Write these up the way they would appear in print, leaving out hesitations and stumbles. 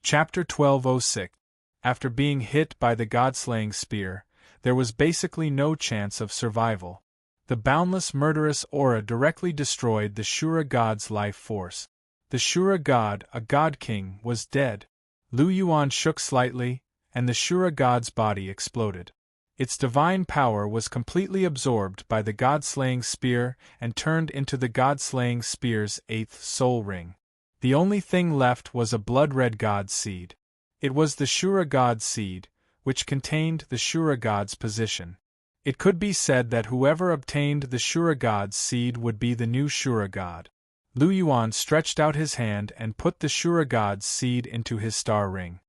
Chapter 1206. After being hit by the god-slaying spear, there was basically no chance of survival. The boundless murderous aura directly destroyed the Shura god's life force. The Shura god, a god-king, was dead. Lu Yuan shook slightly, and the Shura god's body exploded. Its divine power was completely absorbed by the god-slaying spear and turned into the god-slaying spear's 8th soul ring. The only thing left was a blood-red god seed. It was the Shura god seed, which contained the Shura god's position. It could be said that whoever obtained the Shura god's seed would be the new Shura god. Lu Yuan stretched out his hand and put the Shura god's seed into his star ring.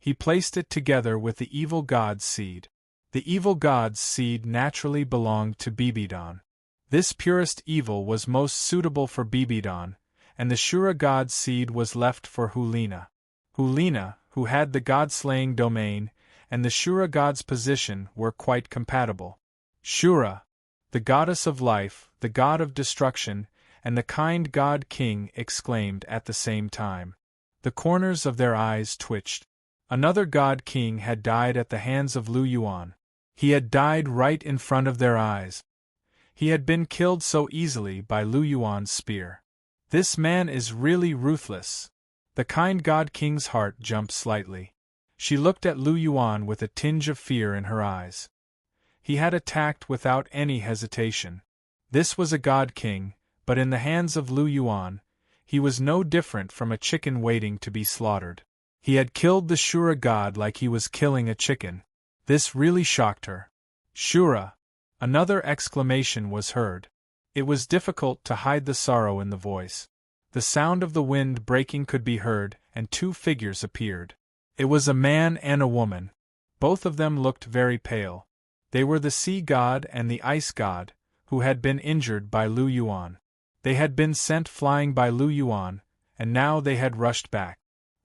He placed it together with the evil god's seed. The evil god's seed naturally belonged to Bibidon. This purest evil was most suitable for Bibidon, and the Shura god's seed was left for Hulina. Hulina, who had the god-slaying domain, and the Shura god's position were quite compatible. Shura, the goddess of life, the god of destruction, and the kind god-king exclaimed at the same time. The corners of their eyes twitched. Another god-king had died at the hands of Lu Yuan. He had died right in front of their eyes. He had been killed so easily by Lu Yuan's spear. This man is really ruthless. The kind god-king's heart jumped slightly. She looked at Lu Yuan with a tinge of fear in her eyes. He had attacked without any hesitation. This was a god-king, but in the hands of Lu Yuan, he was no different from a chicken waiting to be slaughtered. He had killed the Shura god like he was killing a chicken. This really shocked her. Shura! Another exclamation was heard. It was difficult to hide the sorrow in the voice. The sound of the wind breaking could be heard, and two figures appeared. It was a man and a woman. Both of them looked very pale. They were the sea god and the ice god, who had been injured by Lu Yuan. They had been sent flying by Lu Yuan, and now they had rushed back.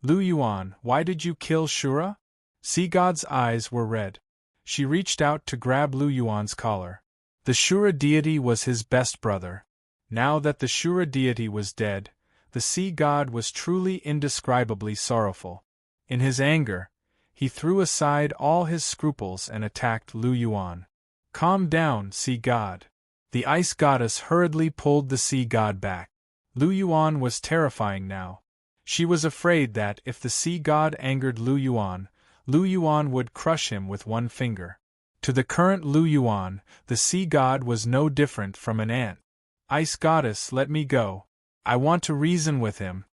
Lu Yuan, why did you kill Shura? Sea god's eyes were red. She reached out to grab Lu Yuan's collar. The Shura deity was his best brother. Now that the Shura deity was dead, the sea god was truly indescribably sorrowful. In his anger, he threw aside all his scruples and attacked Lu Yuan. Calm down, sea god. The ice goddess hurriedly pulled the sea god back. Lu Yuan was terrifying now. She was afraid that if the sea god angered Lu Yuan would crush him with one finger. To the current Lu Yuan, the sea god was no different from an ant. Ice goddess, let me go. I want to reason with him.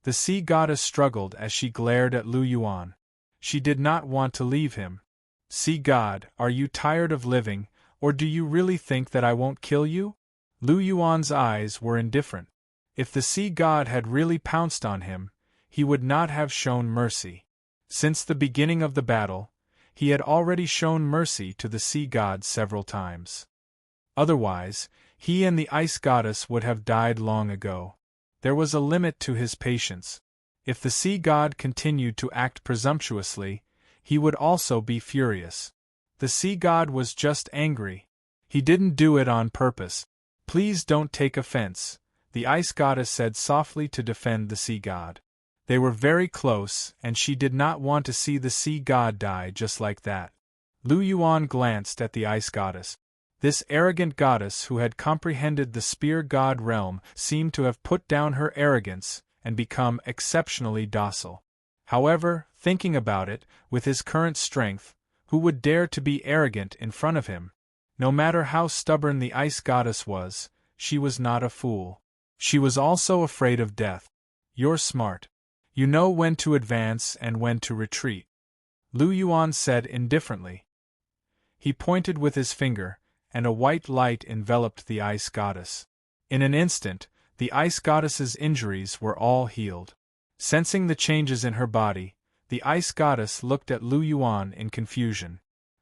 The sea goddess struggled as she glared at Lu Yuan. She did not want to leave him. Sea god, are you tired of living, or do you really think that I won't kill you? Lu Yuan's eyes were indifferent. If the sea god had really pounced on him, he would not have shown mercy. Since the beginning of the battle, he had already shown mercy to the sea god several times. Otherwise, he and the ice goddess would have died long ago. There was a limit to his patience. If the sea god continued to act presumptuously, he would also be furious. The sea god was just angry. He didn't do it on purpose. Please don't take offense, the ice goddess said softly to defend the sea god. They were very close, and she did not want to see the sea god die just like that. Lu Yuan glanced at the ice goddess. This arrogant goddess who had comprehended the spear god realm seemed to have put down her arrogance and become exceptionally docile. However, thinking about it, with his current strength, who would dare to be arrogant in front of him? No matter how stubborn the ice goddess was, she was not a fool. She was also afraid of death. You're smart. You know when to advance and when to retreat, Lu Yuan said indifferently. He pointed with his finger, and a white light enveloped the ice goddess. In an instant, the ice goddess's injuries were all healed. Sensing the changes in her body, the ice goddess looked at Lu Yuan in confusion.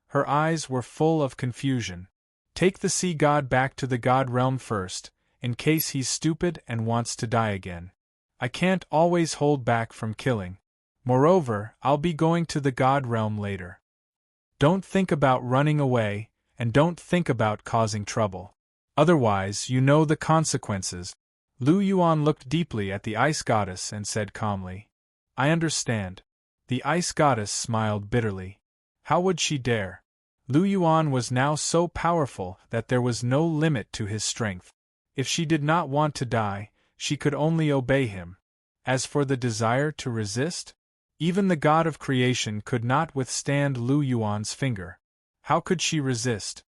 Her eyes were full of confusion. Take the sea god back to the god realm first, in case he's stupid and wants to die again. I can't always hold back from killing. Moreover, I'll be going to the god realm later. Don't think about running away, and don't think about causing trouble. Otherwise, you know the consequences. Lu Yuan looked deeply at the ice goddess and said calmly, I understand. The ice goddess smiled bitterly. How would she dare? Lu Yuan was now so powerful that there was no limit to his strength. If she did not want to die, she could only obey him. As for the desire to resist, even the god of creation could not withstand Lu Yuan's finger. How could she resist?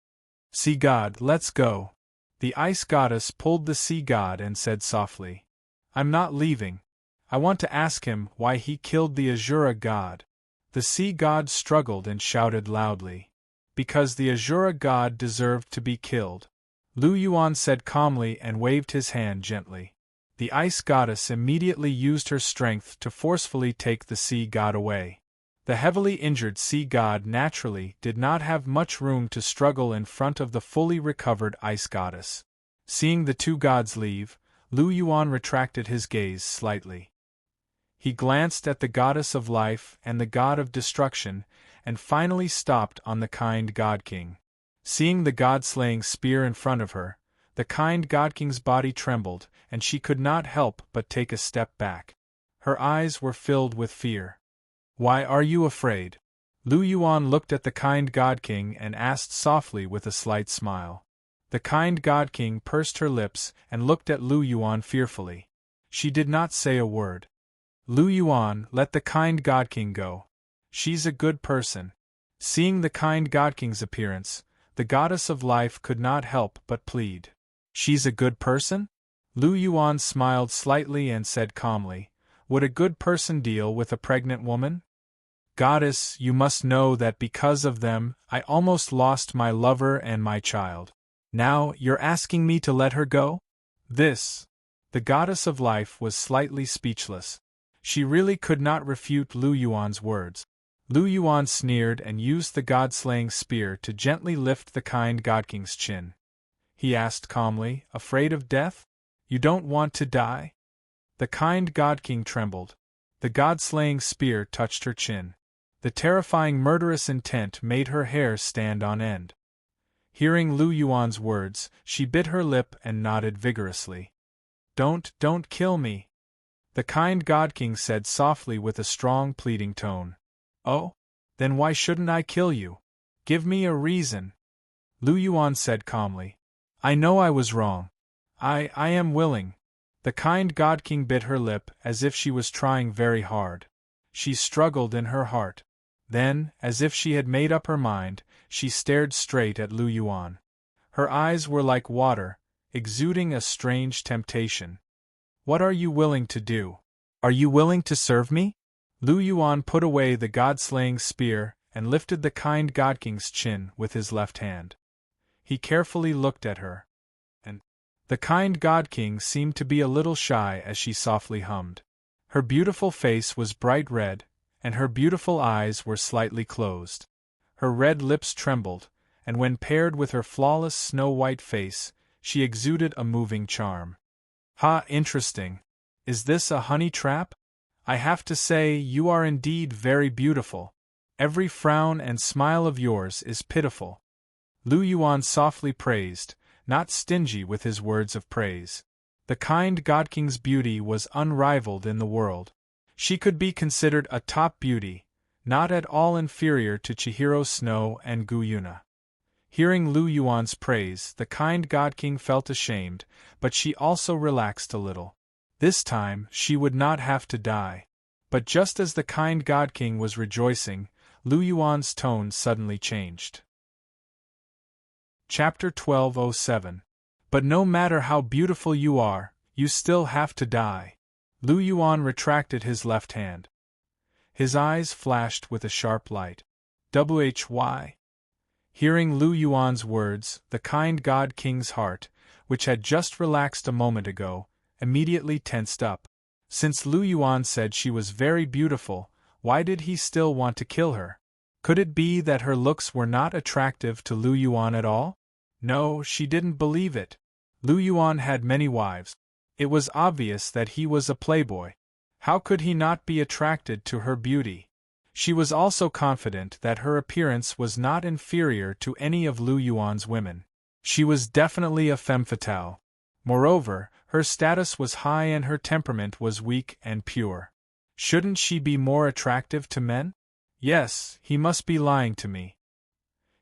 Sea god, let's go. The ice goddess pulled the sea god and said softly, I'm not leaving. I want to ask him why he killed the Azura god. The sea god struggled and shouted loudly. Because the Azura god deserved to be killed. Lu Yuan said calmly and waved his hand gently. The ice goddess immediately used her strength to forcefully take the sea god away. The heavily injured sea god naturally did not have much room to struggle in front of the fully recovered ice goddess. Seeing the two gods leave, Lu Yuan retracted his gaze slightly. He glanced at the goddess of life and the god of destruction, and finally stopped on the kind god king. Seeing the god-slaying spear in front of her, the kind god king's body trembled, and she could not help but take a step back. Her eyes were filled with fear. Why are you afraid? Lu Yuan looked at the kind god king and asked softly with a slight smile. The kind god king pursed her lips and looked at Lu Yuan fearfully. She did not say a word. Lu Yuan, let the kind god king go. She's a good person. Seeing the kind god king's appearance, the goddess of life could not help but plead. She's a good person? Lu Yuan smiled slightly and said calmly, Would a good person deal with a pregnant woman? Goddess, you must know that because of them, I almost lost my lover and my child. Now, you're asking me to let her go? This. The goddess of life was slightly speechless. She really could not refute Lu Yuan's words. Lu Yuan sneered and used the god-slaying spear to gently lift the kind god king's chin. He asked calmly, Afraid of death? You don't want to die? The kind god king trembled. The god-slaying spear touched her chin. The terrifying murderous intent made her hair stand on end. Hearing Lu Yuan's words, she bit her lip and nodded vigorously. Don't kill me. The kind god king said softly with a strong pleading tone. Oh? Then why shouldn't I kill you? Give me a reason. Lu Yuan said calmly. I know I was wrong. I am willing. The kind god king bit her lip as if she was trying very hard. She struggled in her heart. Then, as if she had made up her mind, she stared straight at Lu Yuan. Her eyes were like water, exuding a strange temptation. What are you willing to do? Are you willing to serve me? Lu Yuan put away the god-slaying spear and lifted the kind god king's chin with his left hand. He carefully looked at her. And the kind god king seemed to be a little shy as she softly hummed. Her beautiful face was bright red, and her beautiful eyes were slightly closed. Her red lips trembled, and when paired with her flawless snow-white face, she exuded a moving charm. Ha, interesting. Is this a honey trap? I have to say, you are indeed very beautiful. Every frown and smile of yours is pitiful. Lu Yuan softly praised, not stingy with his words of praise. The kind god king's beauty was unrivaled in the world. She could be considered a top beauty, not at all inferior to Chihiro Snow and Gu Yuna. Hearing Lu Yuan's praise, the kind god king felt ashamed, but she also relaxed a little. This time, she would not have to die. But just as the kind god king was rejoicing, Lu Yuan's tone suddenly changed. Chapter 1207. But no matter how beautiful you are, you still have to die. Lu Yuan retracted his left hand. His eyes flashed with a sharp light. Why? Hearing Lu Yuan's words, the kind god king's heart, which had just relaxed a moment ago, immediately tensed up. Since Lu Yuan said she was very beautiful, why did he still want to kill her? Could it be that her looks were not attractive to Lu Yuan at all? No, she didn't believe it. Lu Yuan had many wives. It was obvious that he was a playboy. How could he not be attracted to her beauty? She was also confident that her appearance was not inferior to any of Lu Yuan's women. She was definitely a femme fatale. Moreover, her status was high and her temperament was weak and pure. Shouldn't she be more attractive to men? Yes, he must be lying to me.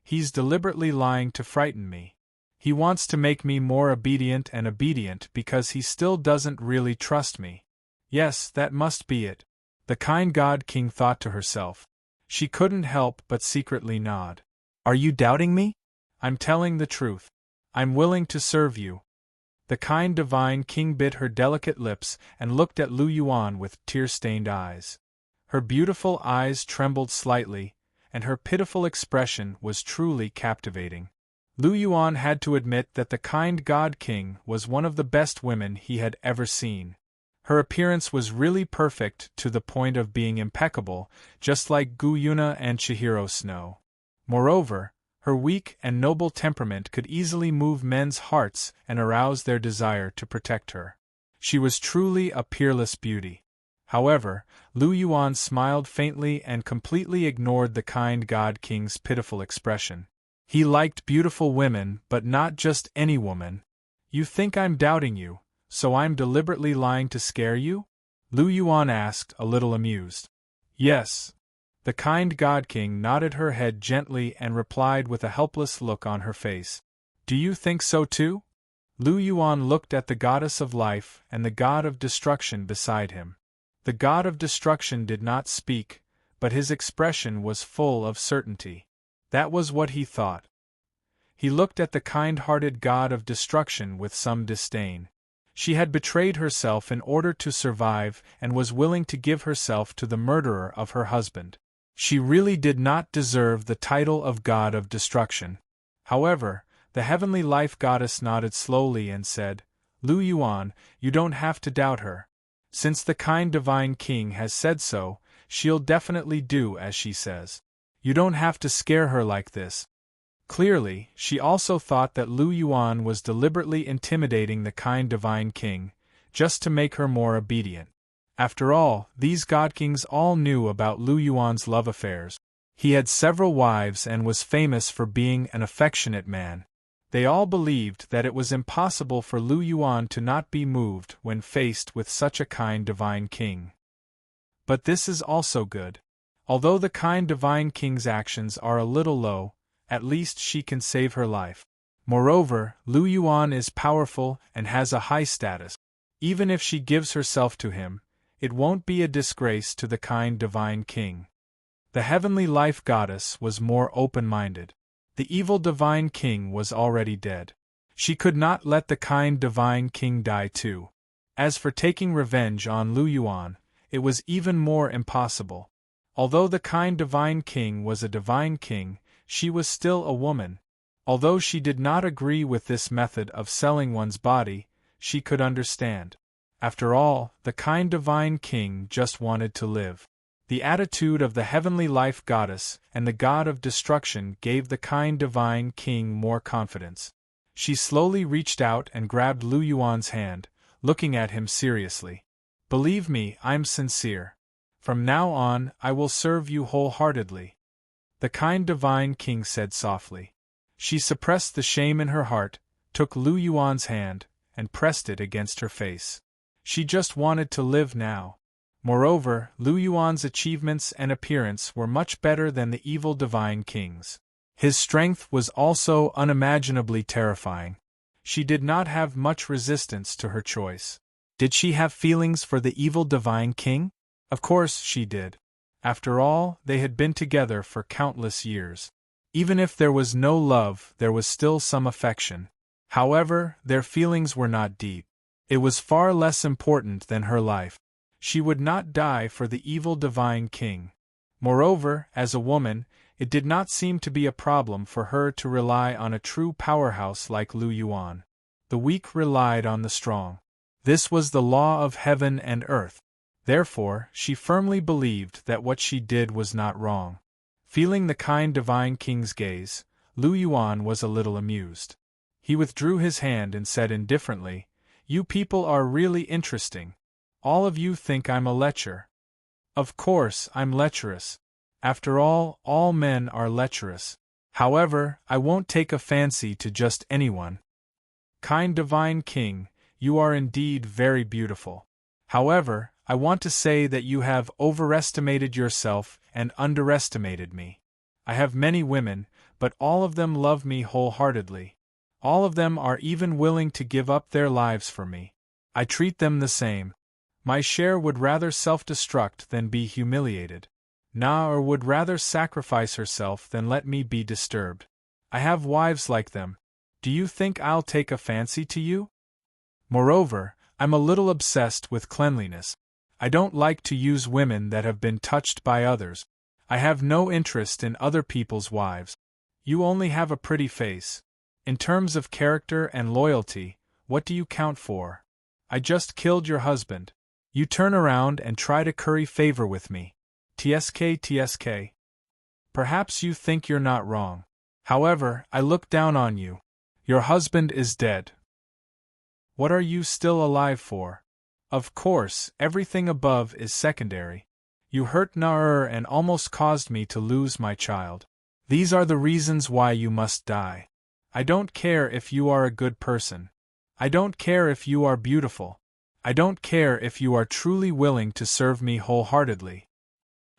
He's deliberately lying to frighten me. He wants to make me more obedient because he still doesn't really trust me. Yes, that must be it, the kind God King thought to herself. She couldn't help but secretly nod. Are you doubting me? I'm telling the truth. I'm willing to serve you. The kind divine king bit her delicate lips and looked at Lu Yuan with tear-stained eyes. Her beautiful eyes trembled slightly, and her pitiful expression was truly captivating. Lu Yuan had to admit that the kind God King was one of the best women he had ever seen. Her appearance was really perfect to the point of being impeccable, just like Gu Yuna and Chihiro Snow. Moreover, her weak and noble temperament could easily move men's hearts and arouse their desire to protect her. She was truly a peerless beauty. However, Lu Yuan smiled faintly and completely ignored the kind God King's pitiful expression. He liked beautiful women, but not just any woman. You think I'm doubting you, so I'm deliberately lying to scare you? Lu Yuan asked, a little amused. Yes. The kind God King nodded her head gently and replied with a helpless look on her face. Do you think so too? Lu Yuan looked at the goddess of life and the god of destruction beside him. The god of destruction did not speak, but his expression was full of certainty. That was what he thought. He looked at the kind-hearted god of destruction with some disdain. She had betrayed herself in order to survive and was willing to give herself to the murderer of her husband. She really did not deserve the title of god of destruction. However, the heavenly life goddess nodded slowly and said, Lu Yuan, you don't have to doubt her. Since the kind divine king has said so, she'll definitely do as she says. You don't have to scare her like this. Clearly, she also thought that Lu Yuan was deliberately intimidating the kind divine king, just to make her more obedient. After all, these god kings all knew about Lu Yuan's love affairs. He had several wives and was famous for being an affectionate man. They all believed that it was impossible for Lu Yuan to not be moved when faced with such a kind divine king. But this is also good. Although the kind divine king's actions are a little low, at least she can save her life. Moreover, Lu Yuan is powerful and has a high status. Even if she gives herself to him, it won't be a disgrace to the kind divine king. The heavenly life goddess was more open-minded. The evil divine king was already dead. She could not let the kind divine king die too. As for taking revenge on Lu Yuan, it was even more impossible. Although the kind divine king was a divine king, she was still a woman. Although she did not agree with this method of selling one's body, she could understand. After all, the kind divine king just wanted to live. The attitude of the heavenly life goddess and the god of destruction gave the kind divine king more confidence. She slowly reached out and grabbed Lu Yuan's hand, looking at him seriously. Believe me, I'm sincere. From now on, I will serve you wholeheartedly. The kind divine king said softly. She suppressed the shame in her heart, took Lu Yuan's hand, and pressed it against her face. She just wanted to live now. Moreover, Lu Yuan's achievements and appearance were much better than the evil divine king's. His strength was also unimaginably terrifying. She did not have much resistance to her choice. Did she have feelings for the evil divine king? Of course she did. After all, they had been together for countless years. Even if there was no love, there was still some affection. However, their feelings were not deep. It was far less important than her life. She would not die for the evil divine king. Moreover, as a woman, it did not seem to be a problem for her to rely on a true powerhouse like Lu Yuan. The weak relied on the strong. This was the law of heaven and earth. Therefore, she firmly believed that what she did was not wrong. Feeling the kind divine king's gaze, Lu Yuan was a little amused. He withdrew his hand and said indifferently, "You people are really interesting. All of you think I'm a lecher. Of course, I'm lecherous. After all men are lecherous. However, I won't take a fancy to just anyone. Kind divine king, you are indeed very beautiful. However, I want to say that you have overestimated yourself and underestimated me. I have many women, but all of them love me wholeheartedly. All of them are even willing to give up their lives for me. I treat them the same. My share would rather self-destruct than be humiliated. Naur would rather sacrifice herself than let me be disturbed. I have wives like them. Do you think I'll take a fancy to you? Moreover, I'm a little obsessed with cleanliness. I don't like to use women that have been touched by others. I have no interest in other people's wives. You only have a pretty face. In terms of character and loyalty, what do you count for? I just killed your husband. You turn around and try to curry favor with me. TSK. Perhaps you think you're not wrong. However, I look down on you. Your husband is dead. What are you still alive for? Of course, everything above is secondary. You hurt Naur and almost caused me to lose my child. These are the reasons why you must die. I don't care if you are a good person. I don't care if you are beautiful. I don't care if you are truly willing to serve me wholeheartedly.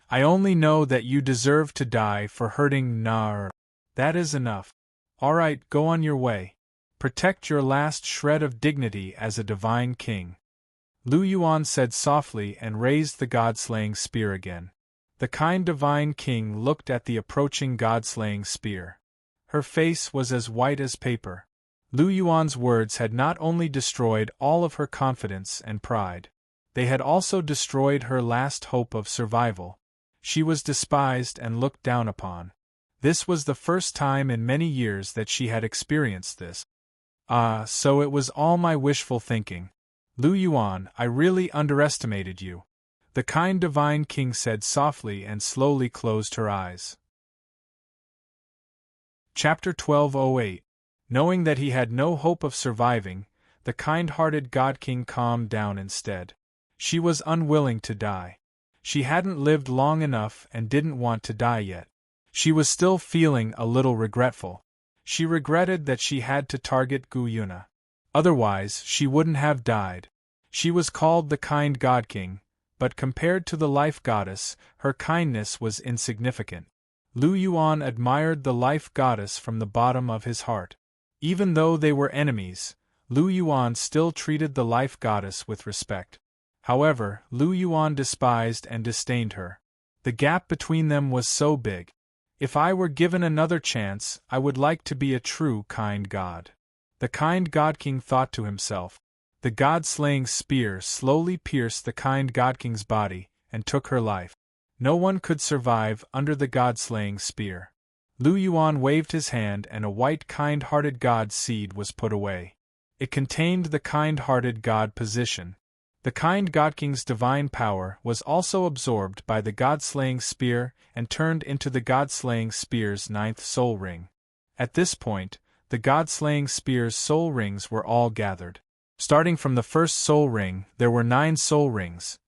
I only know that you deserve to die for hurting Naur. That is enough. All right, go on your way. Protect your last shred of dignity as a divine king. Lu Yuan said softly and raised the god-slaying spear again. The kind divine king looked at the approaching god-slaying spear. Her face was as white as paper. Lu Yuan's words had not only destroyed all of her confidence and pride, they had also destroyed her last hope of survival. She was despised and looked down upon. This was the first time in many years that she had experienced this. Ah, so it was all my wishful thinking. Lu Yuan, I really underestimated you. The kind divine king said softly and slowly closed her eyes. Chapter 1208. Knowing that he had no hope of surviving, the kind-hearted God King calmed down instead. She was unwilling to die. She hadn't lived long enough and didn't want to die yet. She was still feeling a little regretful. She regretted that she had to target Gu Yuna. Otherwise, she wouldn't have died. She was called the kind God King, but compared to the life goddess, her kindness was insignificant. Lu Yuan admired the life goddess from the bottom of his heart. Even though they were enemies, Lu Yuan still treated the life goddess with respect. However, Lu Yuan despised and disdained her. The gap between them was so big. If I were given another chance, I would like to be a true kind god. The kind God King thought to himself. The god-slaying spear slowly pierced the kind God King's body and took her life. No one could survive under the god-slaying spear. Lu Yuan waved his hand and a white kind-hearted god seed was put away. It contained the kind-hearted god position. The kind God King's divine power was also absorbed by the god-slaying spear and turned into the god-slaying spear's 9th soul ring. At this point, the god-slaying spear's soul rings were all gathered. Starting from the first soul ring, there were 9 soul rings: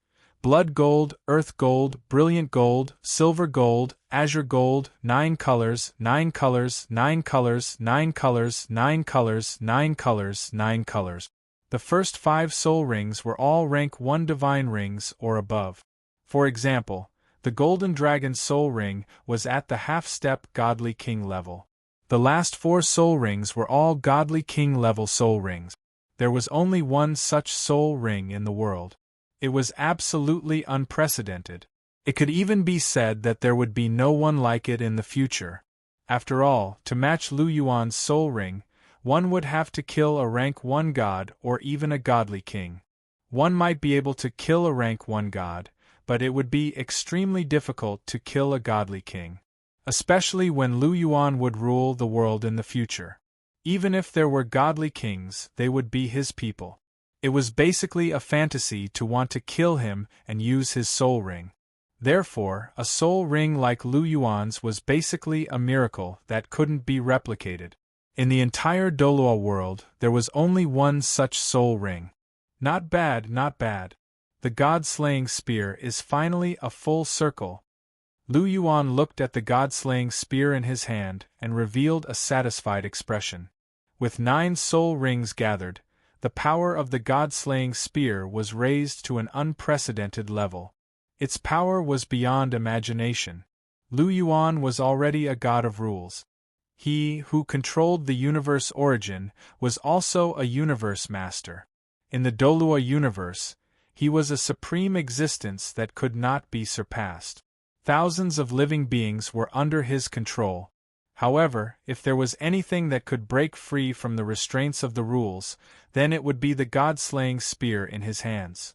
blood gold, earth gold, brilliant gold, silver gold, azure gold, 9 colors, 9 colors, 9 colors, 9 colors, 9 colors, 9 colors, 9 colors. The first 5 soul rings were all rank 1 divine rings or above. For example, the golden dragon soul ring was at the half-step godly king level. The last 4 soul rings were all godly king level soul rings. There was only one such soul ring in the world. It was absolutely unprecedented. It could even be said that there would be no one like it in the future. After all, to match Lu Yuan's soul ring, one would have to kill a rank 1 god or even a godly king. One might be able to kill a rank 1 god, but it would be extremely difficult to kill a godly king. Especially when Lu Yuan would rule the world in the future. Even if there were godly kings, they would be his people. It was basically a fantasy to want to kill him and use his soul ring. Therefore, a soul ring like Lu Yuan's was basically a miracle that couldn't be replicated. In the entire Douluo world, there was only one such soul ring. Not bad, not bad. The god-slaying spear is finally a full circle. Lu Yuan looked at the god-slaying spear in his hand and revealed a satisfied expression. With 9 soul rings gathered, The power of the god-slaying spear was raised to an unprecedented level. Its power was beyond imagination. Lu Yuan was already a god of rules. He who controlled the universe origin was also a universe master. In the Douluo universe, he was a supreme existence that could not be surpassed. Thousands of living beings were under his control. However, if there was anything that could break free from the restraints of the rules, then it would be the god-slaying spear in his hands.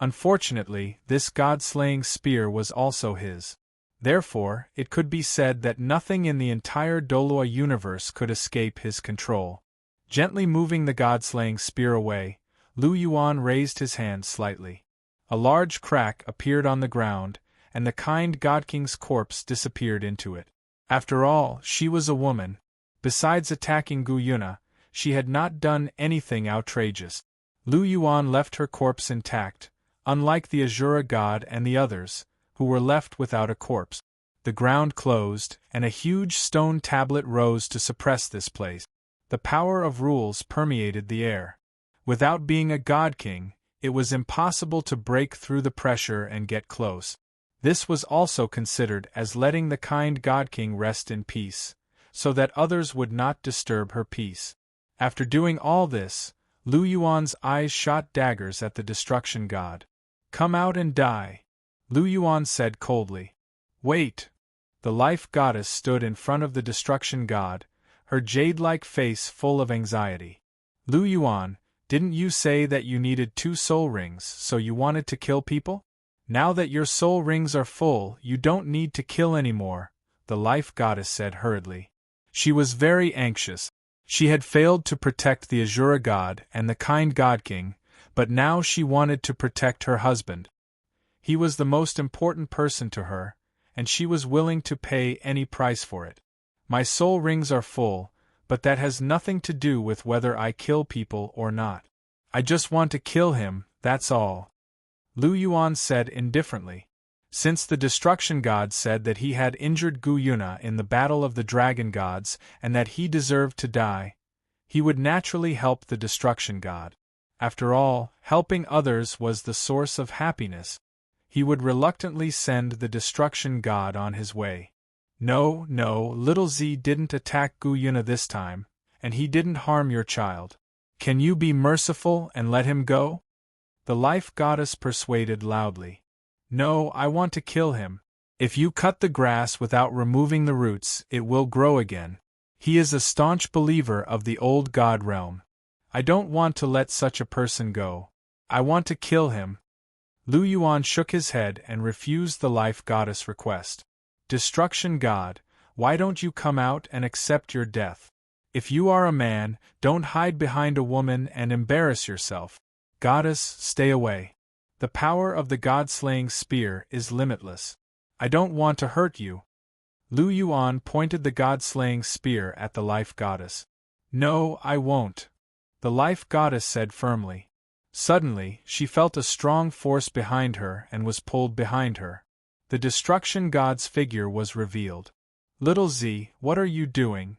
Unfortunately, this god-slaying spear was also his. Therefore, it could be said that nothing in the entire Douluo universe could escape his control. Gently moving the god-slaying spear away, Lu Yuan raised his hand slightly. A large crack appeared on the ground, and the kind God King's corpse disappeared into it. After all, she was a woman. Besides attacking Gu Yuna, she had not done anything outrageous. Lu Yuan left her corpse intact, unlike the Azura god and the others, who were left without a corpse. The ground closed, and a huge stone tablet rose to suppress this place. The power of rules permeated the air. Without being a god king, it was impossible to break through the pressure and get close. This was also considered as letting the kind god king rest in peace, so that others would not disturb her peace. After doing all this, Lu Yuan's eyes shot daggers at the destruction god. "Come out and die," Lu Yuan said coldly. "Wait." The life goddess stood in front of the destruction god, her jade-like face full of anxiety. "Lu Yuan, didn't you say that you needed 2 soul rings, so you wanted to kill people? Now that your soul rings are full, you don't need to kill anymore," the life goddess said hurriedly. She was very anxious. She had failed to protect the Azura god and the kind god king, but now she wanted to protect her husband. He was the most important person to her, and she was willing to pay any price for it. "My soul rings are full, but that has nothing to do with whether I kill people or not. I just want to kill him, that's all," Lu Yuan said indifferently. Since the destruction god said that he had injured Gu Yuna in the battle of the dragon gods and that he deserved to die, he would naturally help the destruction god. After all, helping others was the source of happiness. He would reluctantly send the destruction god on his way. No, little Z didn't attack Gu Yuna this time, and he didn't harm your child. Can you be merciful and let him go?" The life goddess persuaded loudly. "No, I want to kill him. If you cut the grass without removing the roots, it will grow again. He is a staunch believer of the old god realm. I don't want to let such a person go. I want to kill him." Lu Yuan shook his head and refused the life goddess' request. "Destruction god, why don't you come out and accept your death? If you are a man, don't hide behind a woman and embarrass yourself. Goddess, stay away. The power of the god-slaying spear is limitless. I don't want to hurt you." Lu Yuan pointed the god-slaying spear at the life goddess. "No, I won't," the life goddess said firmly. Suddenly, she felt a strong force behind her and was pulled behind her. The destruction god's figure was revealed. "Little Z, what are you doing?"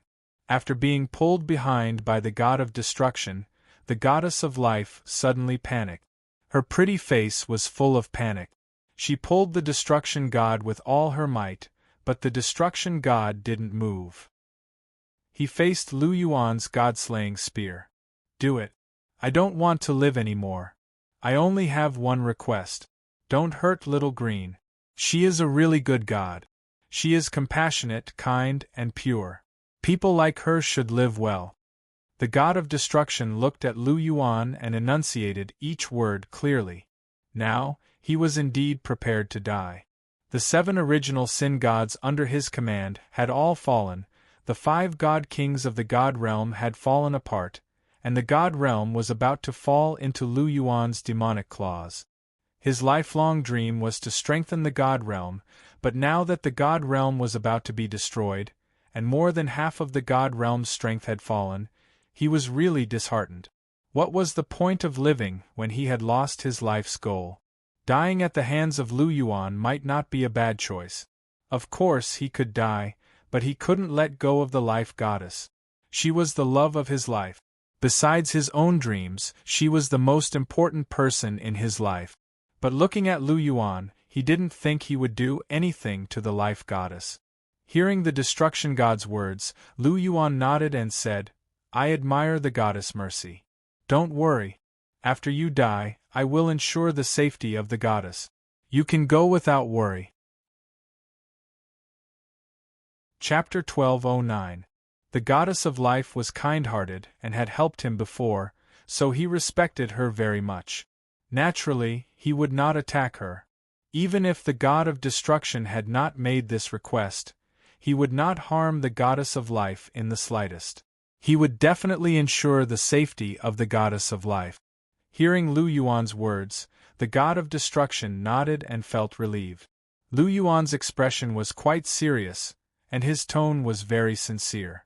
After being pulled behind by the god of destruction, the goddess of life suddenly panicked. Her pretty face was full of panic. She pulled the destruction god with all her might, but the destruction god didn't move. He faced Lu Yuan's god-slaying spear. "Do it. I don't want to live anymore. I only have one request. Don't hurt little Green. She is a really good god. She is compassionate, kind, and pure. People like her should live well." The god of destruction looked at Lu Yuan and enunciated each word clearly. Now, he was indeed prepared to die. The 7 original sin gods under his command had all fallen, the 5 god kings of the god realm had fallen apart, and the god realm was about to fall into Lu Yuan's demonic claws. His lifelong dream was to strengthen the god realm, but now that the god realm was about to be destroyed, and more than half of the god realm's strength had fallen, he was really disheartened. What was the point of living when he had lost his life's goal? Dying at the hands of Lu Yuan might not be a bad choice. Of course he could die, but he couldn't let go of the life goddess. She was the love of his life. Besides his own dreams, she was the most important person in his life. But looking at Lu Yuan, he didn't think he would do anything to the life goddess. Hearing the destruction god's words, Lu Yuan nodded and said, "I admire the goddess Mercy. Don't worry. After you die, I will ensure the safety of the goddess. You can go without worry." Chapter 1209. The goddess of life was kind-hearted and had helped him before, so he respected her very much. Naturally, he would not attack her. Even if the god of destruction had not made this request, he would not harm the goddess of life in the slightest. He would definitely ensure the safety of the goddess of life. Hearing Lu Yuan's words, the god of destruction nodded and felt relieved. Lu Yuan's expression was quite serious, and his tone was very sincere.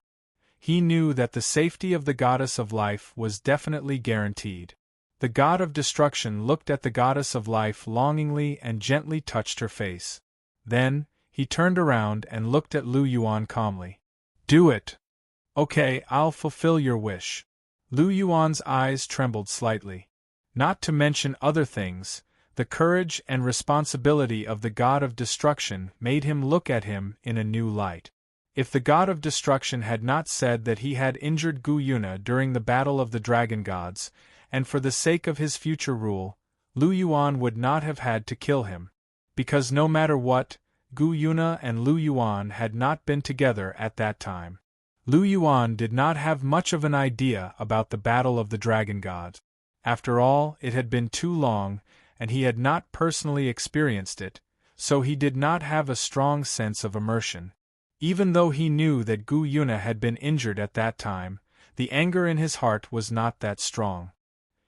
He knew that the safety of the goddess of life was definitely guaranteed. The god of destruction looked at the goddess of life longingly and gently touched her face. Then, he turned around and looked at Lu Yuan calmly. "Do it. Okay, I'll fulfill your wish." Lu Yuan's eyes trembled slightly. Not to mention other things, the courage and responsibility of the god of destruction made him look at him in a new light. If the god of destruction had not said that he had injured Gu Yuna during the battle of the dragon gods, and for the sake of his future rule, Lu Yuan would not have had to kill him. Because no matter what, Gu Yuna and Lu Yuan had not been together at that time. Lu Yuan did not have much of an idea about the battle of the dragon gods. After all, it had been too long, and he had not personally experienced it, so he did not have a strong sense of immersion. Even though he knew that Gu Yuna had been injured at that time, the anger in his heart was not that strong.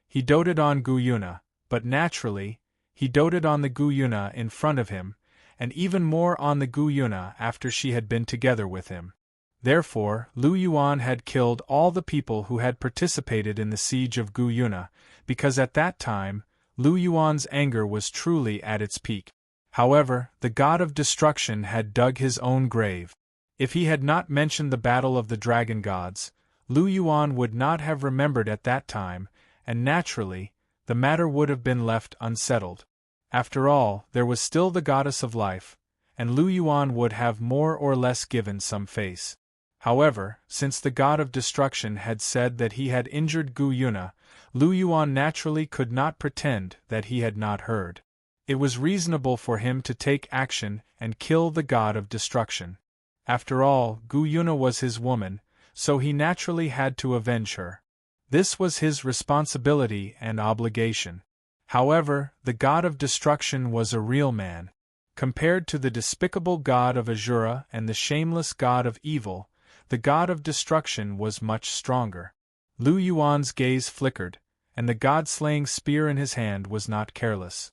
He doted on Gu Yuna, but naturally, he doted on the Gu Yuna in front of him, and even more on the Gu Yuna after she had been together with him. Therefore, Lu Yuan had killed all the people who had participated in the siege of Gu Yuna, because at that time, Lu Yuan's anger was truly at its peak. However, the god of destruction had dug his own grave. If he had not mentioned the battle of the dragon gods, Lu Yuan would not have remembered at that time, and naturally, the matter would have been left unsettled. After all, there was still the goddess of life, and Lu Yuan would have more or less given some face. However, since the god of destruction had said that he had injured Gu Yuna, Lu Yuan naturally could not pretend that he had not heard. It was reasonable for him to take action and kill the god of destruction. After all, Gu Yuna was his woman, so he naturally had to avenge her. This was his responsibility and obligation. However, the god of destruction was a real man. Compared to the despicable god of Azura and the shameless god of evil, the god of destruction was much stronger. Lu Yuan's gaze flickered, and the god-slaying spear in his hand was not careless.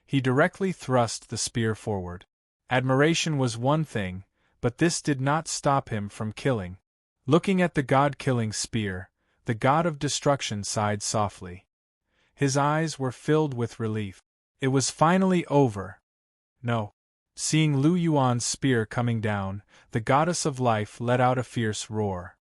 He directly thrust the spear forward. Admiration was one thing, but this did not stop him from killing. Looking at the god-killing spear, the god of destruction sighed softly. His eyes were filled with relief. It was finally over. No. Seeing Lu Yuan's spear coming down, the goddess of life let out a fierce roar.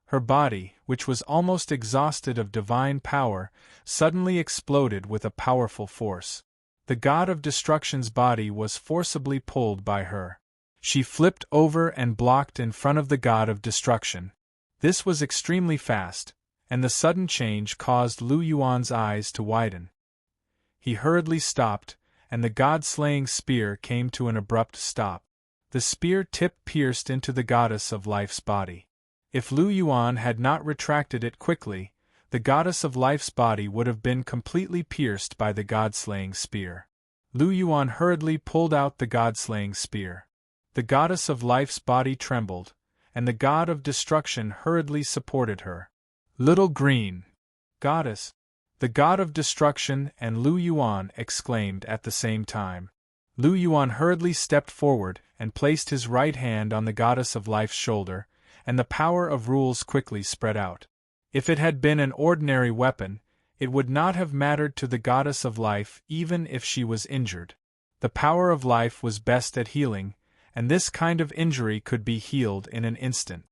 Her body, which was almost exhausted of divine power, suddenly exploded with a powerful force. The god of destruction's body was forcibly pulled by her. She flipped over and blocked in front of the god of destruction. This was extremely fast, and the sudden change caused Lu Yuan's eyes to widen. He hurriedly stopped, and the god-slaying spear came to an abrupt stop. The spear tip pierced into the goddess of life's body. If Lu Yuan had not retracted it quickly, the goddess of life's body would have been completely pierced by the god-slaying spear. Lu Yuan hurriedly pulled out the god-slaying spear. The goddess of life's body trembled, and the god of destruction hurriedly supported her. "Little green goddess!" The god of destruction and Lu Yuan exclaimed at the same time. Lu Yuan hurriedly stepped forward and placed his right hand on the goddess of life's shoulder, and the power of rules quickly spread out. If it had been an ordinary weapon, it would not have mattered to the goddess of life even if she was injured. The power of life was best at healing, and this kind of injury could be healed in an instant.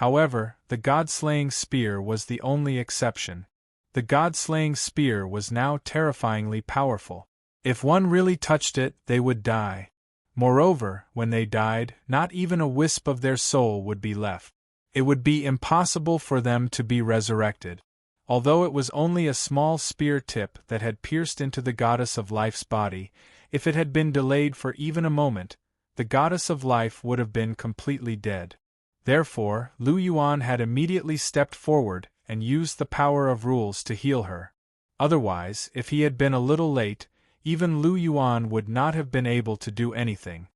However, the god-slaying spear was the only exception. The god-slaying spear was now terrifyingly powerful. If one really touched it, they would die. Moreover, when they died, not even a wisp of their soul would be left. It would be impossible for them to be resurrected. Although it was only a small spear tip that had pierced into the goddess of life's body, if it had been delayed for even a moment, the goddess of life would have been completely dead. Therefore, Lu Yuan had immediately stepped forward and used the power of rules to heal her. Otherwise, if he had been a little late, even Lu Yuan would not have been able to do anything.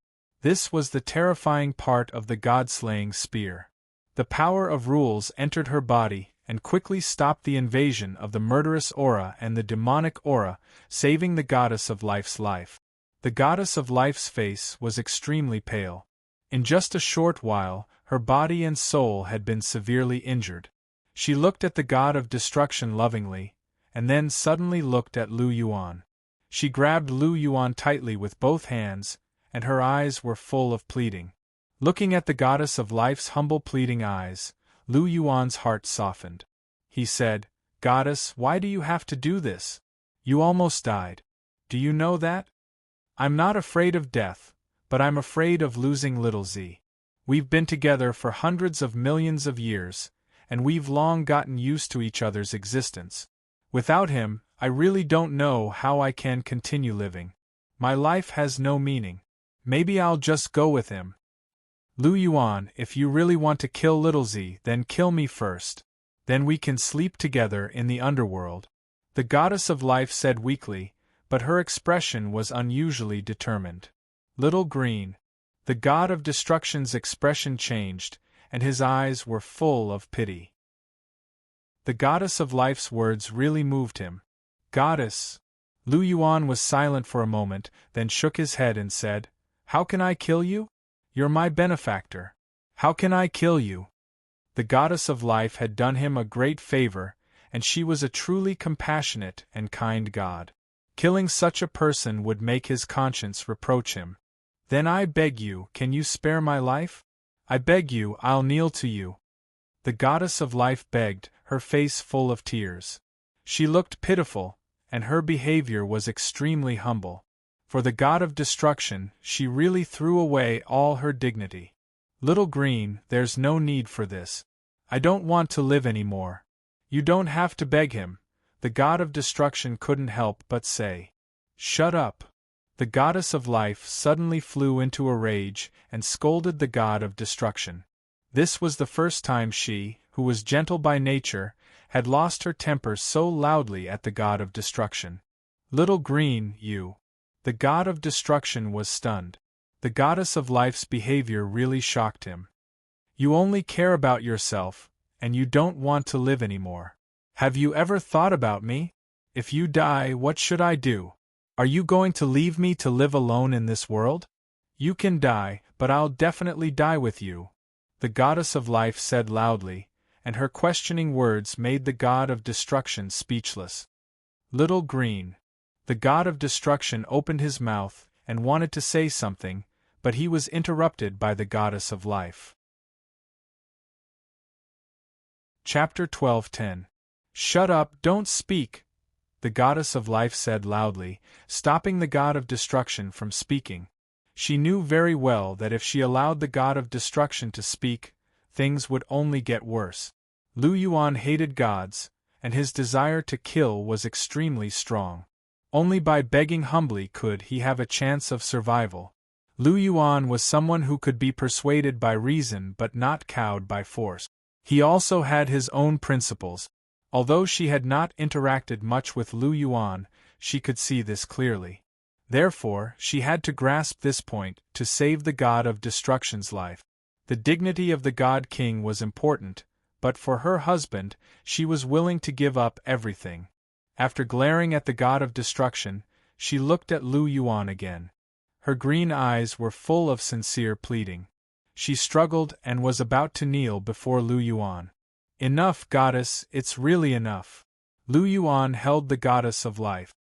This was the terrifying part of the god-slaying spear. The power of rules entered her body and quickly stopped the invasion of the murderous aura and the demonic aura, saving the goddess of life's life. The goddess of life's face was extremely pale. In just a short while, her body and soul had been severely injured. She looked at the god of destruction lovingly, and then suddenly looked at Lu Yuan. She grabbed Lu Yuan tightly with both hands, and her eyes were full of pleading. Looking at the goddess of life's humble pleading eyes, Lu Yuan's heart softened. He said, "Goddess, why do you have to do this? You almost died. Do you know that? I'm not afraid of death, but I'm afraid of losing little Z. We've been together for hundreds of millions of years, and we've long gotten used to each other's existence. Without him, I really don't know how I can continue living. My life has no meaning. Maybe I'll just go with him. Lu Yuan, if you really want to kill little Z, then kill me first. Then we can sleep together in the underworld," the goddess of life said weakly, but her expression was unusually determined. Little Green, the god of destruction's expression changed, and his eyes were full of pity. The goddess of life's words really moved him. "Goddess." Lu Yuan was silent for a moment, then shook his head and said, "How can I kill you? You're my benefactor. How can I kill you?" The goddess of life had done him a great favor, and she was a truly compassionate and kind god. Killing such a person would make his conscience reproach him. "Then I beg you, can you spare my life? I beg you, I'll kneel to you." The goddess of life begged, her face full of tears. She looked pitiful, and her behavior was extremely humble. For the god of destruction, she really threw away all her dignity. "Little Green, there's no need for this. I don't want to live anymore. You don't have to beg him," the god of destruction couldn't help but say. "Shut up." The goddess of life suddenly flew into a rage and scolded the god of destruction. This was the first time she, who was gentle by nature, had lost her temper so loudly at the god of destruction. "Little Green, you." The god of destruction was stunned. The goddess of life's behavior really shocked him. "You only care about yourself, and you don't want to live anymore. Have you ever thought about me? If you die, what should I do? Are you going to leave me to live alone in this world? You can die, but I'll definitely die with you," the goddess of life said loudly, and her questioning words made the god of destruction speechless. "Little Green." The god of destruction opened his mouth and wanted to say something, but he was interrupted by the goddess of life. Chapter 12:10. "Shut up, don't speak," the goddess of life said loudly, stopping the god of destruction from speaking. She knew very well that if she allowed the god of destruction to speak, things would only get worse. Lu Yuan hated gods, and his desire to kill was extremely strong. Only by begging humbly could he have a chance of survival. Lu Yuan was someone who could be persuaded by reason but not cowed by force. He also had his own principles. Although she had not interacted much with Lu Yuan, she could see this clearly. Therefore, she had to grasp this point to save the god of destruction's life. The dignity of the god king was important, but for her husband, she was willing to give up everything. After glaring at the god of destruction, she looked at Lu Yuan again. Her green eyes were full of sincere pleading. She struggled and was about to kneel before Lu Yuan. "Enough, goddess, it's really enough." Lu Yuan held the goddess of life.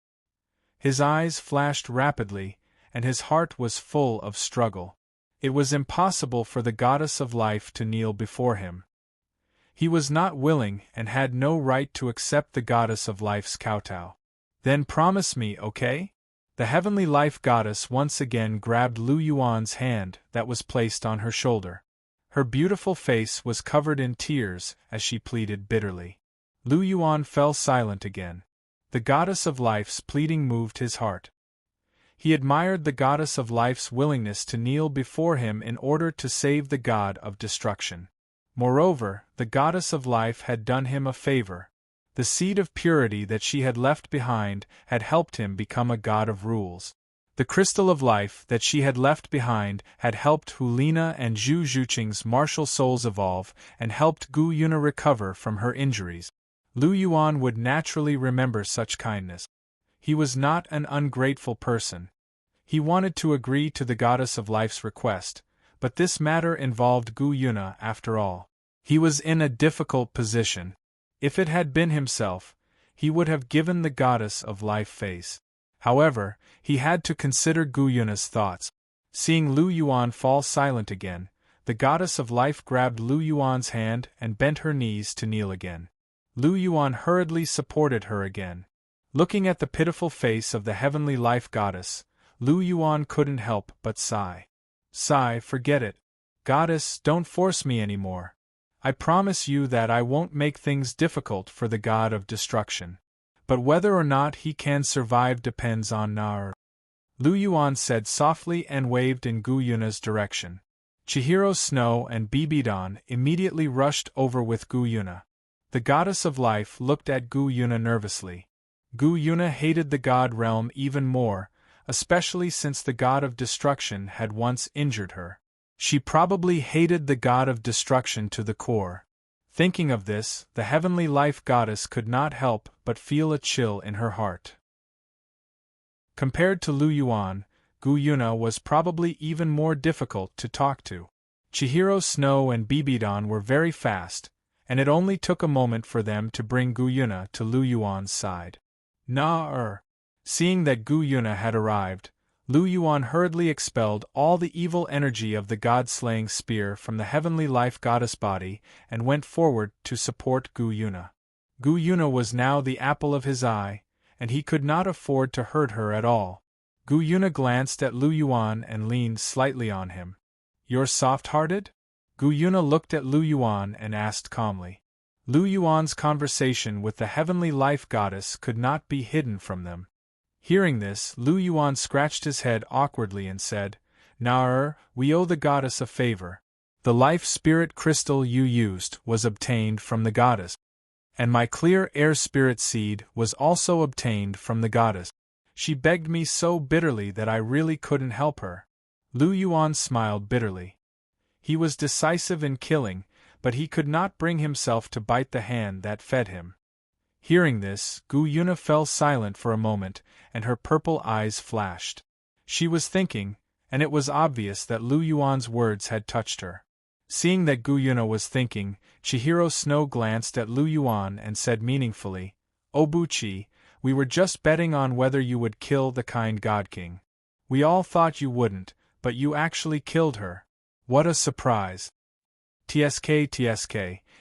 His eyes flashed rapidly, and his heart was full of struggle. It was impossible for the goddess of life to kneel before him. He was not willing and had no right to accept the goddess of life's kowtow. Then promise me, okay? The heavenly life goddess once again grabbed Lu Yuan's hand that was placed on her shoulder. Her beautiful face was covered in tears as she pleaded bitterly. Lu Yuan fell silent again. The goddess of life's pleading moved his heart. He admired the goddess of life's willingness to kneel before him in order to save the god of destruction. Moreover, the goddess of life had done him a favor. The seed of purity that she had left behind had helped him become a god of rules. The crystal of life that she had left behind had helped Hulina and Zhu Zhuqing's martial souls evolve and helped Gu Yuna recover from her injuries. Lu Yuan would naturally remember such kindness. He was not an ungrateful person. He wanted to agree to the goddess of life's request, but this matter involved Gu Yuna after all. He was in a difficult position. If it had been himself, he would have given the goddess of life face. However, he had to consider Gu Yuna's thoughts. Seeing Lu Yuan fall silent again, the goddess of life grabbed Lu Yuan's hand and bent her knees to kneel again. Lu Yuan hurriedly supported her again. Looking at the pitiful face of the heavenly life goddess, Lu Yuan couldn't help but sigh. Sigh, forget it. Goddess, don't force me anymore. I promise you that I won't make things difficult for the god of destruction. But whether or not he can survive depends on Nar. Lu Yuan said softly and waved in Gu Yuna's direction. Chihiro Snow and Bibidon immediately rushed over with Gu Yuna. The goddess of life looked at Gu Yuna nervously. Gu Yuna hated the god realm even more, especially since the god of destruction had once injured her. She probably hated the god of destruction to the core. Thinking of this, the heavenly life goddess could not help but feel a chill in her heart. Compared to Lu Yuan, Gu Yuna was probably even more difficult to talk to. Chihiro Snow and Bibidon were very fast, and it only took a moment for them to bring Gu Yuna to Lu Yuan's side. Seeing that Gu Yuna had arrived, Lu Yuan hurriedly expelled all the evil energy of the god-slaying spear from the heavenly life goddess body and went forward to support Gu Yuna. Gu Yuna was now the apple of his eye, and he could not afford to hurt her at all. Gu Yuna glanced at Lu Yuan and leaned slightly on him. You're soft-hearted? Gu Yuna looked at Lu Yuan and asked calmly. Lu Yuan's conversation with the heavenly life goddess could not be hidden from them. Hearing this, Lu Yuan scratched his head awkwardly and said, we owe the goddess a favor. The life spirit crystal you used was obtained from the goddess. And my clear air spirit seed was also obtained from the goddess. She begged me so bitterly that I really couldn't help her. Lu Yuan smiled bitterly. He was decisive in killing, but he could not bring himself to bite the hand that fed him. Hearing this, Gu Yuna fell silent for a moment, and her purple eyes flashed. She was thinking, and it was obvious that Lu Yuan's words had touched her. Seeing that Gu Yuna was thinking, Chihiro Snow glanced at Lu Yuan and said meaningfully, Obuchi, we were just betting on whether you would kill the kind God King. We all thought you wouldn't, but you actually killed her. What a surprise. TSK,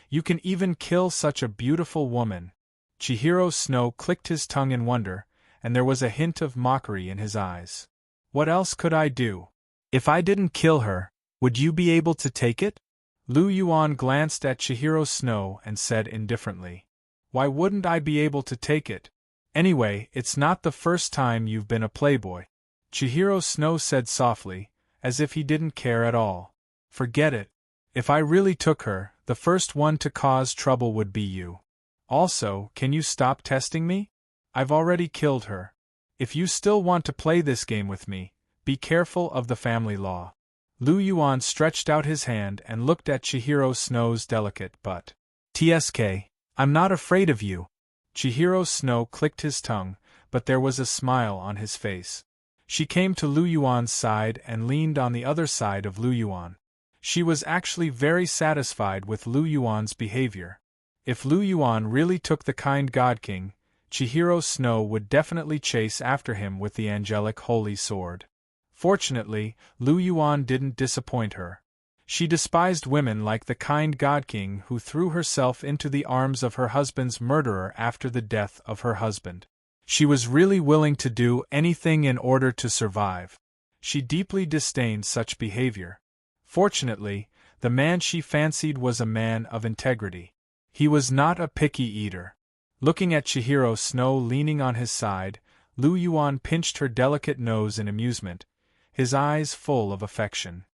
you can even kill such a beautiful woman. Chihiro Snow clicked his tongue in wonder, and there was a hint of mockery in his eyes. What else could I do? If I didn't kill her, would you be able to take it? Lu Yuan glanced at Chihiro Snow and said indifferently. Why wouldn't I be able to take it? Anyway, it's not the first time you've been a playboy. Chihiro Snow said softly, as if he didn't care at all. Forget it. If I really took her, the first one to cause trouble would be you. Also, can you stop testing me? I've already killed her. If you still want to play this game with me, be careful of the family law. Lu Yuan stretched out his hand and looked at Chihiro Snow's delicate butt. TSK, I'm not afraid of you. Chihiro Snow clicked his tongue, but there was a smile on his face. She came to Lu Yuan's side and leaned on the other side of Lu Yuan. She was actually very satisfied with Lu Yuan's behavior. If Lu Yuan really took the kind God King, Chihiro Snow would definitely chase after him with the angelic holy sword. Fortunately, Lu Yuan didn't disappoint her. She despised women like the kind God King who threw herself into the arms of her husband's murderer after the death of her husband. She was really willing to do anything in order to survive. She deeply disdained such behavior. Fortunately, the man she fancied was a man of integrity. He was not a picky eater. Looking at Chihiro Snow leaning on his side, Lu Yuan pinched her delicate nose in amusement, his eyes full of affection.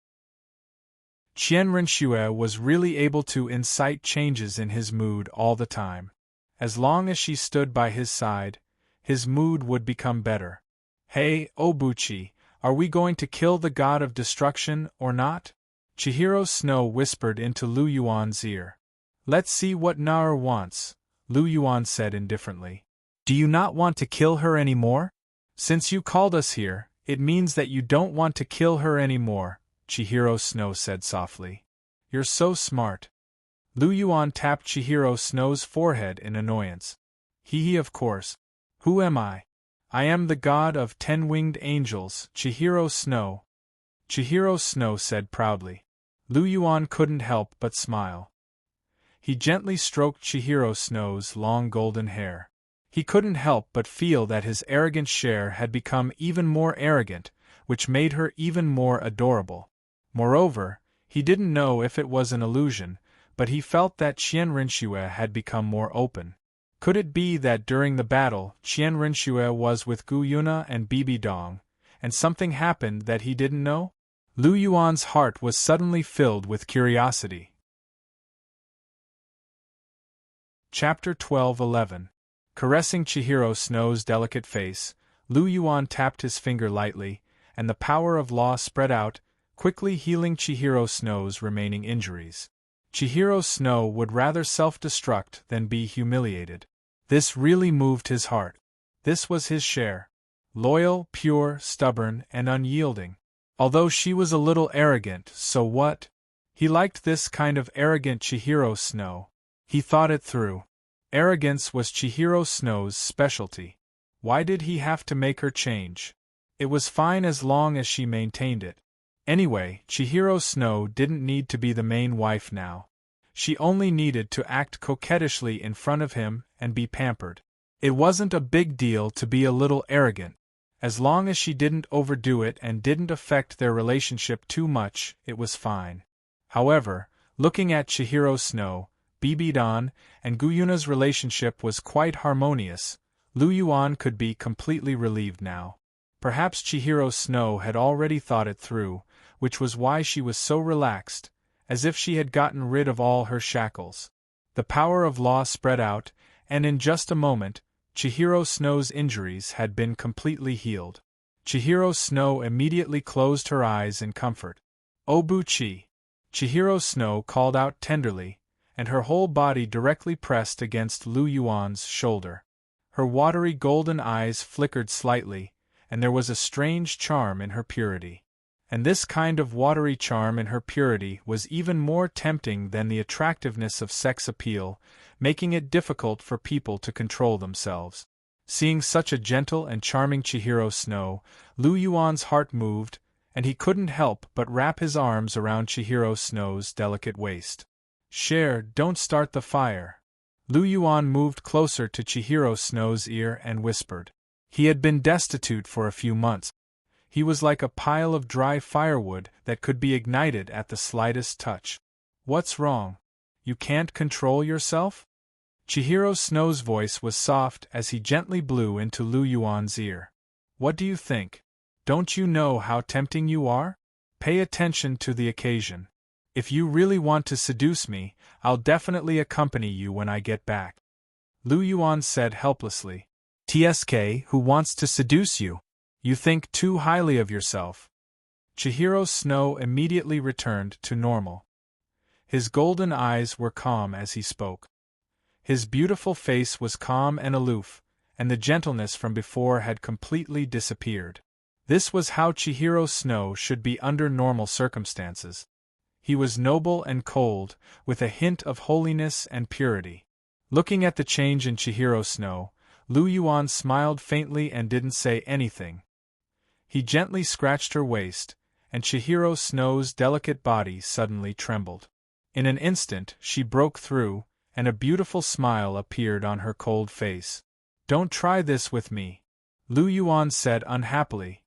Qian Renxue was really able to incite changes in his mood all the time. As long as she stood by his side, his mood would become better. Hey, Obuchi, are we going to kill the god of destruction or not? Chihiro Snow whispered into Lu Yuan's ear. Let's see what Naer wants, Lu Yuan said indifferently. Do you not want to kill her anymore? Since you called us here, it means that you don't want to kill her anymore, Chihiro Snow said softly. You're so smart. Lu Yuan tapped Chihiro Snow's forehead in annoyance. He of course. Who am I? I am the god of 10-winged angels, Chihiro Snow. Chihiro Snow said proudly. Lu Yuan couldn't help but smile. He gently stroked Chihiro Snow's long golden hair. He couldn't help but feel that his arrogant share had become even more arrogant, which made her even more adorable. Moreover, he didn't know if it was an illusion, but he felt that Qian Renxue had become more open. Could it be that during the battle, Qian Renxue was with Gu Yuna and Bibi Dong, and something happened that he didn't know? Lu Yuan's heart was suddenly filled with curiosity. Chapter 12:11. Caressing Chihiro Snow's delicate face, Lu Yuan tapped his finger lightly, and the power of law spread out, quickly healing Chihiro Snow's remaining injuries. Chihiro Snow would rather self-destruct than be humiliated. This really moved his heart. This was his share. Loyal, pure, stubborn, and unyielding. Although she was a little arrogant, so what? He liked this kind of arrogant Chihiro Snow. He thought it through. Arrogance was Chihiro Snow's specialty. Why did he have to make her change? It was fine as long as she maintained it. Anyway, Chihiro Snow didn't need to be the main wife now. She only needed to act coquettishly in front of him and be pampered. It wasn't a big deal to be a little arrogant. As long as she didn't overdo it and didn't affect their relationship too much, it was fine. However, looking at Chihiro Snow, Bibidan, and Guyuna's relationship was quite harmonious. Lu Yuan could be completely relieved now. Perhaps Chihiro Snow had already thought it through, which was why she was so relaxed, as if she had gotten rid of all her shackles. The power of law spread out, and in just a moment, Chihiro Snow's injuries had been completely healed. Chihiro Snow immediately closed her eyes in comfort. Obuchi! Chihiro Snow called out tenderly, and her whole body directly pressed against Lu Yuan's shoulder. Her watery golden eyes flickered slightly, and there was a strange charm in her purity. And this kind of watery charm in her purity was even more tempting than the attractiveness of sex appeal, making it difficult for people to control themselves. Seeing such a gentle and charming Chihiro Snow, Lu Yuan's heart moved, and he couldn't help but wrap his arms around Chihiro Snow's delicate waist. Cher, don't start the fire. Lu Yuan moved closer to Chihiro Snow's ear and whispered. He had been destitute for a few months. He was like a pile of dry firewood that could be ignited at the slightest touch. What's wrong? You can't control yourself? Chihiro Snow's voice was soft as he gently blew into Lu Yuan's ear. What do you think? Don't you know how tempting you are? Pay attention to the occasion. If you really want to seduce me, I'll definitely accompany you when I get back. Lu Yuan said helplessly. TSK, who wants to seduce you? You think too highly of yourself. Chihiro Snow immediately returned to normal. His golden eyes were calm as he spoke. His beautiful face was calm and aloof, and the gentleness from before had completely disappeared. This was how Chihiro Snow should be under normal circumstances. He was noble and cold, with a hint of holiness and purity. Looking at the change in Chihiro Snow, Lu Yuan smiled faintly and didn't say anything. He gently scratched her waist, and Chihiro Snow's delicate body suddenly trembled. In an instant, she broke through, and a beautiful smile appeared on her cold face. "Don't try this with me," Lu Yuan said unhappily.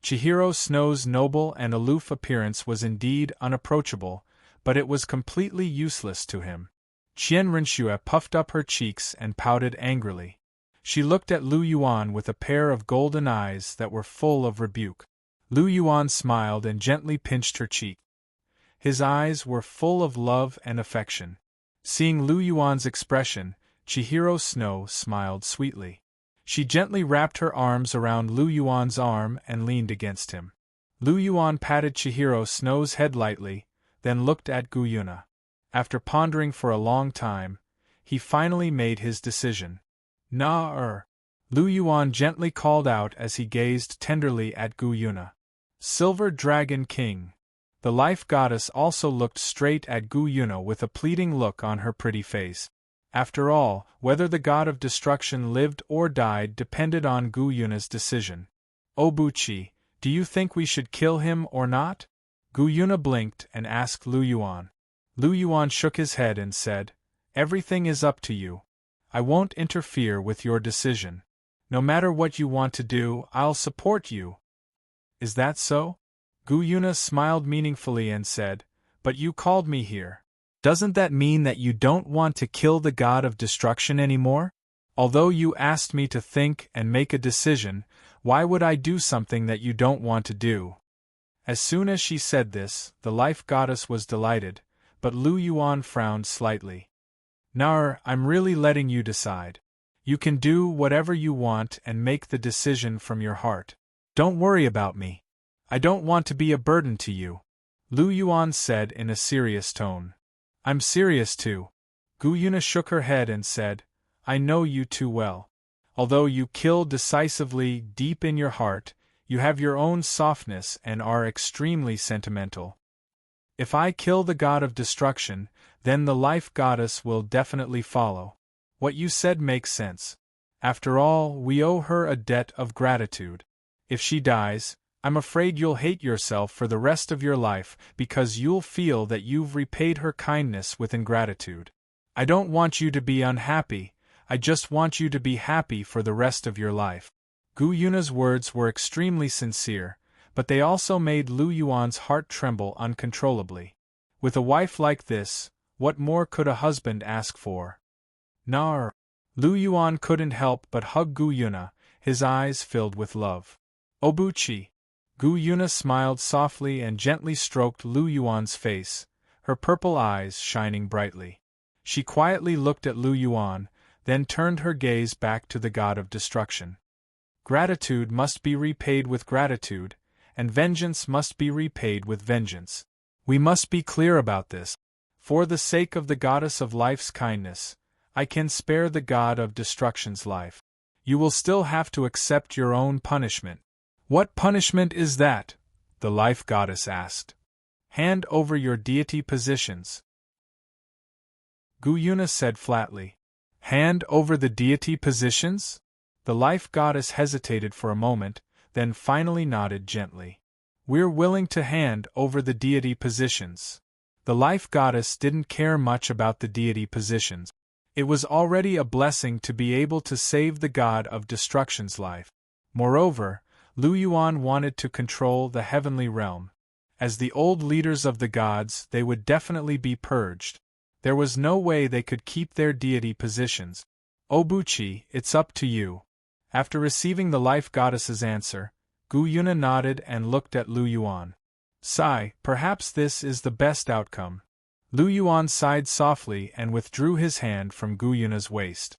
Chihiro Snow's noble and aloof appearance was indeed unapproachable, but it was completely useless to him. Qian Renshue puffed up her cheeks and pouted angrily. She looked at Lu Yuan with a pair of golden eyes that were full of rebuke. Lu Yuan smiled and gently pinched her cheek. His eyes were full of love and affection. Seeing Lu Yuan's expression, Chihiro Snow smiled sweetly. She gently wrapped her arms around Lu Yuan's arm and leaned against him. Lu Yuan patted Chihiro Snow's head lightly, then looked at Gu Yuna. After pondering for a long time, he finally made his decision. "Na-er," Lu Yuan gently called out as he gazed tenderly at Gu Yuna. "Silver Dragon King." The life goddess also looked straight at Gu Yuna with a pleading look on her pretty face. After all, whether the god of destruction lived or died depended on Gu Yuna's decision. "Obuchi, do you think we should kill him or not?" Gu Yuna blinked and asked Lu Yuan. Lu Yuan shook his head and said, "Everything is up to you. I won't interfere with your decision. No matter what you want to do, I'll support you." "Is that so?" Gu Yuna smiled meaningfully and said, "But you called me here. Doesn't that mean that you don't want to kill the god of destruction anymore? Although you asked me to think and make a decision, why would I do something that you don't want to do?" As soon as she said this, the life goddess was delighted, but Lu Yuan frowned slightly. "Nar, I'm really letting you decide. You can do whatever you want and make the decision from your heart. Don't worry about me. I don't want to be a burden to you," Lu Yuan said in a serious tone. "I'm serious too." Gu Yuna shook her head and said, "I know you too well. Although you kill decisively deep in your heart, you have your own softness and are extremely sentimental. If I kill the god of destruction, then the life goddess will definitely follow. What you said makes sense. After all, we owe her a debt of gratitude. If she dies, I'm afraid you'll hate yourself for the rest of your life because you'll feel that you've repaid her kindness with ingratitude. I don't want you to be unhappy, I just want you to be happy for the rest of your life." Gu Yuna's words were extremely sincere, but they also made Lu Yuan's heart tremble uncontrollably. With a wife like this, what more could a husband ask for? "Nar." Lu Yuan couldn't help but hug Gu Yuna, his eyes filled with love. "Obuchi." Gu Yuna smiled softly and gently stroked Lu Yuan's face, her purple eyes shining brightly. She quietly looked at Lu Yuan, then turned her gaze back to the god of destruction. "Gratitude must be repaid with gratitude, and vengeance must be repaid with vengeance. We must be clear about this. For the sake of the goddess of life's kindness, I can spare the god of destruction's life. You will still have to accept your own punishment." "What punishment is that?" the life goddess asked. "Hand over your deity positions," Gu Yuna said flatly. "Hand over the deity positions?" The life goddess hesitated for a moment, then finally nodded gently. "We're willing to hand over the deity positions." The life goddess didn't care much about the deity positions. It was already a blessing to be able to save the god of destruction's life. Moreover, Lu Yuan wanted to control the heavenly realm. As the old leaders of the gods, they would definitely be purged. There was no way they could keep their deity positions. "Obuchi, it's up to you." After receiving the life goddess's answer, Gu Yuna nodded and looked at Lu Yuan. "Sigh, perhaps this is the best outcome." Lu Yuan sighed softly and withdrew his hand from Gu Yuna's waist.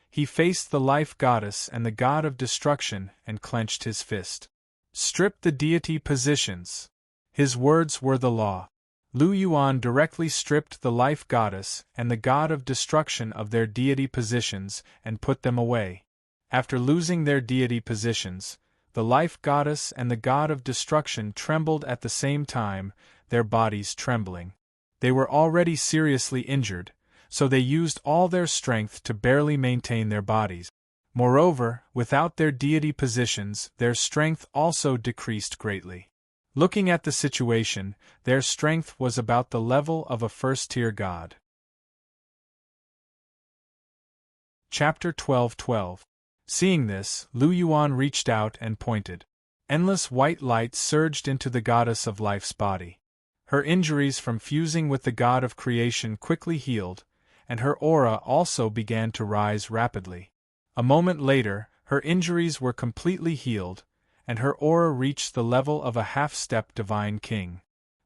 He faced the life goddess and the god of destruction and clenched his fist. "Strip the deity positions." His words were the law. Lu Yuan directly stripped the life goddess and the god of destruction of their deity positions and put them away. After losing their deity positions, the life goddess and the god of destruction trembled at the same time, their bodies trembling. They were already seriously injured, so they used all their strength to barely maintain their bodies. Moreover, without their deity positions, their strength also decreased greatly. Looking at the situation, their strength was about the level of a first-tier god. Chapter 12:12. Seeing this, Lu Yuan reached out and pointed. Endless white light surged into the goddess of life's body. Her injuries from fusing with the god of creation quickly healed, and her aura also began to rise rapidly. A moment later, her injuries were completely healed, and her aura reached the level of a half-step divine king.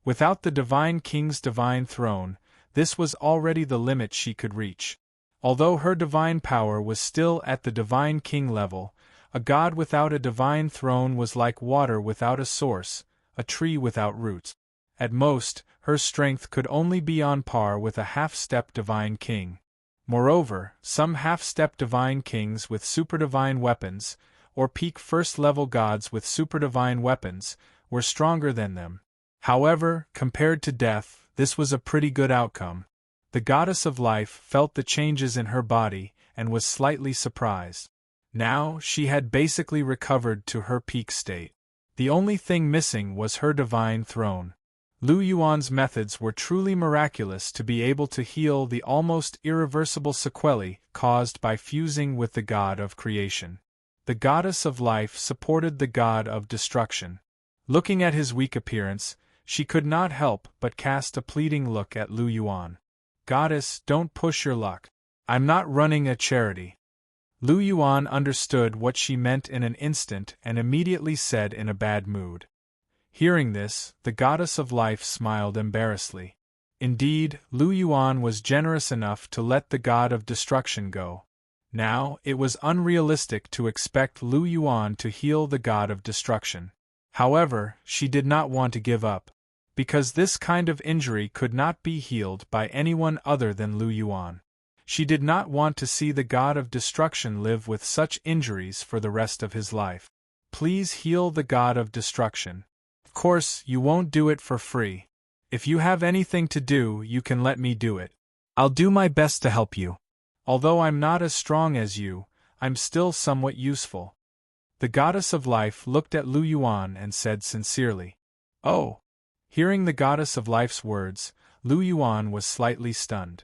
Without the divine king's divine throne, this was already the limit she could reach. Although her divine power was still at the divine king level, a god without a divine throne was like water without a source, a tree without roots. At most, her strength could only be on par with a half-step divine king. Moreover, some half-step divine kings with superdivine weapons, or peak first-level gods with superdivine weapons, were stronger than them. However, compared to death, this was a pretty good outcome. The goddess of life felt the changes in her body and was slightly surprised. Now, she had basically recovered to her peak state. The only thing missing was her divine throne. Lu Yuan's methods were truly miraculous to be able to heal the almost irreversible sequelae caused by fusing with the god of creation. The goddess of life supported the god of destruction. Looking at his weak appearance, she could not help but cast a pleading look at Lu Yuan. "Goddess, don't push your luck. I'm not running a charity." Lu Yuan understood what she meant in an instant and immediately said in a bad mood. Hearing this, the goddess of life smiled embarrassedly. Indeed, Lu Yuan was generous enough to let the god of destruction go. Now, it was unrealistic to expect Lu Yuan to heal the god of destruction. However, she did not want to give up, because this kind of injury could not be healed by anyone other than Lu Yuan. She did not want to see the god of destruction live with such injuries for the rest of his life. "Please heal the god of destruction. Of course, you won't do it for free. If you have anything to do, you can let me do it. I'll do my best to help you. Although I'm not as strong as you, I'm still somewhat useful." The goddess of life looked at Lu Yuan and said sincerely, "Oh." Hearing the goddess of life's words, Lu Yuan was slightly stunned.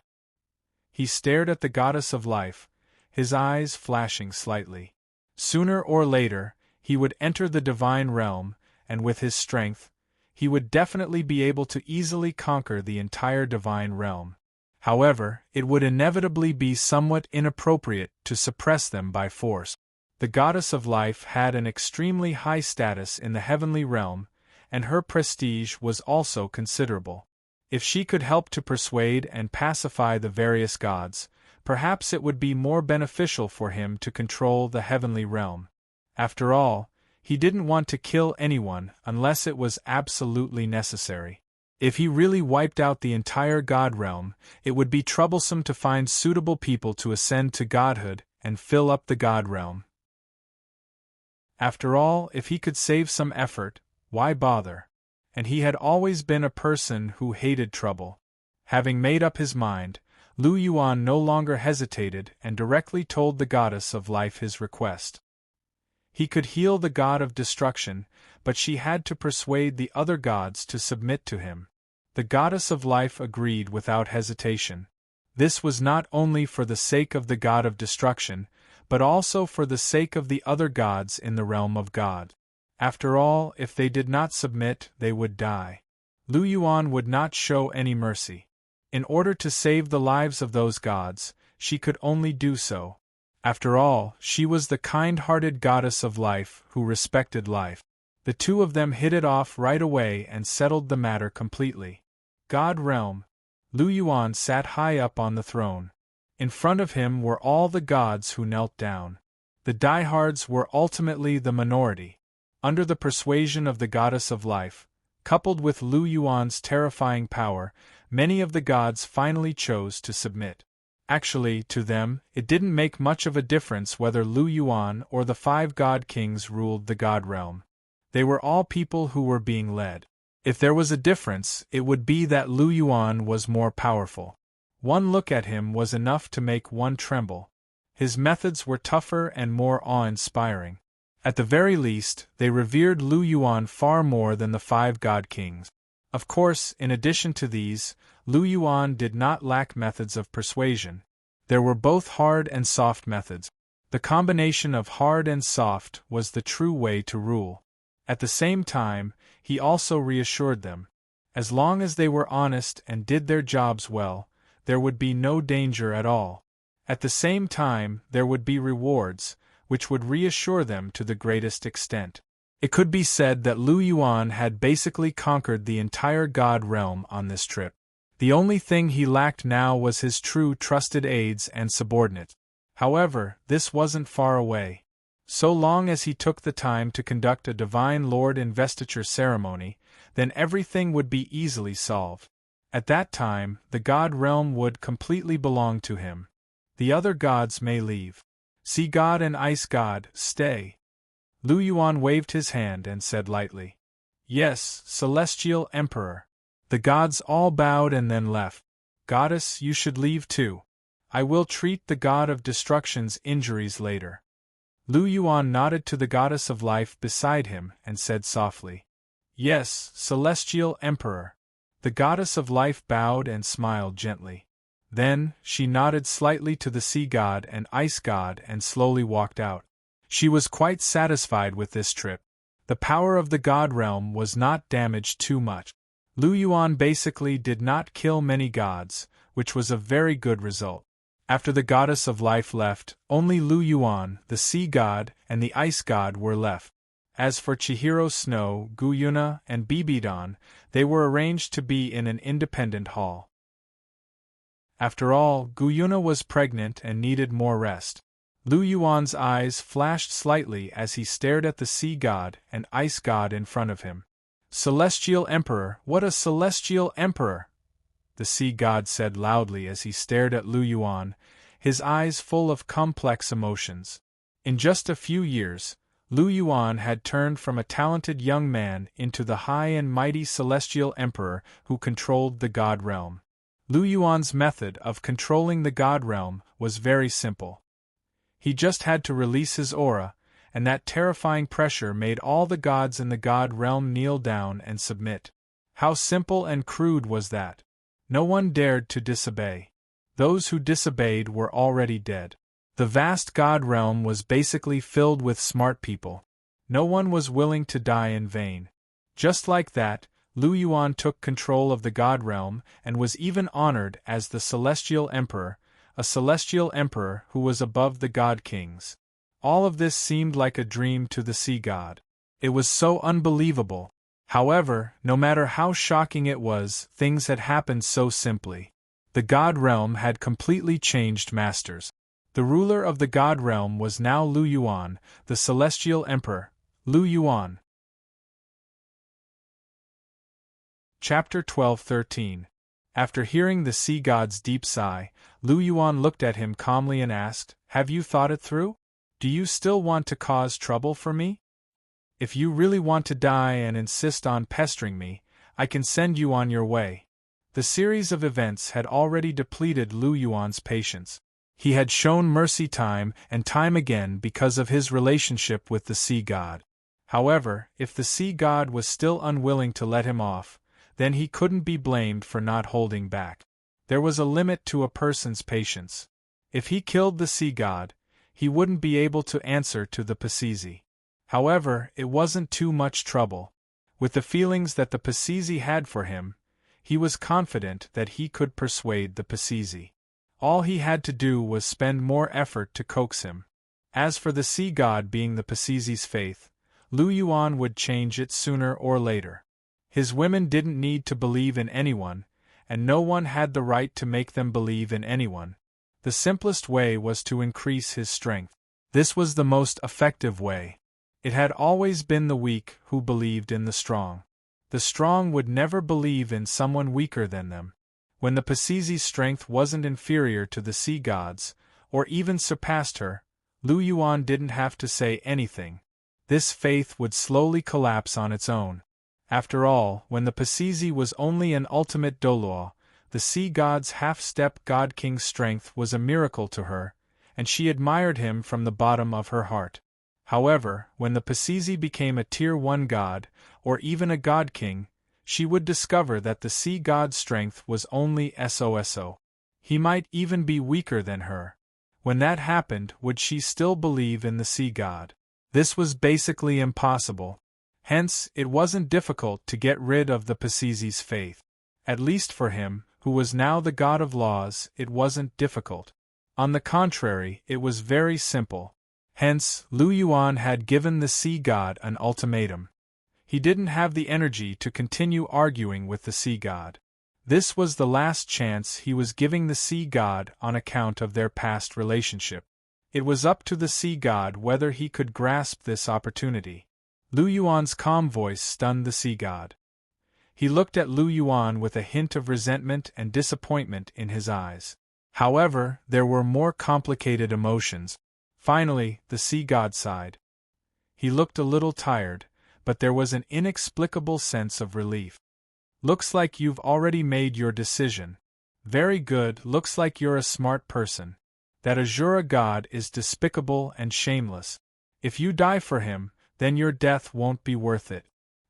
He stared at the goddess of life, his eyes flashing slightly. Sooner or later, he would enter the divine realm, and with his strength, he would definitely be able to easily conquer the entire divine realm. However, it would inevitably be somewhat inappropriate to suppress them by force. The goddess of life had an extremely high status in the heavenly realm, and her prestige was also considerable. If she could help to persuade and pacify the various gods, perhaps it would be more beneficial for him to control the heavenly realm. After all, he didn't want to kill anyone unless it was absolutely necessary. If he really wiped out the entire god realm, it would be troublesome to find suitable people to ascend to godhood and fill up the god realm. After all, if he could save some effort, why bother? And he had always been a person who hated trouble. Having made up his mind, Lu Yuan no longer hesitated and directly told the goddess of life his request. He could heal the god of destruction, but she had to persuade the other gods to submit to him. The goddess of life agreed without hesitation. This was not only for the sake of the god of destruction, but also for the sake of the other gods in the realm of God. After all, if they did not submit, they would die. Lu Yuan would not show any mercy. In order to save the lives of those gods, she could only do so. After all, she was the kind-hearted goddess of life who respected life. The two of them hit it off right away and settled the matter completely. God realm. Lu Yuan sat high up on the throne. In front of him were all the gods who knelt down. The diehards were ultimately the minority. Under the persuasion of the goddess of life, coupled with Lu Yuan's terrifying power, many of the gods finally chose to submit. Actually, to them, it didn't make much of a difference whether Lu Yuan or the 5 god kings ruled the god realm. They were all people who were being led. If there was a difference, it would be that Lu Yuan was more powerful. One look at him was enough to make one tremble. His methods were tougher and more awe-inspiring. At the very least, they revered Lu Yuan far more than the 5 god kings. Of course, in addition to these, Lu Yuan did not lack methods of persuasion. There were both hard and soft methods. The combination of hard and soft was the true way to rule. At the same time, he also reassured them. As long as they were honest and did their jobs well, there would be no danger at all. At the same time, there would be rewards, which would reassure them to the greatest extent. It could be said that Lu Yuan had basically conquered the entire god realm on this trip. The only thing he lacked now was his true trusted aides and subordinates. However, this wasn't far away. So long as he took the time to conduct a Divine Lord investiture ceremony, then everything would be easily solved. At that time, the god realm would completely belong to him. The other gods may leave. Sea god and ice god, stay. Lu Yuan waved his hand and said lightly, "Yes, Celestial Emperor." The gods all bowed and then left. "Goddess, you should leave too. I will treat the god of destruction's injuries later." Lu Yuan nodded to the goddess of life beside him and said softly, "Yes, Celestial Emperor." The goddess of life bowed and smiled gently. Then, she nodded slightly to the sea god and ice god and slowly walked out. She was quite satisfied with this trip. The power of the god realm was not damaged too much. Lu Yuan basically did not kill many gods, which was a very good result. After the goddess of life left, only Lu Yuan, the sea god, and the ice god were left. As for Chihiro Snow, Guyuna, and Bibidon, they were arranged to be in an independent hall. After all, Guyuna was pregnant and needed more rest. Lu Yuan's eyes flashed slightly as he stared at the sea god and ice god in front of him. "Celestial Emperor, what a celestial emperor!" the sea god said loudly as he stared at Lu Yuan, his eyes full of complex emotions. In just a few years, Lu Yuan had turned from a talented young man into the high and mighty celestial emperor who controlled the god realm. Lu Yuan's method of controlling the god realm was very simple. He just had to release his aura, and that terrifying pressure made all the gods in the god realm kneel down and submit. How simple and crude was that? No one dared to disobey. Those who disobeyed were already dead. The vast god realm was basically filled with smart people. No one was willing to die in vain. Just like that, Lu Yuan took control of the god realm and was even honored as the Celestial Emperor, a celestial emperor who was above the god kings. All of this seemed like a dream to the sea god. It was so unbelievable. However, no matter how shocking it was, things had happened so simply. The god realm had completely changed masters. The ruler of the god realm was now Lu Yuan, the celestial emperor, Lu Yuan. Chapter 12-13. After hearing the sea god's deep sigh, Lu Yuan looked at him calmly and asked, "Have you thought it through? Do you still want to cause trouble for me? If you really want to die and insist on pestering me, I can send you on your way." The series of events had already depleted Lu Yuan's patience. He had shown mercy time and time again because of his relationship with the sea god. However, if the sea god was still unwilling to let him off, then he couldn't be blamed for not holding back. There was a limit to a person's patience. If he killed the sea god, he wouldn't be able to answer to the Pasizi. However, it wasn't too much trouble. With the feelings that the Pasizi had for him, he was confident that he could persuade the Pasizi. All he had to do was spend more effort to coax him. As for the sea god being the Pasizi's faith, Lu Yuan would change it sooner or later. His women didn't need to believe in anyone, and no one had the right to make them believe in anyone. The simplest way was to increase his strength. This was the most effective way. It had always been the weak who believed in the strong. The strong would never believe in someone weaker than them. When the Pasizi's strength wasn't inferior to the sea god's, or even surpassed her, Lu Yuan didn't have to say anything. This faith would slowly collapse on its own. After all, when the Pasizi was only an ultimate Douluo, the sea god's half-step god king's strength was a miracle to her, and she admired him from the bottom of her heart. However, when the Pisizi became a Tier 1 god, or even a god king, she would discover that the sea god's strength was only SOSO. He might even be weaker than her. When that happened, would she still believe in the sea god? This was basically impossible. Hence, it wasn't difficult to get rid of the Pisizi's faith. At least for him, who was now the god of laws, it wasn't difficult. On the contrary, it was very simple. Hence, Lu Yuan had given the sea god an ultimatum. He didn't have the energy to continue arguing with the sea god. This was the last chance he was giving the sea god on account of their past relationship. It was up to the sea god whether he could grasp this opportunity. Lu Yuan's calm voice stunned the sea god. He looked at Lu Yuan with a hint of resentment and disappointment in his eyes. However, there were more complicated emotions. Finally, the sea god sighed. He looked a little tired, but there was an inexplicable sense of relief. Looks like you've already made your decision. Very good, looks like you're a smart person. That Azura god is despicable and shameless. If you die for him, then your death won't be worth it.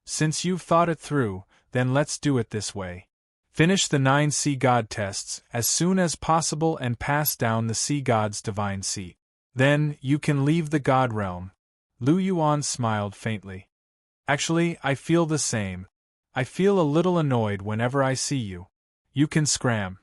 Since you've thought it through, then let's do it this way. Finish the 9 sea god tests as soon as possible and pass down the sea god's divine seat. Then, you can leave the god realm. Lu Yuan smiled faintly. Actually, I feel the same. I feel a little annoyed whenever I see you. You can scram.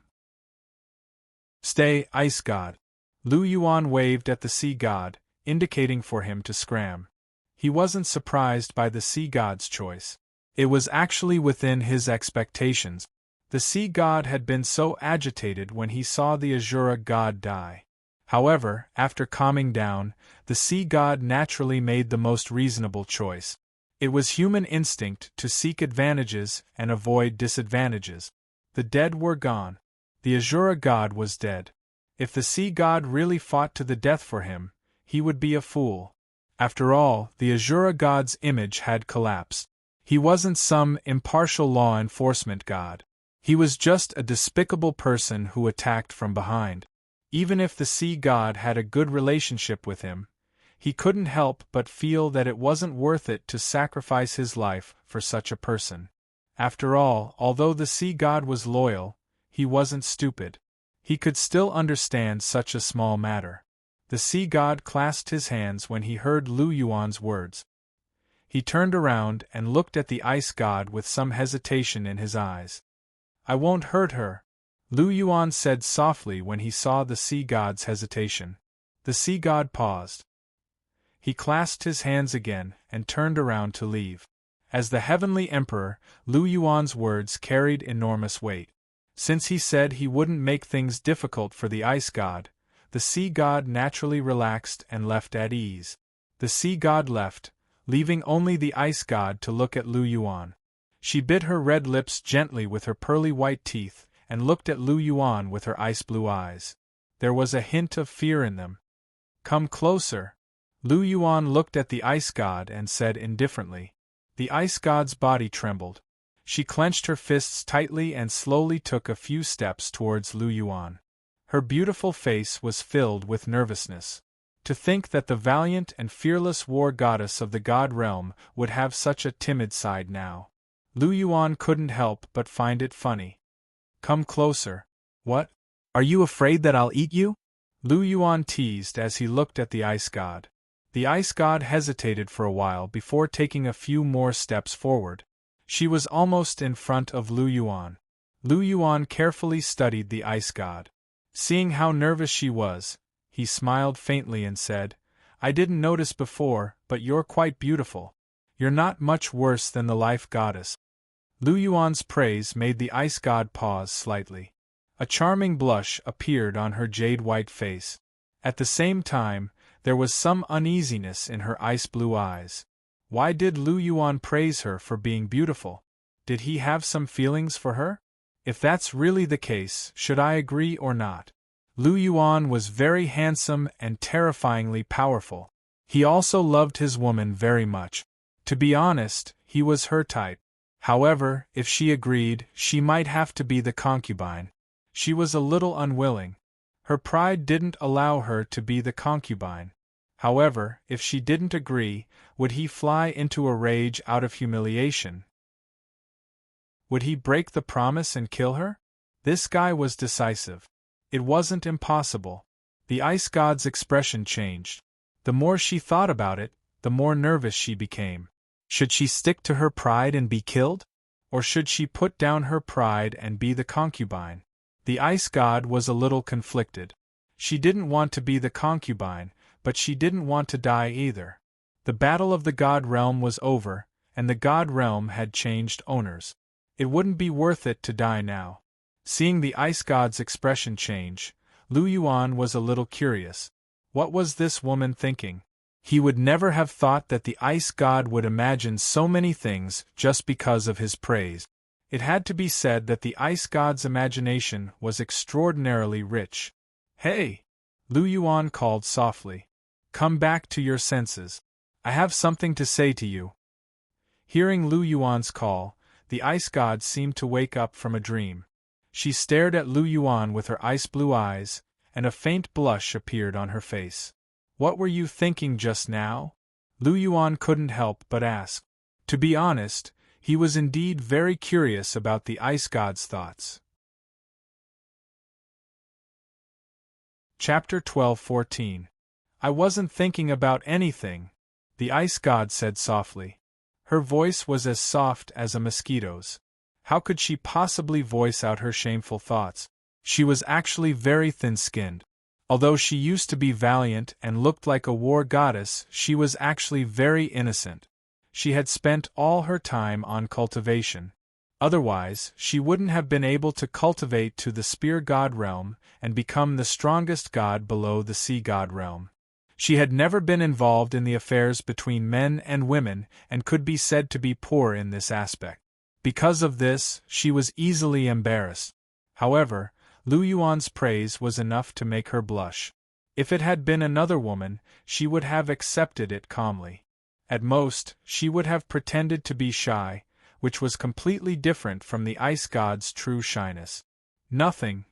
Stay, ice god. Lu Yuan waved at the sea god, indicating for him to scram. He wasn't surprised by the sea god's choice. It was actually within his expectations. The sea god had been so agitated when he saw the Azura god die. However, after calming down, the sea god naturally made the most reasonable choice. It was human instinct to seek advantages and avoid disadvantages. The dead were gone. The Azura god was dead. If the sea god really fought to the death for him, he would be a fool. After all, the Azura god's image had collapsed. He wasn't some impartial law enforcement god. He was just a despicable person who attacked from behind. Even if the sea god had a good relationship with him, he couldn't help but feel that it wasn't worth it to sacrifice his life for such a person. After all, although the sea god was loyal, he wasn't stupid. He could still understand such a small matter. The sea god clasped his hands when he heard Lu Yuan's words. He turned around and looked at the ice god with some hesitation in his eyes. I won't hurt her, Lu Yuan said softly when he saw the sea god's hesitation. The sea god paused. He clasped his hands again and turned around to leave. As the heavenly emperor, Lu Yuan's words carried enormous weight. Since he said he wouldn't make things difficult for the ice god, the sea god naturally relaxed and left at ease. The sea god left, leaving only the ice god to look at Lu Yuan. She bit her red lips gently with her pearly white teeth and looked at Lu Yuan with her ice blue eyes. There was a hint of fear in them. Come closer. Lu Yuan looked at the ice god and said indifferently. The ice god's body trembled. She clenched her fists tightly and slowly took a few steps towards Lu Yuan. Her beautiful face was filled with nervousness. To think that the valiant and fearless war goddess of the god realm would have such a timid side now. Lu Yuan couldn't help but find it funny. Come closer. What? Are you afraid that I'll eat you? Lu Yuan teased as he looked at the ice god. The ice god hesitated for a while before taking a few more steps forward. She was almost in front of Lu Yuan. Lu Yuan carefully studied the ice god. Seeing how nervous she was, he smiled faintly and said, I didn't notice before, but you're quite beautiful. You're not much worse than the life goddess. Lu Yuan's praise made the ice god pause slightly. A charming blush appeared on her jade-white face. At the same time, there was some uneasiness in her ice-blue eyes. Why did Lu Yuan praise her for being beautiful? Did he have some feelings for her? If that's really the case, should I agree or not? Lu Yuan was very handsome and terrifyingly powerful. He also loved his woman very much. To be honest, he was her type. However, if she agreed, she might have to be the concubine. She was a little unwilling. Her pride didn't allow her to be the concubine. However, if she didn't agree, would he fly into a rage out of humiliation? Would he break the promise and kill her? This guy was decisive. It wasn't impossible. The ice god's expression changed. The more she thought about it, the more nervous she became. Should she stick to her pride and be killed? Or should she put down her pride and be the concubine? The ice god was a little conflicted. She didn't want to be the concubine, but she didn't want to die either. The battle of the god realm was over, and the god realm had changed owners. It wouldn't be worth it to die now. Seeing the ice god's expression change, Lu Yuan was a little curious. What was this woman thinking? He would never have thought that the ice god would imagine so many things just because of his praise. It had to be said that the ice god's imagination was extraordinarily rich. "Hey!" Lu Yuan called softly. "Come back to your senses. I have something to say to you." Hearing Lu Yuan's call, the ice god seemed to wake up from a dream. She stared at Lu Yuan with her ice-blue eyes, and a faint blush appeared on her face. "What were you thinking just now?" Lu Yuan couldn't help but ask. To be honest, he was indeed very curious about the ice god's thoughts. Chapter 12:14. "I wasn't thinking about anything," the ice god said softly. Her voice was as soft as a mosquito's. How could she possibly voice out her shameful thoughts? She was actually very thin-skinned. Although she used to be valiant and looked like a war goddess, she was actually very innocent. She had spent all her time on cultivation. Otherwise, she wouldn't have been able to cultivate to the spear god realm and become the strongest god below the sea god realm. She had never been involved in the affairs between men and women and could be said to be poor in this aspect. Because of this, she was easily embarrassed. However, Lu Yuan's praise was enough to make her blush. If it had been another woman, she would have accepted it calmly. At most, she would have pretended to be shy, which was completely different from the ice god's true shyness. "Nothing."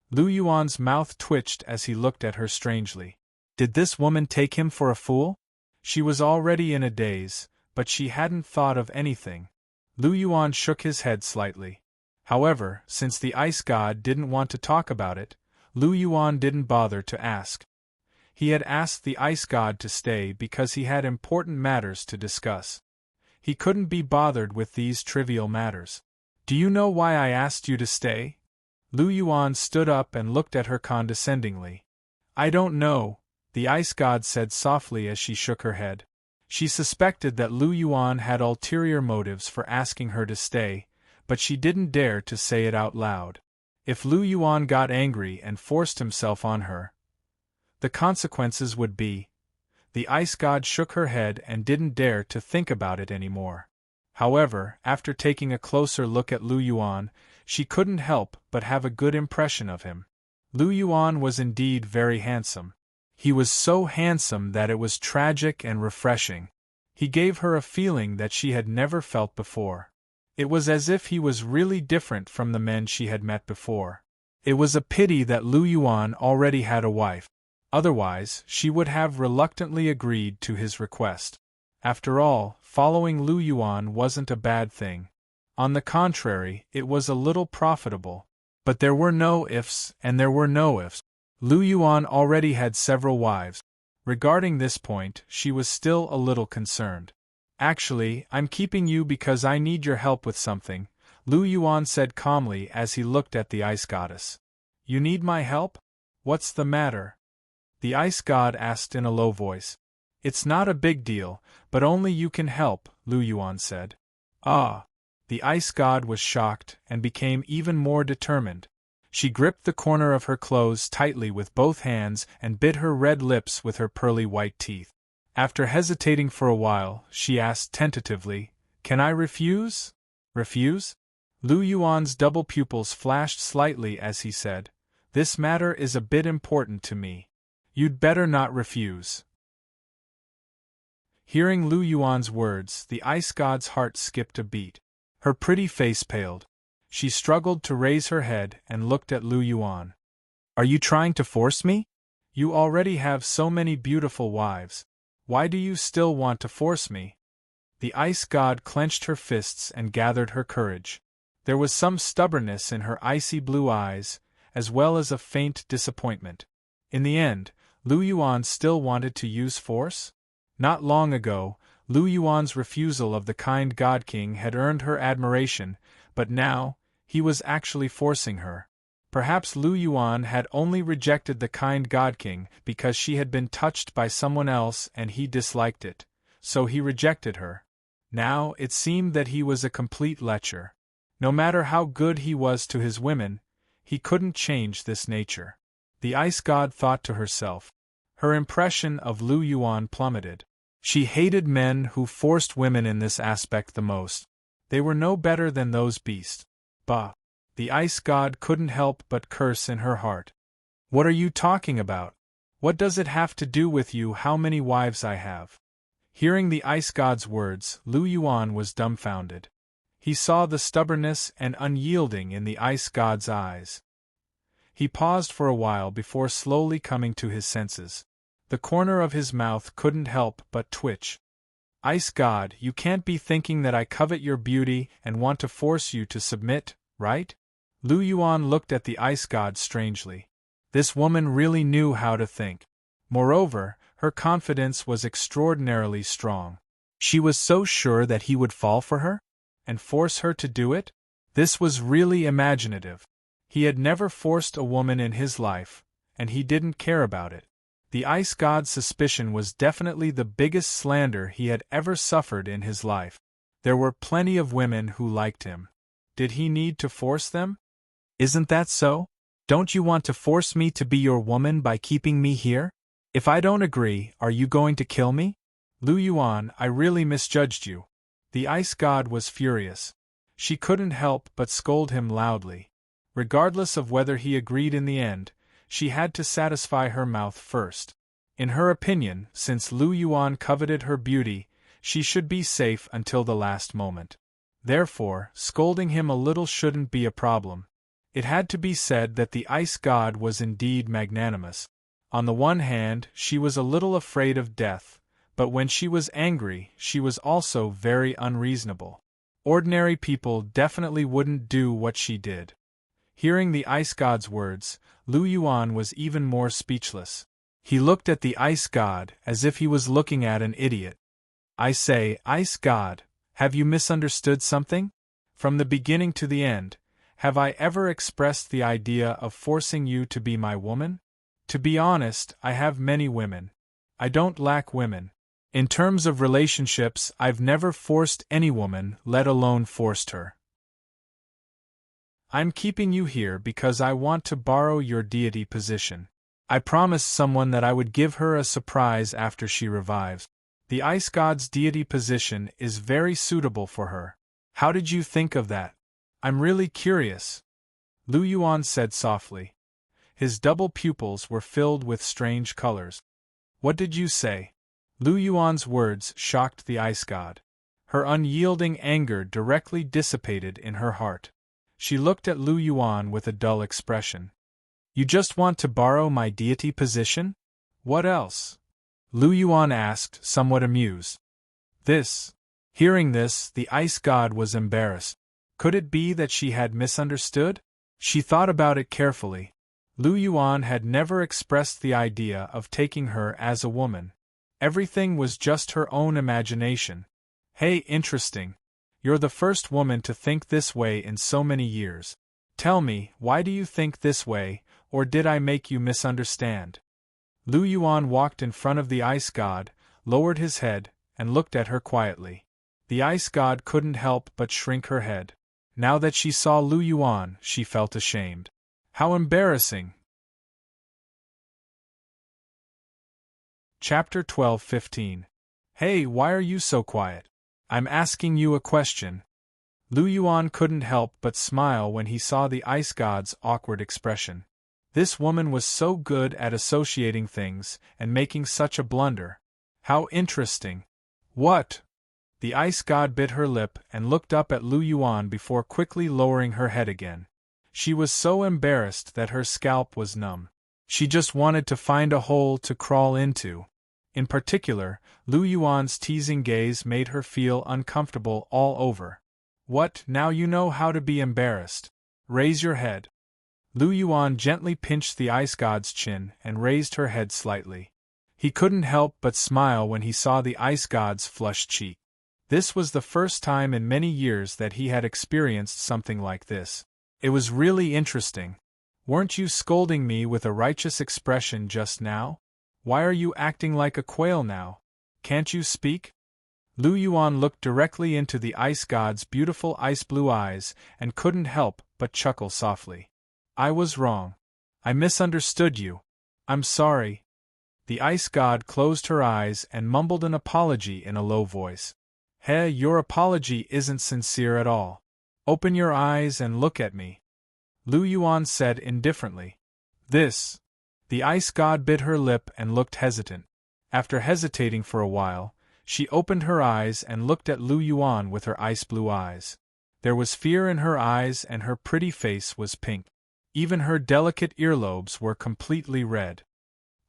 Lu Yuan's mouth twitched as he looked at her strangely. Did this woman take him for a fool? She was already in a daze, but she hadn't thought of anything. Lu Yuan shook his head slightly. However, since the ice god didn't want to talk about it, Lu Yuan didn't bother to ask. He had asked the ice god to stay because he had important matters to discuss. He couldn't be bothered with these trivial matters. "Do you know why I asked you to stay?" Lu Yuan stood up and looked at her condescendingly. "I don't know," the ice god said softly as she shook her head. She suspected that Lu Yuan had ulterior motives for asking her to stay, but she didn't dare to say it out loud. If Lu Yuan got angry and forced himself on her, the consequences would be. The ice god shook her head and didn't dare to think about it anymore. However, after taking a closer look at Lu Yuan, she couldn't help but have a good impression of him. Lu Yuan was indeed very handsome. He was so handsome that it was tragic and refreshing. He gave her a feeling that she had never felt before. It was as if he was really different from the men she had met before. It was a pity that Lu Yuan already had a wife. Otherwise, she would have reluctantly agreed to his request. After all, following Lu Yuan wasn't a bad thing. On the contrary, it was a little profitable. But there were no ifs, and there were no ifs. Lu Yuan already had several wives. Regarding this point, she was still a little concerned. "Actually, I'm keeping you because I need your help with something," Lu Yuan said calmly as he looked at the ice goddess. "You need my help? What's the matter?" the ice god asked in a low voice. "It's not a big deal, but only you can help," Lu Yuan said. "Ah!" The ice god was shocked and became even more determined. She gripped the corner of her clothes tightly with both hands and bit her red lips with her pearly white teeth. After hesitating for a while, she asked tentatively, "Can I refuse?" "Refuse?" Lu Yuan's double pupils flashed slightly as he said, "This matter is a bit important to me. You'd better not refuse." Hearing Lu Yuan's words, the ice god's heart skipped a beat. Her pretty face paled. She struggled to raise her head and looked at Lu Yuan. "Are you trying to force me?" You already have so many beautiful wives. Why do you still want to force me? The ice god clenched her fists and gathered her courage. There was some stubbornness in her icy blue eyes, as well as a faint disappointment. In the end, Lu Yuan still wanted to use force? Not long ago, Lu Yuan's refusal of the kind God King had earned her admiration, but now, he was actually forcing her. Perhaps Lu Yuan had only rejected the kind God King because she had been touched by someone else and he disliked it, so he rejected her. Now, it seemed that he was a complete lecher. No matter how good he was to his women, he couldn't change this nature. The ice god thought to herself. Her impression of Lu Yuan plummeted. She hated men who forced women in this aspect the most. They were no better than those beasts. Bah! The ice god couldn't help but curse in her heart. What are you talking about? What does it have to do with you how many wives I have? Hearing the ice god's words, Lu Yuan was dumbfounded. He saw the stubbornness and unyielding in the ice god's eyes. He paused for a while before slowly coming to his senses. The corner of his mouth couldn't help but twitch. Ice god, you can't be thinking that I covet your beauty and want to force you to submit, right? Lu Yuan looked at the ice god strangely. This woman really knew how to think. Moreover, her confidence was extraordinarily strong. She was so sure that he would fall for her? And force her to do it? This was really imaginative. He had never forced a woman in his life, and he didn't care about it. The ice god's suspicion was definitely the biggest slander he had ever suffered in his life. There were plenty of women who liked him. Did he need to force them? Isn't that so? Don't you want to force me to be your woman by keeping me here? If I don't agree, are you going to kill me? Lu Yuan, I really misjudged you. The ice god was furious. She couldn't help but scold him loudly. Regardless of whether he agreed in the end, she had to satisfy her mouth first. In her opinion, since Lu Yuan coveted her beauty, she should be safe until the last moment. Therefore, scolding him a little shouldn't be a problem. It had to be said that the ice god was indeed magnanimous. On the one hand, she was a little afraid of death, but when she was angry, she was also very unreasonable. Ordinary people definitely wouldn't do what she did. Hearing the ice god's words, Lu Yuan was even more speechless. He looked at the ice god as if he was looking at an idiot. I say, ice god, have you misunderstood something? From the beginning to the end, have I ever expressed the idea of forcing you to be my woman? To be honest, I have many women. I don't lack women. In terms of relationships, I've never forced any woman, let alone forced her. I'm keeping you here because I want to borrow your deity position. I promised someone that I would give her a surprise after she revives. The ice god's deity position is very suitable for her. How did you think of that? I'm really curious. Lu Yuan said softly. His double pupils were filled with strange colors. What did you say? Lu Yuan's words shocked the ice god. Her unyielding anger directly dissipated in her heart. She looked at Lu Yuan with a dull expression. You just want to borrow my deity position? What else? Lu Yuan asked, somewhat amused. This. Hearing this, the ice god was embarrassed. Could it be that she had misunderstood? She thought about it carefully. Lu Yuan had never expressed the idea of taking her as a woman. Everything was just her own imagination. Hey, interesting. You're the first woman to think this way in so many years. Tell me, why do you think this way, or did I make you misunderstand? Lu Yuan walked in front of the ice god, lowered his head, and looked at her quietly. The ice god couldn't help but shrink her head. Now that she saw Lu Yuan, she felt ashamed. How embarrassing! Chapter 12:15. Hey, why are you so quiet? I'm asking you a question. Lu Yuan couldn't help but smile when he saw the ice god's awkward expression. This woman was so good at associating things and making such a blunder. How interesting. What? The ice god bit her lip and looked up at Lu Yuan before quickly lowering her head again. She was so embarrassed that her scalp was numb. She just wanted to find a hole to crawl into. In particular, Lu Yuan's teasing gaze made her feel uncomfortable all over. What, now you know how to be embarrassed? Raise your head. Lu Yuan gently pinched the ice god's chin and raised her head slightly. He couldn't help but smile when he saw the ice god's flushed cheek. This was the first time in many years that he had experienced something like this. It was really interesting. Weren't you scolding me with a righteous expression just now? Why are you acting like a quail now? Can't you speak? Lu Yuan looked directly into the ice god's beautiful ice-blue eyes and couldn't help but chuckle softly. I was wrong. I misunderstood you. I'm sorry. The ice god closed her eyes and mumbled an apology in a low voice. Hey, your apology isn't sincere at all. Open your eyes and look at me. Lu Yuan said indifferently. This. The ice god bit her lip and looked hesitant. After hesitating for a while, she opened her eyes and looked at Lu Yuan with her ice-blue eyes. There was fear in her eyes and her pretty face was pink. Even her delicate earlobes were completely red.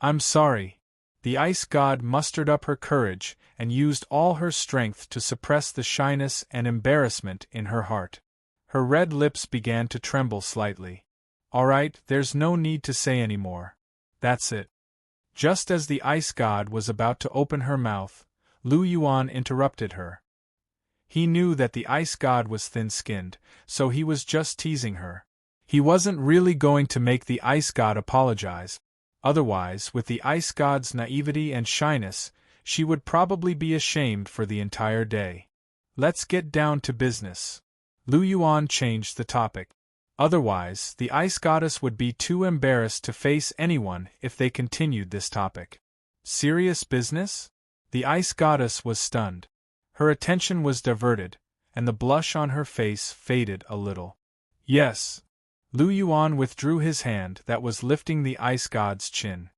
I'm sorry. The ice god mustered up her courage and used all her strength to suppress the shyness and embarrassment in her heart. Her red lips began to tremble slightly. All right, there's no need to say any more. That's it. Just as the ice god was about to open her mouth, Lu Yuan interrupted her. He knew that the ice god was thin-skinned, so he was just teasing her. He wasn't really going to make the ice god apologize. Otherwise, with the ice god's naivety and shyness, she would probably be ashamed for the entire day. Let's get down to business. Lu Yuan changed the topic. Otherwise, the ice goddess would be too embarrassed to face anyone if they continued this topic. Serious business? The ice goddess was stunned. Her attention was diverted, and the blush on her face faded a little. Yes. Lu Yuan withdrew his hand that was lifting the ice god's chin.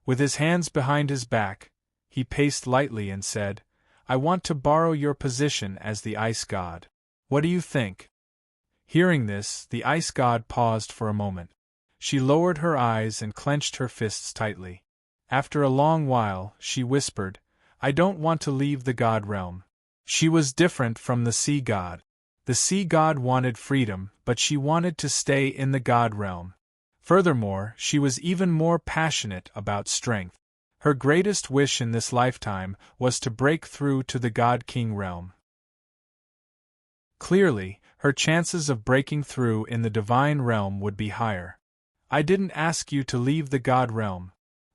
With his hands behind his back, he paced lightly and said, I want to borrow your position as the ice god. What do you think? Hearing this, the ice god paused for a moment. She lowered her eyes and clenched her fists tightly. After a long while, she whispered, I don't want to leave the god realm. She was different from the sea god. The sea god wanted freedom, but she wanted to stay in the god realm. Furthermore, she was even more passionate about strength. Her greatest wish in this lifetime was to break through to the god-king realm. Clearly, her chances of breaking through in the divine realm would be higher. I didn't ask you to leave the god realm.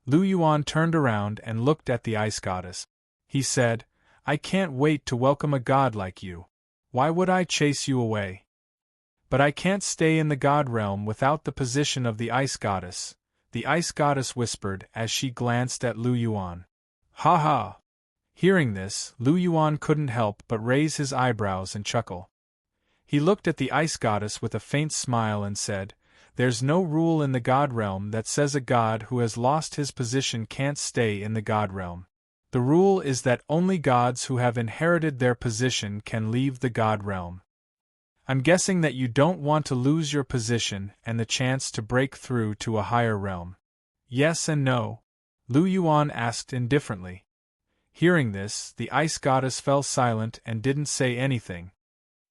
Lu Yuan turned around and looked at the ice goddess. He said, I can't wait to welcome a god like you. Why would I chase you away? But I can't stay in the god realm without the position of the ice goddess, the ice goddess whispered as she glanced at Lu Yuan. Ha ha! Hearing this, Lu Yuan couldn't help but raise his eyebrows and chuckle. He looked at the ice goddess with a faint smile and said, There's no rule in the god realm that says a god who has lost his position can't stay in the god realm. The rule is that only gods who have inherited their position can leave the god realm. I'm guessing that you don't want to lose your position and the chance to break through to a higher realm. Yes and no? Lu Yuan asked indifferently. Hearing this, the ice goddess fell silent and didn't say anything.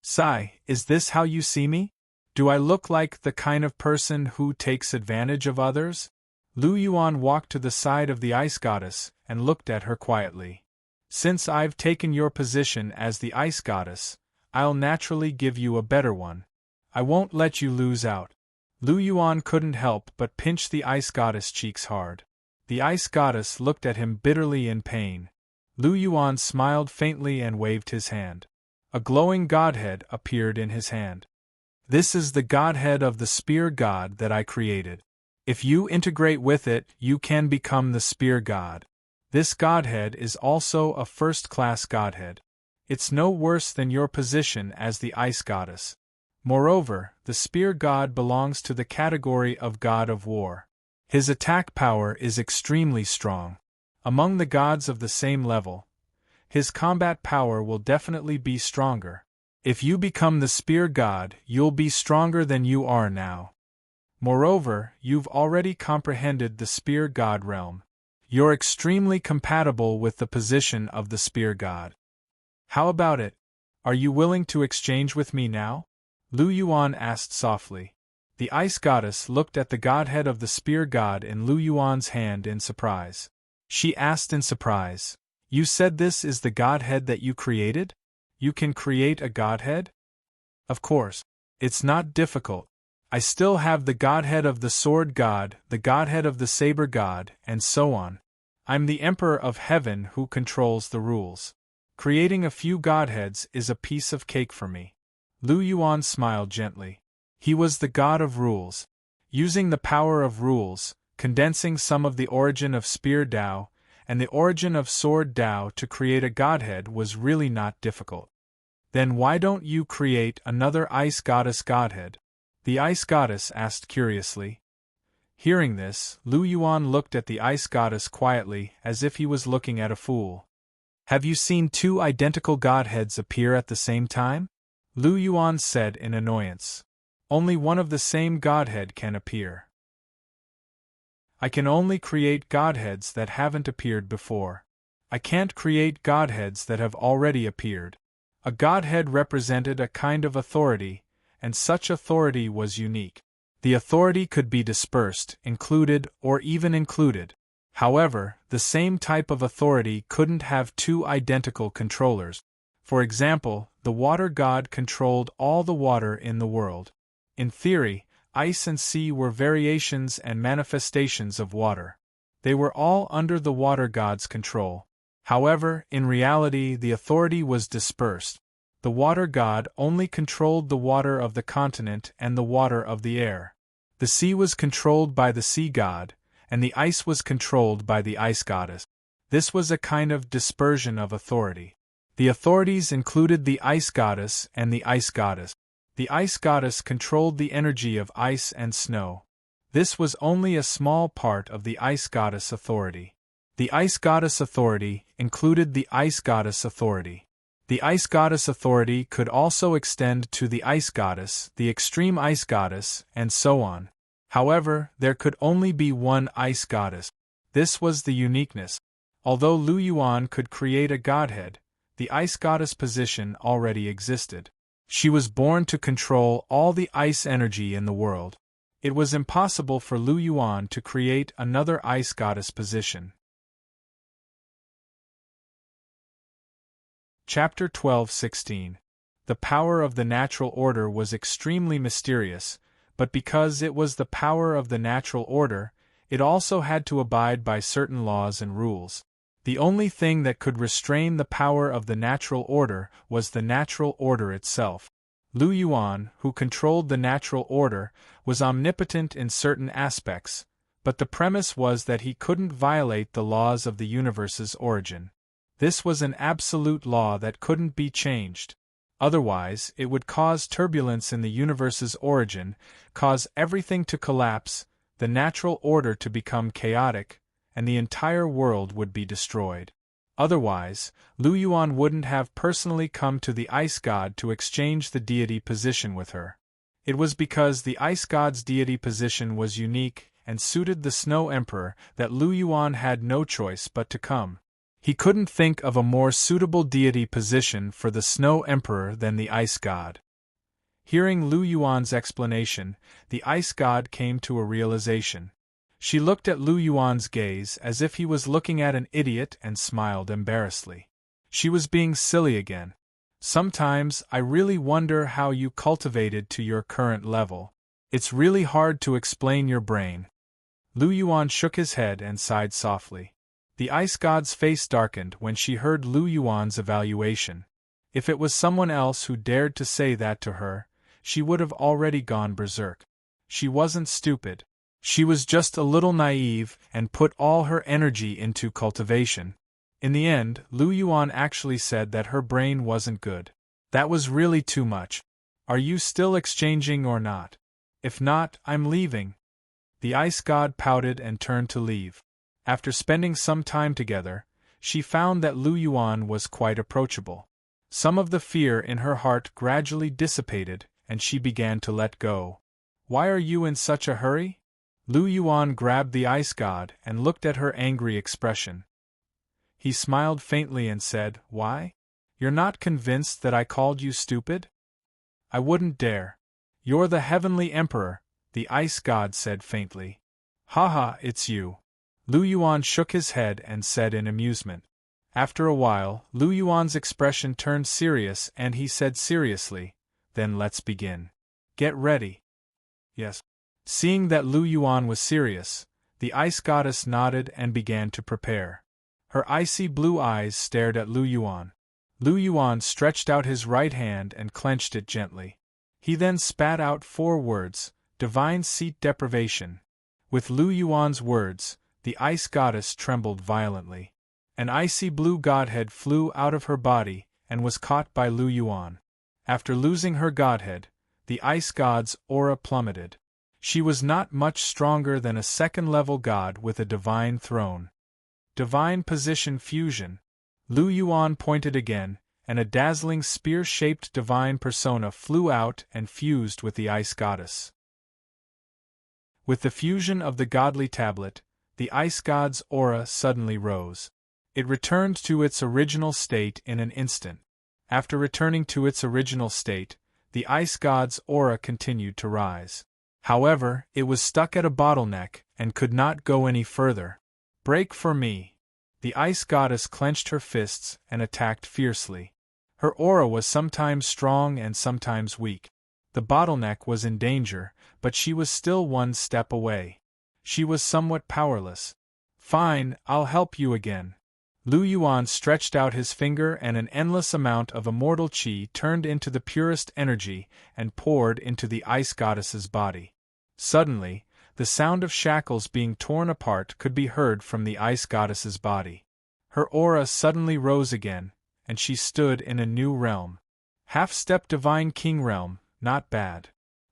Sigh, is this how you see me? Do I look like the kind of person who takes advantage of others? Lu Yuan walked to the side of the ice goddess and looked at her quietly. Since I've taken your position as the ice goddess, I'll naturally give you a better one. I won't let you lose out. Lu Yuan couldn't help but pinch the ice goddess' cheeks hard. The ice goddess looked at him bitterly in pain. Lu Yuan smiled faintly and waved his hand. A glowing godhead appeared in his hand. This is the godhead of the spear god that I created. If you integrate with it, you can become the spear god. This godhead is also a first-class godhead. It's no worse than your position as the ice goddess. Moreover, the spear god belongs to the category of god of war. His attack power is extremely strong. Among the gods of the same level, his combat power will definitely be stronger. If you become the spear god, you'll be stronger than you are now. Moreover, you've already comprehended the spear god realm. You're extremely compatible with the position of the spear god. How about it? Are you willing to exchange with me now? Lu Yuan asked softly. The ice goddess looked at the godhead of the spear god in Lu Yuan's hand in surprise. She asked in surprise, "You said this is the godhead that you created? You can create a godhead?" "Of course. It's not difficult. I still have the godhead of the sword god, the godhead of the saber god, and so on. I'm the emperor of heaven who controls the rules. Creating a few godheads is a piece of cake for me." Lu Yuan smiled gently. He was the god of rules. Using the power of rules, condensing some of the origin of spear Tao and the origin of sword Tao to create a godhead was really not difficult. "Then why don't you create another ice goddess godhead?" the ice goddess asked curiously. Hearing this, Lu Yuan looked at the ice goddess quietly as if he was looking at a fool. "Have you seen two identical godheads appear at the same time?" Lu Yuan said in annoyance. "Only one of the same godhead can appear. I can only create godheads that haven't appeared before. I can't create godheads that have already appeared." A godhead represented a kind of authority, and such authority was unique. The authority could be dispersed, included, or even included. However, the same type of authority couldn't have two identical controllers. For example, the water god controlled all the water in the world. In theory, ice and sea were variations and manifestations of water. They were all under the water god's control. However, in reality, the authority was dispersed. The water god only controlled the water of the continent and the water of the air. The sea was controlled by the sea god, and the ice was controlled by the ice goddess. This was a kind of dispersion of authority. The authorities included the ice goddess and the ice goddess. The ice goddess controlled the energy of ice and snow. This was only a small part of the ice goddess authority. The ice goddess authority included the ice goddess authority. The ice goddess authority could also extend to the ice goddess, the extreme ice goddess, and so on. However, there could only be one ice goddess. This was the uniqueness. Although Lu Yuan could create a godhead, the ice goddess position already existed. She was born to control all the ice energy in the world. It was impossible for Lu Yuan to create another ice goddess position. Chapter 12:16. The power of the natural order was extremely mysterious, but because it was the power of the natural order, it also had to abide by certain laws and rules. The only thing that could restrain the power of the natural order was the natural order itself. Lu Yuan, who controlled the natural order, was omnipotent in certain aspects, but the premise was that he couldn't violate the laws of the universe's origin. This was an absolute law that couldn't be changed. Otherwise, it would cause turbulence in the universe's origin, cause everything to collapse, the natural order to become chaotic, and the entire world would be destroyed. Otherwise, Lu Yuan wouldn't have personally come to the ice god to exchange the deity position with her. It was because the ice god's deity position was unique and suited the snow emperor that Lu Yuan had no choice but to come. He couldn't think of a more suitable deity position for the snow emperor than the ice god. Hearing Lu Yuan's explanation, the ice god came to a realization. She looked at Lu Yuan's gaze as if he was looking at an idiot and smiled embarrassedly. She was being silly again. "Sometimes I really wonder how you cultivated to your current level. It's really hard to explain your brain." Lu Yuan shook his head and sighed softly. The ice god's face darkened when she heard Lu Yuan's evaluation. If it was someone else who dared to say that to her, she would have already gone berserk. She wasn't stupid. She was just a little naive and put all her energy into cultivation. In the end, Lu Yuan actually said that her brain wasn't good. That was really too much. "Are you still exchanging or not? If not, I'm leaving." The ice god pouted and turned to leave. After spending some time together, she found that Lu Yuan was quite approachable. Some of the fear in her heart gradually dissipated, and she began to let go. Why are you in such a hurry? Lu Yuan grabbed the ice god and looked at her angry expression. He smiled faintly and said, Why? You're not convinced that I called you stupid? I wouldn't dare. You're the heavenly emperor, the ice god said faintly. Haha, it's you. Lu Yuan shook his head and said in amusement. After a while, Lu Yuan's expression turned serious and he said seriously, Then let's begin. Get ready. Yes. Seeing that Lu Yuan was serious, the ice goddess nodded and began to prepare. Her icy blue eyes stared at Lu Yuan. Lu Yuan stretched out his right hand and clenched it gently. He then spat out 4 words, Divine Seat Deprivation. With Lu Yuan's words, the ice goddess trembled violently. An icy blue godhead flew out of her body and was caught by Lu Yuan. After losing her godhead, the ice god's aura plummeted. She was not much stronger than a second-level god with a divine throne. Divine Position Fusion. Lu Yuan pointed again, and a dazzling spear-shaped divine persona flew out and fused with the ice goddess. With the fusion of the godly tablet, the ice god's aura suddenly rose. It returned to its original state in an instant. After returning to its original state, the ice god's aura continued to rise. However, it was stuck at a bottleneck and could not go any further. Break for me. The ice goddess clenched her fists and attacked fiercely. Her aura was sometimes strong and sometimes weak. The bottleneck was in danger, but she was still one step away. She was somewhat powerless. Fine, I'll help you again. Lu Yuan stretched out his finger and an endless amount of immortal qi turned into the purest energy and poured into the ice goddess's body. Suddenly, the sound of shackles being torn apart could be heard from the ice goddess's body. Her aura suddenly rose again, and she stood in a new realm. Half-step Divine King realm, not bad.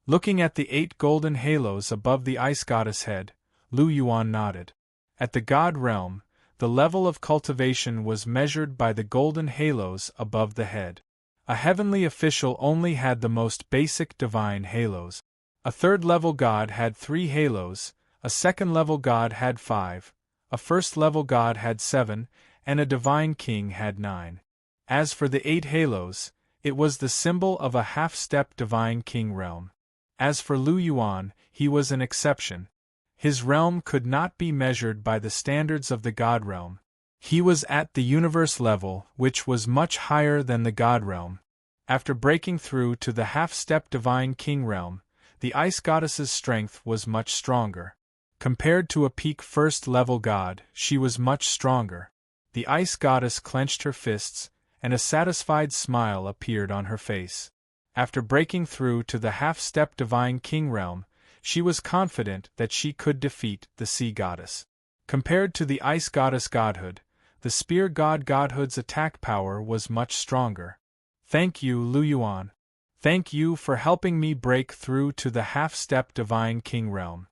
Looking at the 8 golden halos above the ice goddess head, Lu Yuan nodded. At the god realm, the level of cultivation was measured by the golden halos above the head. A heavenly official only had the most basic divine halos. A third-level god had 3 halos, a second-level god had 5, a first-level god had 7, and a divine king had 9. As for the 8 halos, it was the symbol of a half-step divine king realm. As for Lu Yuan, he was an exception. His realm could not be measured by the standards of the God realm. He was at the universe level, which was much higher than the God realm. After breaking through to the half-step Divine King realm, the Ice Goddess's strength was much stronger. Compared to a peak first-level god, she was much stronger. The Ice Goddess clenched her fists, and a satisfied smile appeared on her face. After breaking through to the half-step Divine King realm, she was confident that she could defeat the Sea Goddess. Compared to the Ice Goddess godhood, the Spear God godhood's attack power was much stronger. Thank you, Lu Yuan. Thank you for helping me break through to the half-step Divine King realm.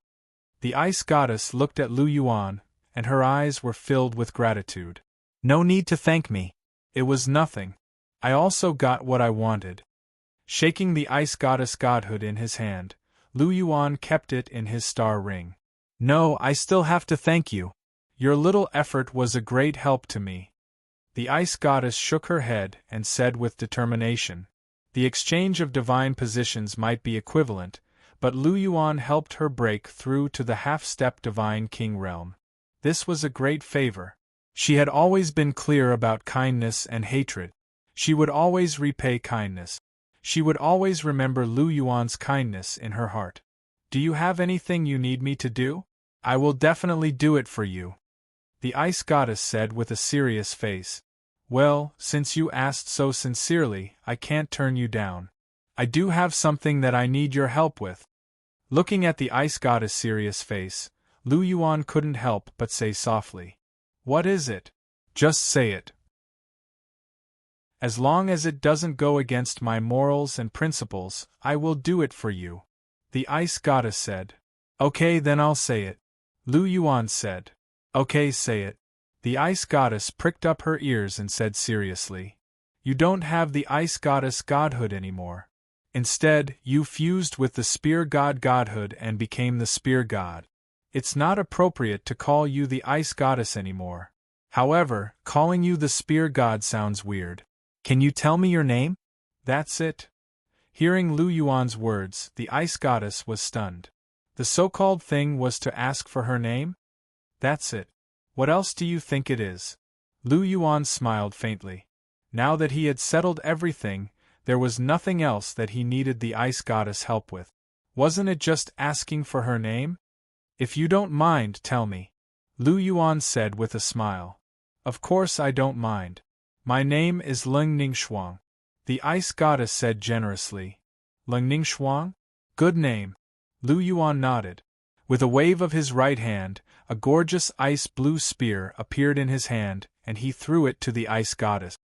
The Ice Goddess looked at Lu Yuan, and her eyes were filled with gratitude. No need to thank me. It was nothing. I also got what I wanted. Shaking the Ice Goddess godhood in his hand, Lu Yuan kept it in his star ring. No, I still have to thank you. Your little effort was a great help to me. The Ice Goddess shook her head and said with determination. The exchange of divine positions might be equivalent, but Lu Yuan helped her break through to the half-step Divine King realm. This was a great favor. She had always been clear about kindness and hatred. She would always repay kindness. She would always remember Lu Yuan's kindness in her heart. Do you have anything you need me to do? I will definitely do it for you. The Ice Goddess said with a serious face. Well, since you asked so sincerely, I can't turn you down. I do have something that I need your help with. Looking at the Ice Goddess' serious face, Lu Yuan couldn't help but say softly. What is it? Just say it. As long as it doesn't go against my morals and principles, I will do it for you. The Ice Goddess said. Okay, then I'll say it. Lu Yuan said. Okay, say it. The Ice Goddess pricked up her ears and said seriously. You don't have the Ice Goddess godhood anymore. Instead, you fused with the spear god godhood and became the spear god. It's not appropriate to call you the ice goddess anymore. However, calling you the spear god sounds weird. Can you tell me your name? That's it. Hearing Lu Yuan's words, the ice goddess was stunned. The so-called thing was to ask for her name? That's it. What else do you think it is? Lu Yuan smiled faintly. Now that he had settled everything, there was nothing else that he needed the ice goddess help with. Wasn't it just asking for her name? If you don't mind, tell me. Lu Yuan said with a smile. Of course I don't mind. My name is Leng Ningxuang. The ice goddess said generously. Leng Ningxuang? Good name. Lu Yuan nodded. With a wave of his right hand, a gorgeous ice blue spear appeared in his hand, and he threw it to the ice goddess.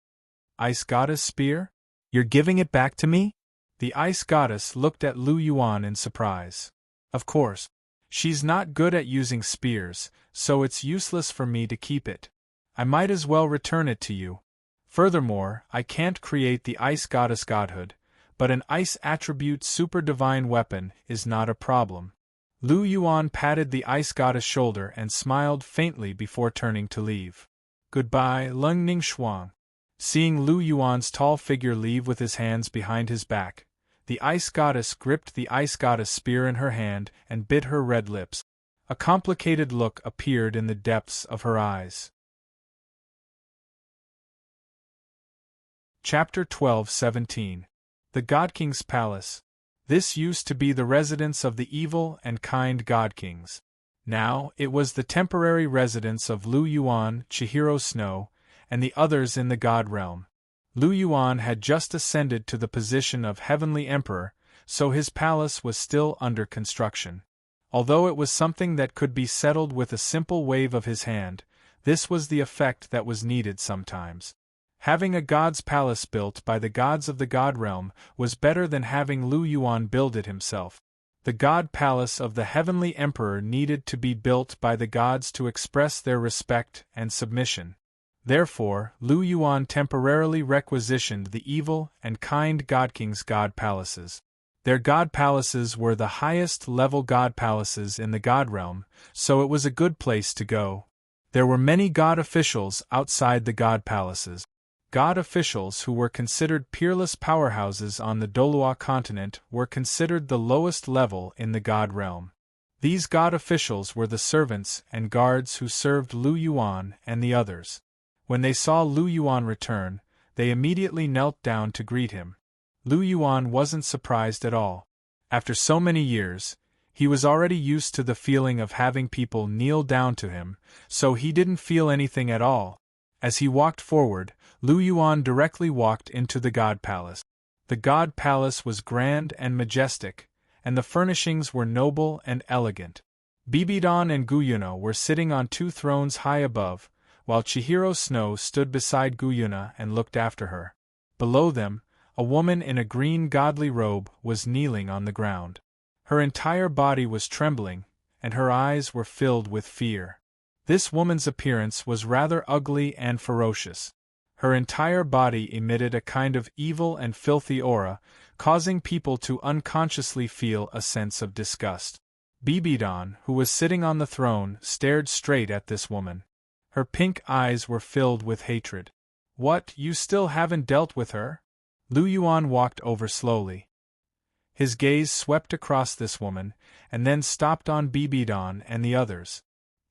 Ice goddess spear? You're giving it back to me? The ice goddess looked at Lu Yuan in surprise. Of course. She's not good at using spears, so it's useless for me to keep it. I might as well return it to you. Furthermore, I can't create the ice goddess godhood, but an ice attribute super divine weapon is not a problem. Lu Yuan patted the ice goddess' shoulder and smiled faintly before turning to leave. Goodbye, Leng Ningxuang. Seeing Lu Yuan's tall figure leave with his hands behind his back, the ice goddess gripped the ice goddess spear in her hand and bit her red lips. A complicated look appeared in the depths of her eyes. Chapter 12-17. The God King's Palace. This used to be the residence of the evil and kind God Kings. Now, it was the temporary residence of Lu Yuan, Chihiro Snow, and the others in the God Realm. Lu Yuan had just ascended to the position of Heavenly Emperor, so his palace was still under construction. Although it was something that could be settled with a simple wave of his hand, this was the effect that was needed sometimes. Having a god's palace built by the gods of the God Realm was better than having Lu Yuan build it himself. The God Palace of the Heavenly Emperor needed to be built by the gods to express their respect and submission. Therefore, Lu Yuan temporarily requisitioned the evil and kind God King's God Palaces. Their God Palaces were the highest-level God Palaces in the God Realm, so it was a good place to go. There were many God officials outside the God Palaces. God officials who were considered peerless powerhouses on the Douluo continent were considered the lowest level in the God Realm. These God officials were the servants and guards who served Lu Yuan and the others. When they saw Lu Yuan return, they immediately knelt down to greet him. Lu Yuan wasn't surprised at all. After so many years, he was already used to the feeling of having people kneel down to him, so he didn't feel anything at all. As he walked forward, Lu Yuan directly walked into the God Palace. The God Palace was grand and majestic, and the furnishings were noble and elegant. Bibidon and Guyuna were sitting on two thrones high above, while Chihiro Snow stood beside Guyuna and looked after her. Below them, a woman in a green godly robe was kneeling on the ground. Her entire body was trembling, and her eyes were filled with fear. This woman's appearance was rather ugly and ferocious. Her entire body emitted a kind of evil and filthy aura, causing people to unconsciously feel a sense of disgust. Bibidon, who was sitting on the throne, stared straight at this woman. Her pink eyes were filled with hatred. What, you still haven't dealt with her? Lu Yuan walked over slowly. His gaze swept across this woman, and then stopped on Bibidon and the others.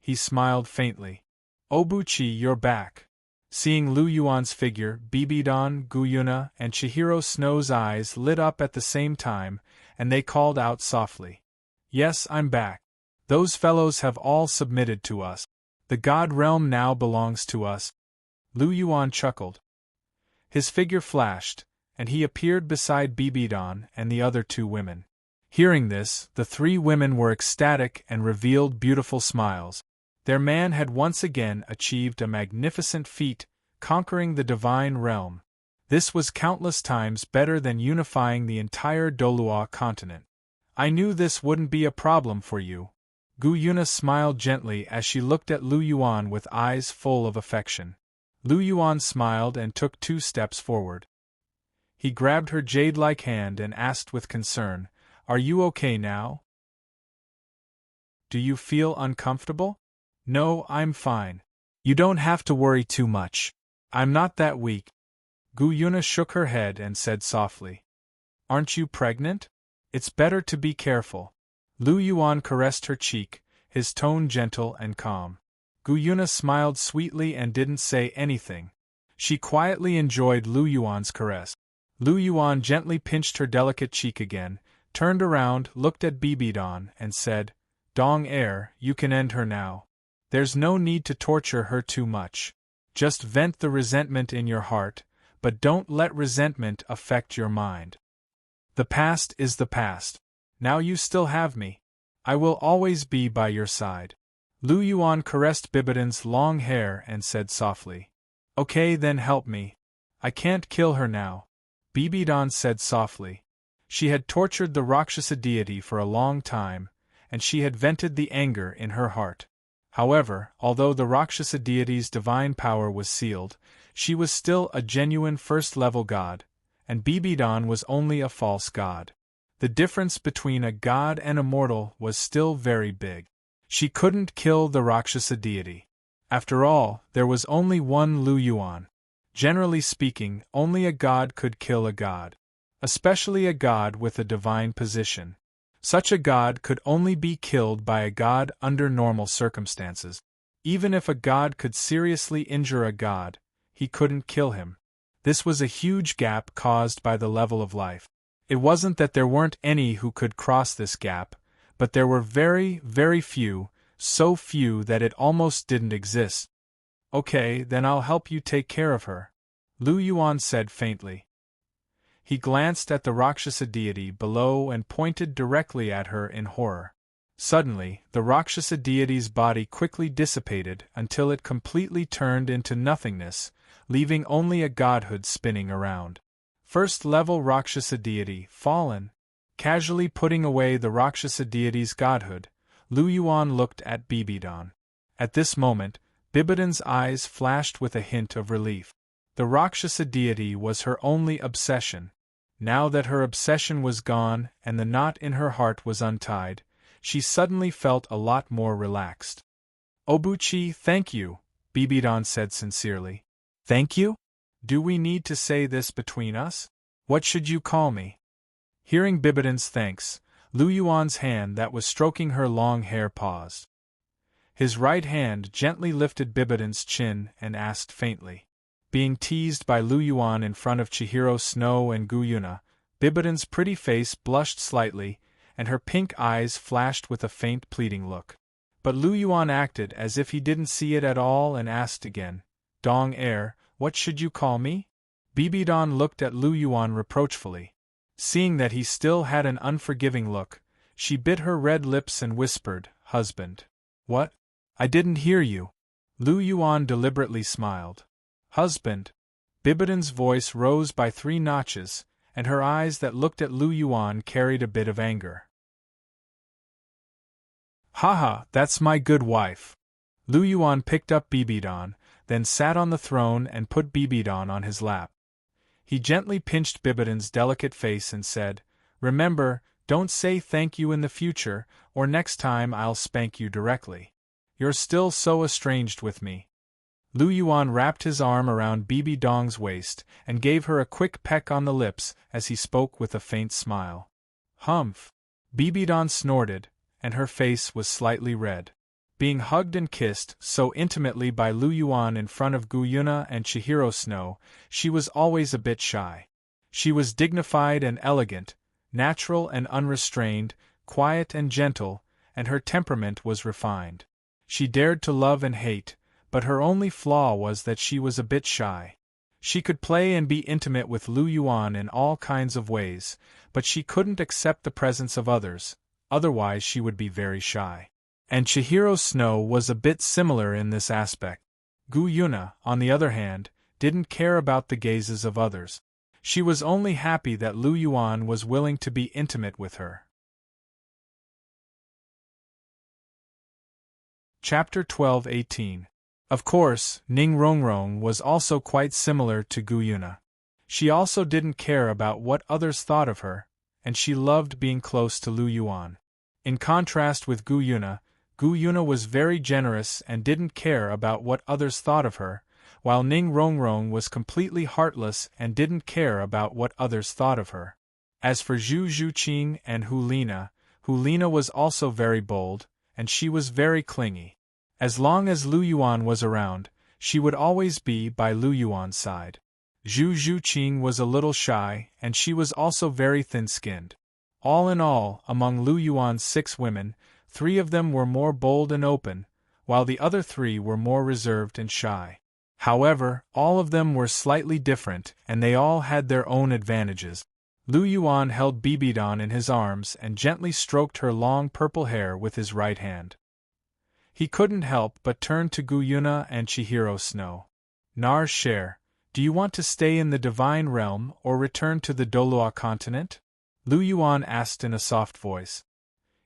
He smiled faintly. Obuchi, you're back. Seeing Lu Yuan's figure, Bibidon, Guyuna, and Chihiro Snow's eyes lit up at the same time, and they called out softly. Yes, I'm back. Those fellows have all submitted to us. The God Realm now belongs to us. Lu Yuan chuckled. His figure flashed, and he appeared beside Bibidon and the other two women. Hearing this, the three women were ecstatic and revealed beautiful smiles. Their man had once again achieved a magnificent feat, conquering the divine realm. This was countless times better than unifying the entire Douluo continent. I knew this wouldn't be a problem for you. Guyuna smiled gently as she looked at Lu Yuan with eyes full of affection. Lu Yuan smiled and took 2 steps forward. He grabbed her jade-like hand and asked with concern, "Are you okay now? Do you feel uncomfortable?" "No, I'm fine. You don't have to worry too much. I'm not that weak." Gu Yuna shook her head and said softly, "Aren't you pregnant? It's better to be careful." Lu Yuan caressed her cheek, his tone gentle and calm. Gu Yuna smiled sweetly and didn't say anything. She quietly enjoyed Lu Yuan's caress. Lu Yuan gently pinched her delicate cheek again, turned around, looked at Bibidon, and said, "Dong Er, you can end her now. There's no need to torture her too much. Just vent the resentment in your heart, but don't let resentment affect your mind. The past is the past. Now you still have me. I will always be by your side." Lu Yuan caressed Bibidon's long hair and said softly, "Okay, then help me. I can't kill her now." Bibidon said softly. She had tortured the Rakshasa deity for a long time, and she had vented the anger in her heart. However, although the Rakshasa deity's divine power was sealed, she was still a genuine first-level god, and Bibidon was only a false god. The difference between a god and a mortal was still very big. She couldn't kill the Rakshasa deity. After all, there was only one Lu Yuan. Generally speaking, only a god could kill a god. Especially a god with a divine position. Such a god could only be killed by a god under normal circumstances. Even if a god could seriously injure a god, he couldn't kill him. This was a huge gap caused by the level of life. It wasn't that there weren't any who could cross this gap, but there were very, very few, so few that it almost didn't exist. "Okay, then I'll help you take care of her," Lu Yuan said faintly. He glanced at the Rakshasa deity below and pointed directly at her in horror. Suddenly, the Rakshasa deity's body quickly dissipated until it completely turned into nothingness, leaving only a godhood spinning around. First-level Rakshasa deity, fallen. Casually putting away the Rakshasa deity's godhood, Lu Yuan looked at Bibidon. At this moment, Bibidon's eyes flashed with a hint of relief. The Rakshasa deity was her only obsession. Now that her obsession was gone and the knot in her heart was untied, she suddenly felt a lot more relaxed. "Obuchi, thank you," Bibidon said sincerely. "Thank you? Do we need to say this between us? What should you call me?" Hearing Bibidon's thanks, Lu Yuan's hand that was stroking her long hair paused. His right hand gently lifted Bibidon's chin and asked faintly. Being teased by Lu Yuan in front of Chihiro Snow and Gu Yuna, Bibidon's pretty face blushed slightly, and her pink eyes flashed with a faint pleading look. But Lu Yuan acted as if he didn't see it at all and asked again, "Dong Er, what should you call me?" Bibidon looked at Lu Yuan reproachfully. Seeing that he still had an unforgiving look, she bit her red lips and whispered, "Husband." "What? I didn't hear you." Lu Yuan deliberately smiled. "Husband." Bibidon's voice rose by 3 notches, and her eyes that looked at Lu Yuan carried a bit of anger. "Haha, that's my good wife." Lu Yuan picked up Bibidon, then sat on the throne and put Bibidon on his lap. He gently pinched Bibidon's delicate face and said, "Remember, don't say thank you in the future, or next time I'll spank you directly. You're still so estranged with me." Lu Yuan wrapped his arm around Bibidong's waist and gave her a quick peck on the lips as he spoke with a faint smile. "Humph!" Bibidon snorted, and her face was slightly red. Being hugged and kissed so intimately by Lu Yuan in front of Gu Yuna and Chihiro Snow, she was always a bit shy. She was dignified and elegant, natural and unrestrained, quiet and gentle, and her temperament was refined. She dared to love and hate, but her only flaw was that she was a bit shy. She could play and be intimate with Lu Yuan in all kinds of ways, but she couldn't accept the presence of others, otherwise she would be very shy. And Chihiro Snow was a bit similar in this aspect. Gu Yuna, on the other hand, didn't care about the gazes of others. She was only happy that Lu Yuan was willing to be intimate with her. Chapter 12:18. Of course, Ning Rongrong was also quite similar to Gu Yuna. She also didn't care about what others thought of her, and she loved being close to Lu Yuan. In contrast with Gu Yuna was very generous and didn't care about what others thought of her, while Ning Rongrong was completely heartless and didn't care about what others thought of her. As for Zhu Zhuqing and Hulina was also very bold, and she was very clingy. As long as Lu Yuan was around, she would always be by Lu Yuan's side. Zhu Zhuqing was a little shy, and she was also very thin-skinned. All in all, among Lu Yuan's 6 women, 3 of them were more bold and open, while the other 3 were more reserved and shy. However, all of them were slightly different, and they all had their own advantages. Lu Yuan held Bibidon in his arms and gently stroked her long purple hair with his right hand. He couldn't help but turn to Gu Yuna and Chihiro Snow. "Nar Cher, do you want to stay in the Divine Realm or return to the Douluo continent?" Lu Yuan asked in a soft voice.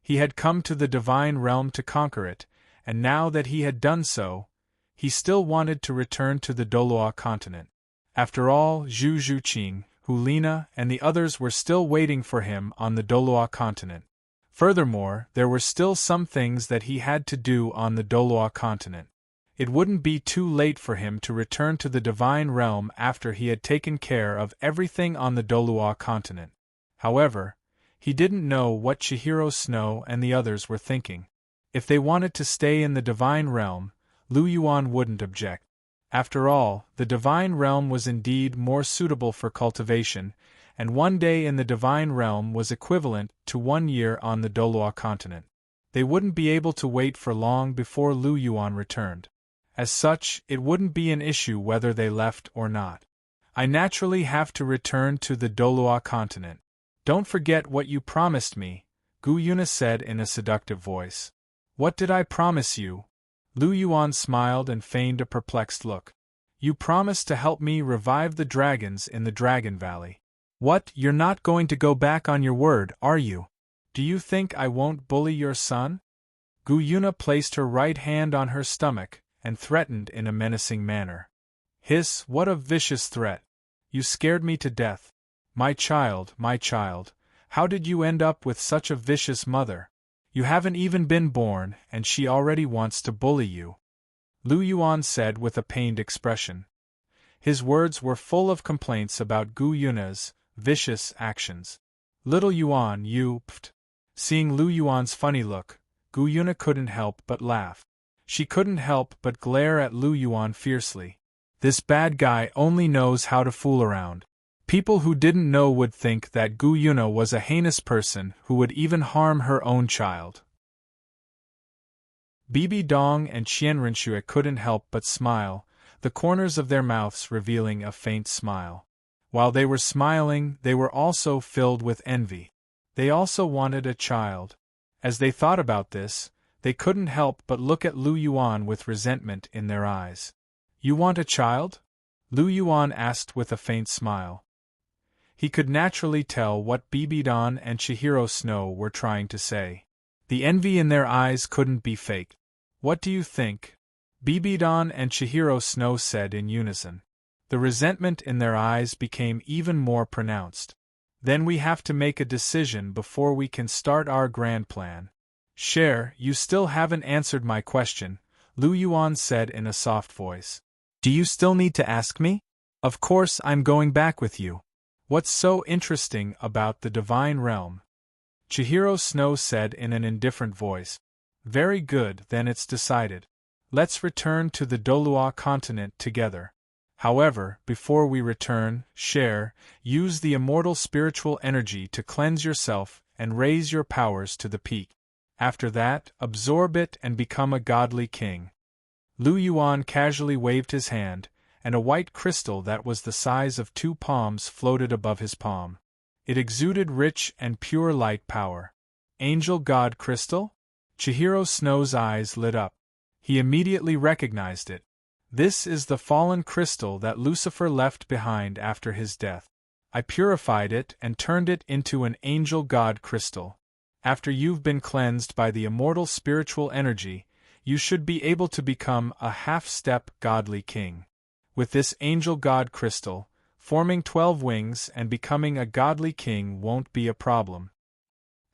He had come to the Divine Realm to conquer it, and now that he had done so, he still wanted to return to the Douluo continent. After all, Zhu Zhuqing, Hulina, and the others were still waiting for him on the Douluo continent. Furthermore, there were still some things that he had to do on the Douluo continent. It wouldn't be too late for him to return to the Divine Realm after he had taken care of everything on the Douluo continent. However, he didn't know what Chihiro Snow and the others were thinking. If they wanted to stay in the Divine Realm, Lu Yuan wouldn't object. After all, the Divine Realm was indeed more suitable for cultivation, and 1 day in the Divine Realm was equivalent to 1 year on the Douluo continent. They wouldn't be able to wait for long before Lu Yuan returned. As such, it wouldn't be an issue whether they left or not. "I naturally have to return to the Douluo continent. Don't forget what you promised me," Gu Yuna said in a seductive voice. "What did I promise you?" Lu Yuan smiled and feigned a perplexed look. "You promised to help me revive the dragons in the Dragon Valley." "What, you're not going to go back on your word, are you? Do you think I won't bully your son?" Gu Yuna placed her right hand on her stomach and threatened in a menacing manner. "Hiss, what a vicious threat! You scared me to death. My child, how did you end up with such a vicious mother? You haven't even been born, and she already wants to bully you," Lu Yuan said with a pained expression. His words were full of complaints about Gu Yuna's vicious actions. "Little Yuan, you pfft." Seeing Lu Yuan's funny look, Gu Yuna couldn't help but laugh. She couldn't help but glare at Lu Yuan fiercely. This bad guy only knows how to fool around. People who didn't know would think that Gu Yuna was a heinous person who would even harm her own child. Bibi Dong and Qianrenshui couldn't help but smile, the corners of their mouths revealing a faint smile. While they were smiling, they were also filled with envy. They also wanted a child. As they thought about this, they couldn't help but look at Lu Yuan with resentment in their eyes. "You want a child?" Lu Yuan asked with a faint smile. He could naturally tell what Bibidon and Chihiro Snow were trying to say. The envy in their eyes couldn't be faked. "What do you think?" Bibidon and Chihiro Snow said in unison. The resentment in their eyes became even more pronounced. "Then we have to make a decision before we can start our grand plan." "Cher, you still haven't answered my question," Lu Yuan said in a soft voice. "Do you still need to ask me? Of course I'm going back with you. What's so interesting about the Divine Realm?" Chihiro Snow said in an indifferent voice. "Very good, then it's decided. Let's return to the Douluo continent together. However, before we return, Cher, use the immortal spiritual energy to cleanse yourself and raise your powers to the peak. After that, absorb it and become a godly king." Lu Yuan casually waved his hand, and a white crystal that was the size of 2 palms floated above his palm. It exuded rich and pure light power. "Angel God Crystal?" Chihiro Snow's eyes lit up. He immediately recognized it. "This is the fallen crystal that Lucifer left behind after his death. I purified it and turned it into an Angel God Crystal. After you've been cleansed by the immortal spiritual energy, you should be able to become a half-step godly king. With this Angel God Crystal, forming 12 wings and becoming a godly king won't be a problem.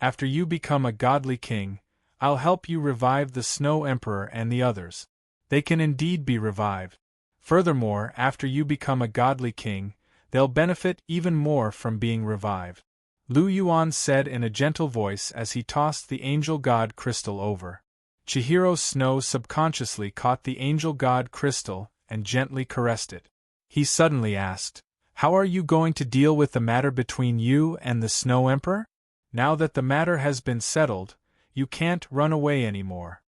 After you become a godly king, I'll help you revive the Snow Emperor and the others. They can indeed be revived. Furthermore, after you become a godly king, they'll benefit even more from being revived. Lu Yuan said in a gentle voice as he tossed the angel god crystal over. Chihiro Snow subconsciously caught the angel god crystal and gently caressed it. He suddenly asked, "How are you going to deal with the matter between you and the Snow Emperor? Now that the matter has been settled, you can't run away anymore."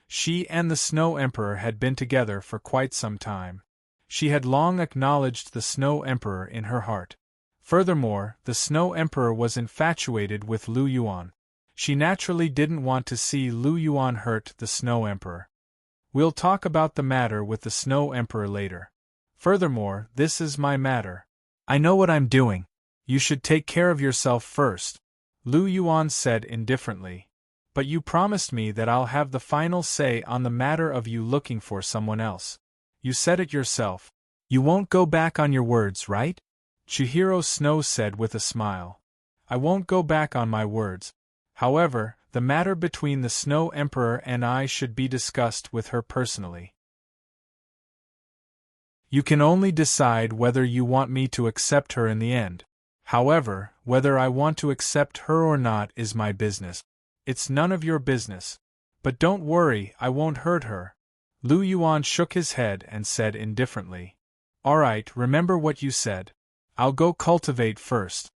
She and the Snow Emperor had been together for quite some time. She had long acknowledged the Snow Emperor in her heart. Furthermore, the Snow Emperor was infatuated with Lu Yuan. She naturally didn't want to see Lu Yuan hurt the Snow Emperor. "We'll talk about the matter with the Snow Emperor later. Furthermore, this is my matter. I know what I'm doing. You should take care of yourself first," Lu Yuan said indifferently. "But you promised me that I'll have the final say on the matter of you looking for someone else. You said it yourself. You won't go back on your words, right?" Chihiro Snow said with a smile. "I won't go back on my words. However, the matter between the Snow Emperor and I should be discussed with her personally. You can only decide whether you want me to accept her in the end. However, whether I want to accept her or not is my business. It's none of your business. But don't worry, I won't hurt her." Lu Yuan shook his head and said indifferently, "All right, remember what you said. I'll go cultivate first."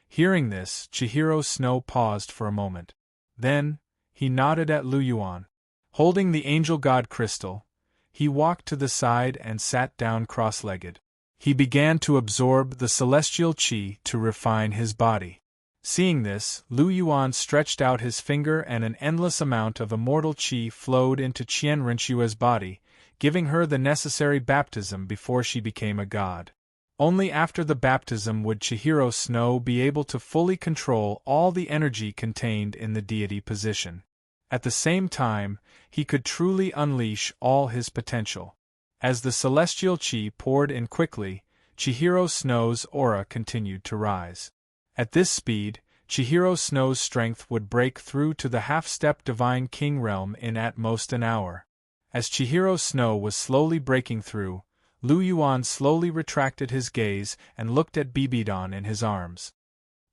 Hearing this, Chihiro Snow paused for a moment. Then, he nodded at Lu Yuan. Holding the angel god crystal, he walked to the side and sat down cross-legged. He began to absorb the celestial qi to refine his body. Seeing this, Lu Yuan stretched out his finger and an endless amount of immortal qi flowed into Qian Renshua's body, giving her the necessary baptism before she became a god. Only after the baptism would Chihiro Snow be able to fully control all the energy contained in the deity position. At the same time, he could truly unleash all his potential. As the celestial qi poured in quickly, Chihiro Snow's aura continued to rise. At this speed, Chihiro Snow's strength would break through to the half-step Divine King realm in at most an hour. As Chihiro Snow was slowly breaking through, Lu Yuan slowly retracted his gaze and looked at Bibidon in his arms.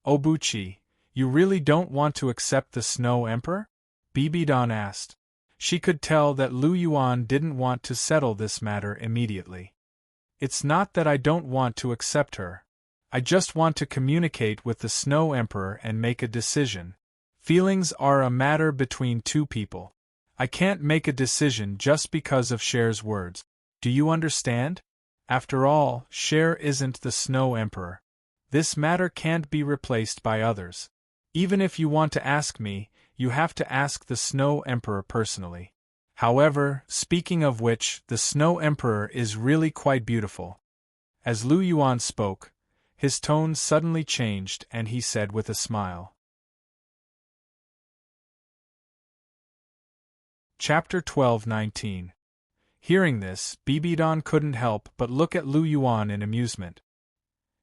"Obuchi, you really don't want to accept the Snow Emperor?" Bibidon asked. She could tell that Lu Yuan didn't want to settle this matter immediately. "It's not that I don't want to accept her. I just want to communicate with the Snow Emperor and make a decision. Feelings are a matter between two people. I can't make a decision just because of Cher's words. Do you understand? After all, Cher isn't the Snow Emperor. This matter can't be replaced by others. Even if you want to ask me, you have to ask the Snow Emperor personally. However, speaking of which, the Snow Emperor is really quite beautiful." As Lu Yuan spoke, his tone suddenly changed and he said with a smile. Chapter 12:19. Hearing this, Bibidon couldn't help but look at Lu Yuan in amusement.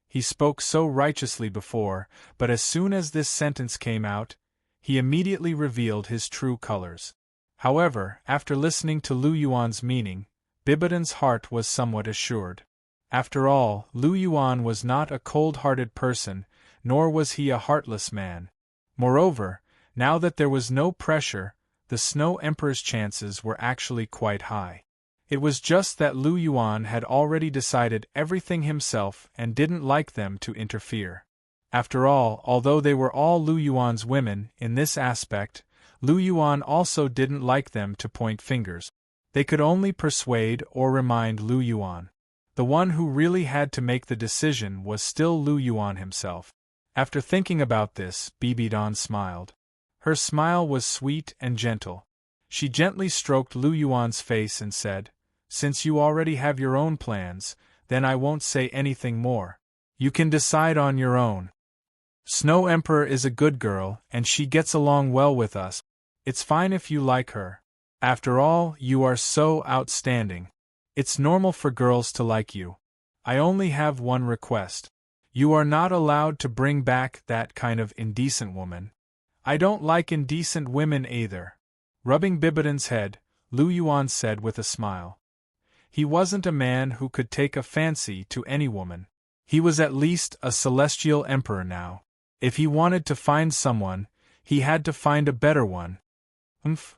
He spoke so righteously before, but as soon as this sentence came out, he immediately revealed his true colors. However, after listening to Lu Yuan's meaning, Bibidon's heart was somewhat assured. After all, Lu Yuan was not a cold-hearted person, nor was he a heartless man. Moreover, now that there was no pressure, the Snow Emperor's chances were actually quite high. It was just that Lu Yuan had already decided everything himself and didn't like them to interfere. After all, although they were all Lu Yuan's women, in this aspect, Lu Yuan also didn't like them to point fingers. They could only persuade or remind Lu Yuan. The one who really had to make the decision was still Lu Yuan himself. After thinking about this, Bibidon smiled. Her smile was sweet and gentle. She gently stroked Lu Yuan's face and said, "Since you already have your own plans, then I won't say anything more. You can decide on your own. Snow Emperor is a good girl, and she gets along well with us. It's fine if you like her. After all, you are so outstanding. It's normal for girls to like you. I only have one request. You are not allowed to bring back that kind of indecent woman. I don't like indecent women either. Rubbing Bibidan's head, Lu Yuan said with a smile. He wasn't a man who could take a fancy to any woman. He was at least a celestial emperor now. If he wanted to find someone, he had to find a better one.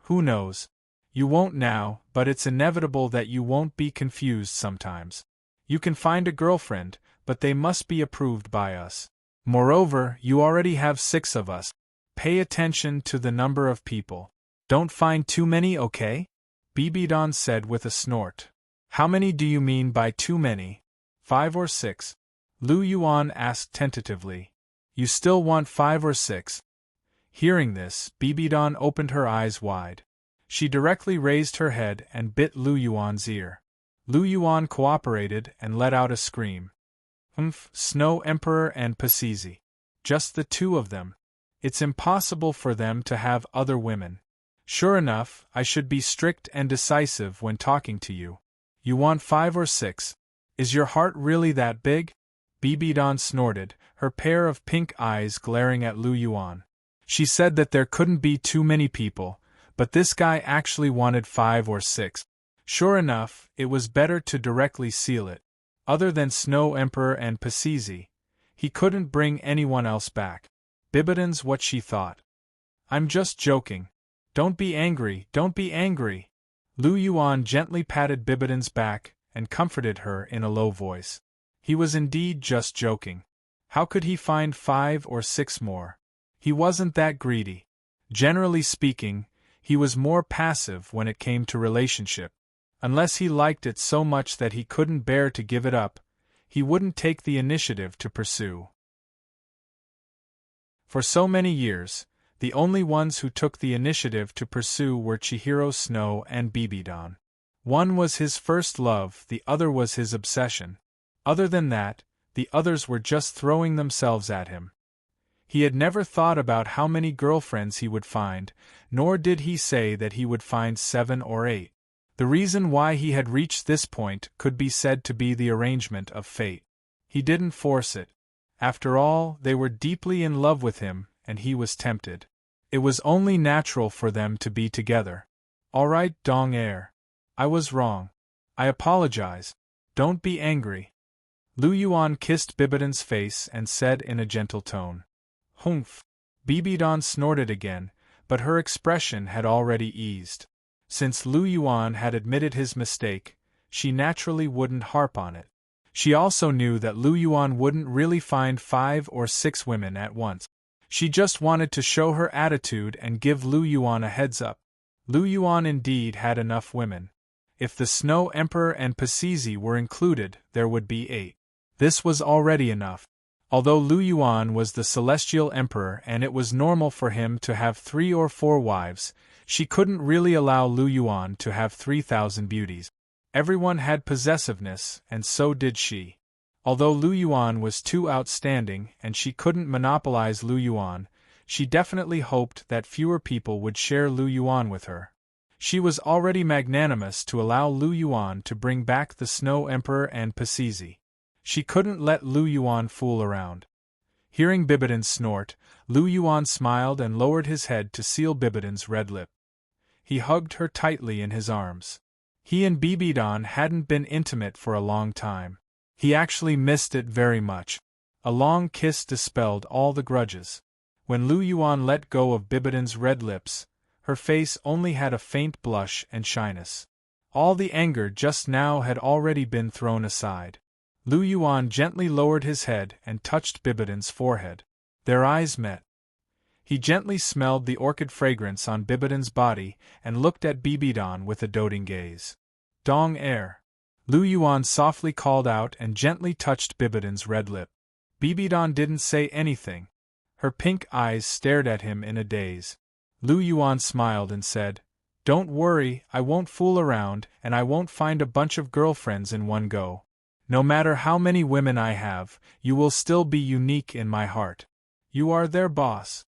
Who knows? You won't now, but it's inevitable that you won't be confused sometimes. You can find a girlfriend, but they must be approved by us. Moreover, you already have 6 of us. Pay attention to the number of people. Don't find too many, okay? Bibidan said with a snort. How many do you mean by too many? 5 or 6? Lu Yuan asked tentatively. You still want 5 or 6? Hearing this, Bibidan opened her eyes wide. She directly raised her head and bit Lu Yuan's ear. Lu Yuan cooperated and let out a scream. Snow Emperor and Pasizi. Just the 2 of them. It's impossible for them to have other women. Sure enough, I should be strict and decisive when talking to you. You want 5 or 6? Is your heart really that big? Bibidan snorted, her pair of pink eyes glaring at Lu Yuan. She said that there couldn't be too many people, but this guy actually wanted 5 or 6. Sure enough, it was better to directly seal it. Other than Snow Emperor and Pasizi, he couldn't bring anyone else back. Bibidan's what she thought. I'm just joking. Don't be angry, don't be angry. Lu Yuan gently patted Bibidan's back and comforted her in a low voice. He was indeed just joking. How could he find 5 or 6 more? He wasn't that greedy. Generally speaking, he was more passive when it came to relationship. Unless he liked it so much that he couldn't bear to give it up, he wouldn't take the initiative to pursue. For so many years, the only ones who took the initiative to pursue were Chihiro Snow and Bibidan. One was his first love, the other was his obsession. Other than that, the others were just throwing themselves at him. He had never thought about how many girlfriends he would find, nor did he say that he would find 7 or 8. The reason why he had reached this point could be said to be the arrangement of fate. He didn't force it. After all, they were deeply in love with him, and he was tempted. It was only natural for them to be together. All right, Dong Er. I was wrong. I apologize. Don't be angry. Lu Yuan kissed Bibidan's face and said in a gentle tone. Humph. Bibidan snorted again, but her expression had already eased. Since Lu Yuan had admitted his mistake, she naturally wouldn't harp on it. She also knew that Lu Yuan wouldn't really find 5 or 6 women at once. She just wanted to show her attitude and give Lu Yuan a heads up. Lu Yuan indeed had enough women. If the Snow Emperor and Pasizi were included, there would be 8. This was already enough. Although Lu Yuan was the celestial emperor and it was normal for him to have 3 or 4 wives, she couldn't really allow Lu Yuan to have 3,000 beauties. Everyone had possessiveness, and so did she. Although Lu Yuan was too outstanding and she couldn't monopolize Lu Yuan, she definitely hoped that fewer people would share Lu Yuan with her. She was already magnanimous to allow Lu Yuan to bring back the Snow Emperor and Pasizi. She couldn't let Lu Yuan fool around. Hearing Bibidan snort, Lu Yuan smiled and lowered his head to seal Bibidan's red lip. He hugged her tightly in his arms. He and Bibidan hadn't been intimate for a long time. He actually missed it very much. A long kiss dispelled all the grudges. When Lu Yuan let go of Bibidan's red lips, her face only had a faint blush and shyness. All the anger just now had already been thrown aside. Lu Yuan gently lowered his head and touched Bibidan's forehead. Their eyes met. He gently smelled the orchid fragrance on Bibidan's body and looked at Bibidan with a doting gaze. Dong Er. Lu Yuan softly called out and gently touched Bibidan's red lip. Bibidan didn't say anything. Her pink eyes stared at him in a daze. Lu Yuan smiled and said, Don't worry, I won't fool around and I won't find a bunch of girlfriends in one go. No matter how many women I have, you will still be unique in my heart. You are their boss.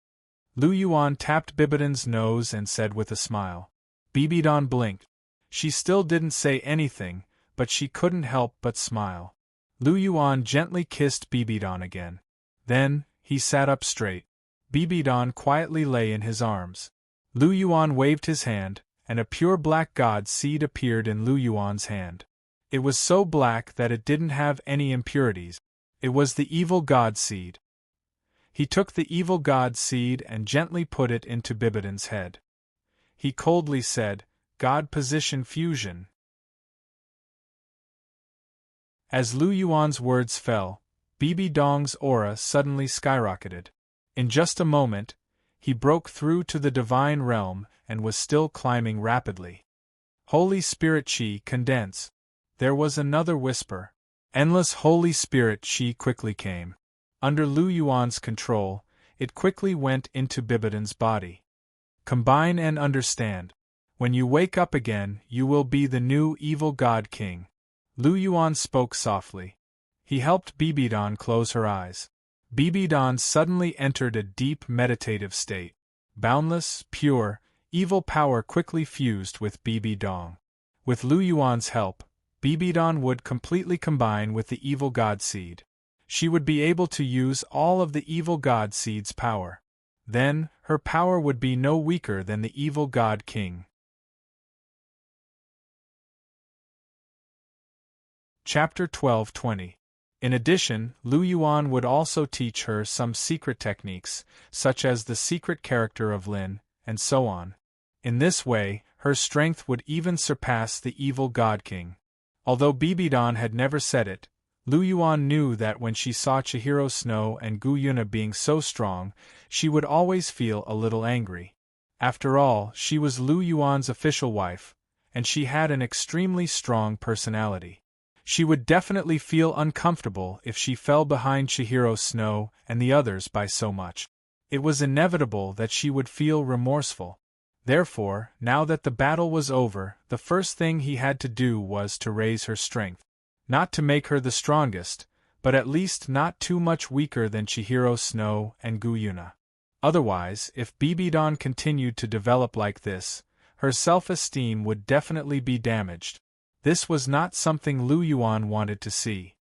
Lu Yuan tapped Bibidan's nose and said with a smile. Bibidan blinked. She still didn't say anything, but she couldn't help but smile. Lu Yuan gently kissed Bibidon again. Then, he sat up straight. Bibidon quietly lay in his arms. Lu Yuan waved his hand, and a pure black god seed appeared in Lu Yuan's hand. It was so black that it didn't have any impurities. It was the evil god seed. He took the evil god seed and gently put it into Bibidon's head. He coldly said, "God position fusion." As Lu Yuan's words fell, Bibidong's aura suddenly skyrocketed. In just a moment, he broke through to the divine realm and was still climbing rapidly. Holy Spirit Chi condense. There was another whisper. Endless Holy Spirit Chi quickly came. Under Lu Yuan's control, it quickly went into Bibidon's body. Combine and understand. When you wake up again, you will be the new evil god king. Lu Yuan spoke softly. He helped Bibidon close her eyes. Bibidon suddenly entered a deep meditative state. Boundless, pure, evil power quickly fused with Bibidon. With Lu Yuan's help, Bibidon would completely combine with the evil god seed. She would be able to use all of the evil god seed's power. Then, her power would be no weaker than the evil god king. Chapter 12:20. In addition, Lu Yuan would also teach her some secret techniques, such as the secret character of Lin, and so on. In this way, her strength would even surpass the evil god king. Although Bibidon had never said it, Lu Yuan knew that when she saw Chihiro Snow and Gu Yuna being so strong, she would always feel a little angry. After all, she was Lu Yuan's official wife, and she had an extremely strong personality. She would definitely feel uncomfortable if she fell behind Chihiro Snow and the others by so much. It was inevitable that she would feel remorseful. Therefore, now that the battle was over, the first thing he had to do was to raise her strength. Not to make her the strongest, but at least not too much weaker than Chihiro Snow and Gu Yuna. Otherwise, if Bibidon continued to develop like this, her self-esteem would definitely be damaged. This was not something Lu Yuan wanted to see.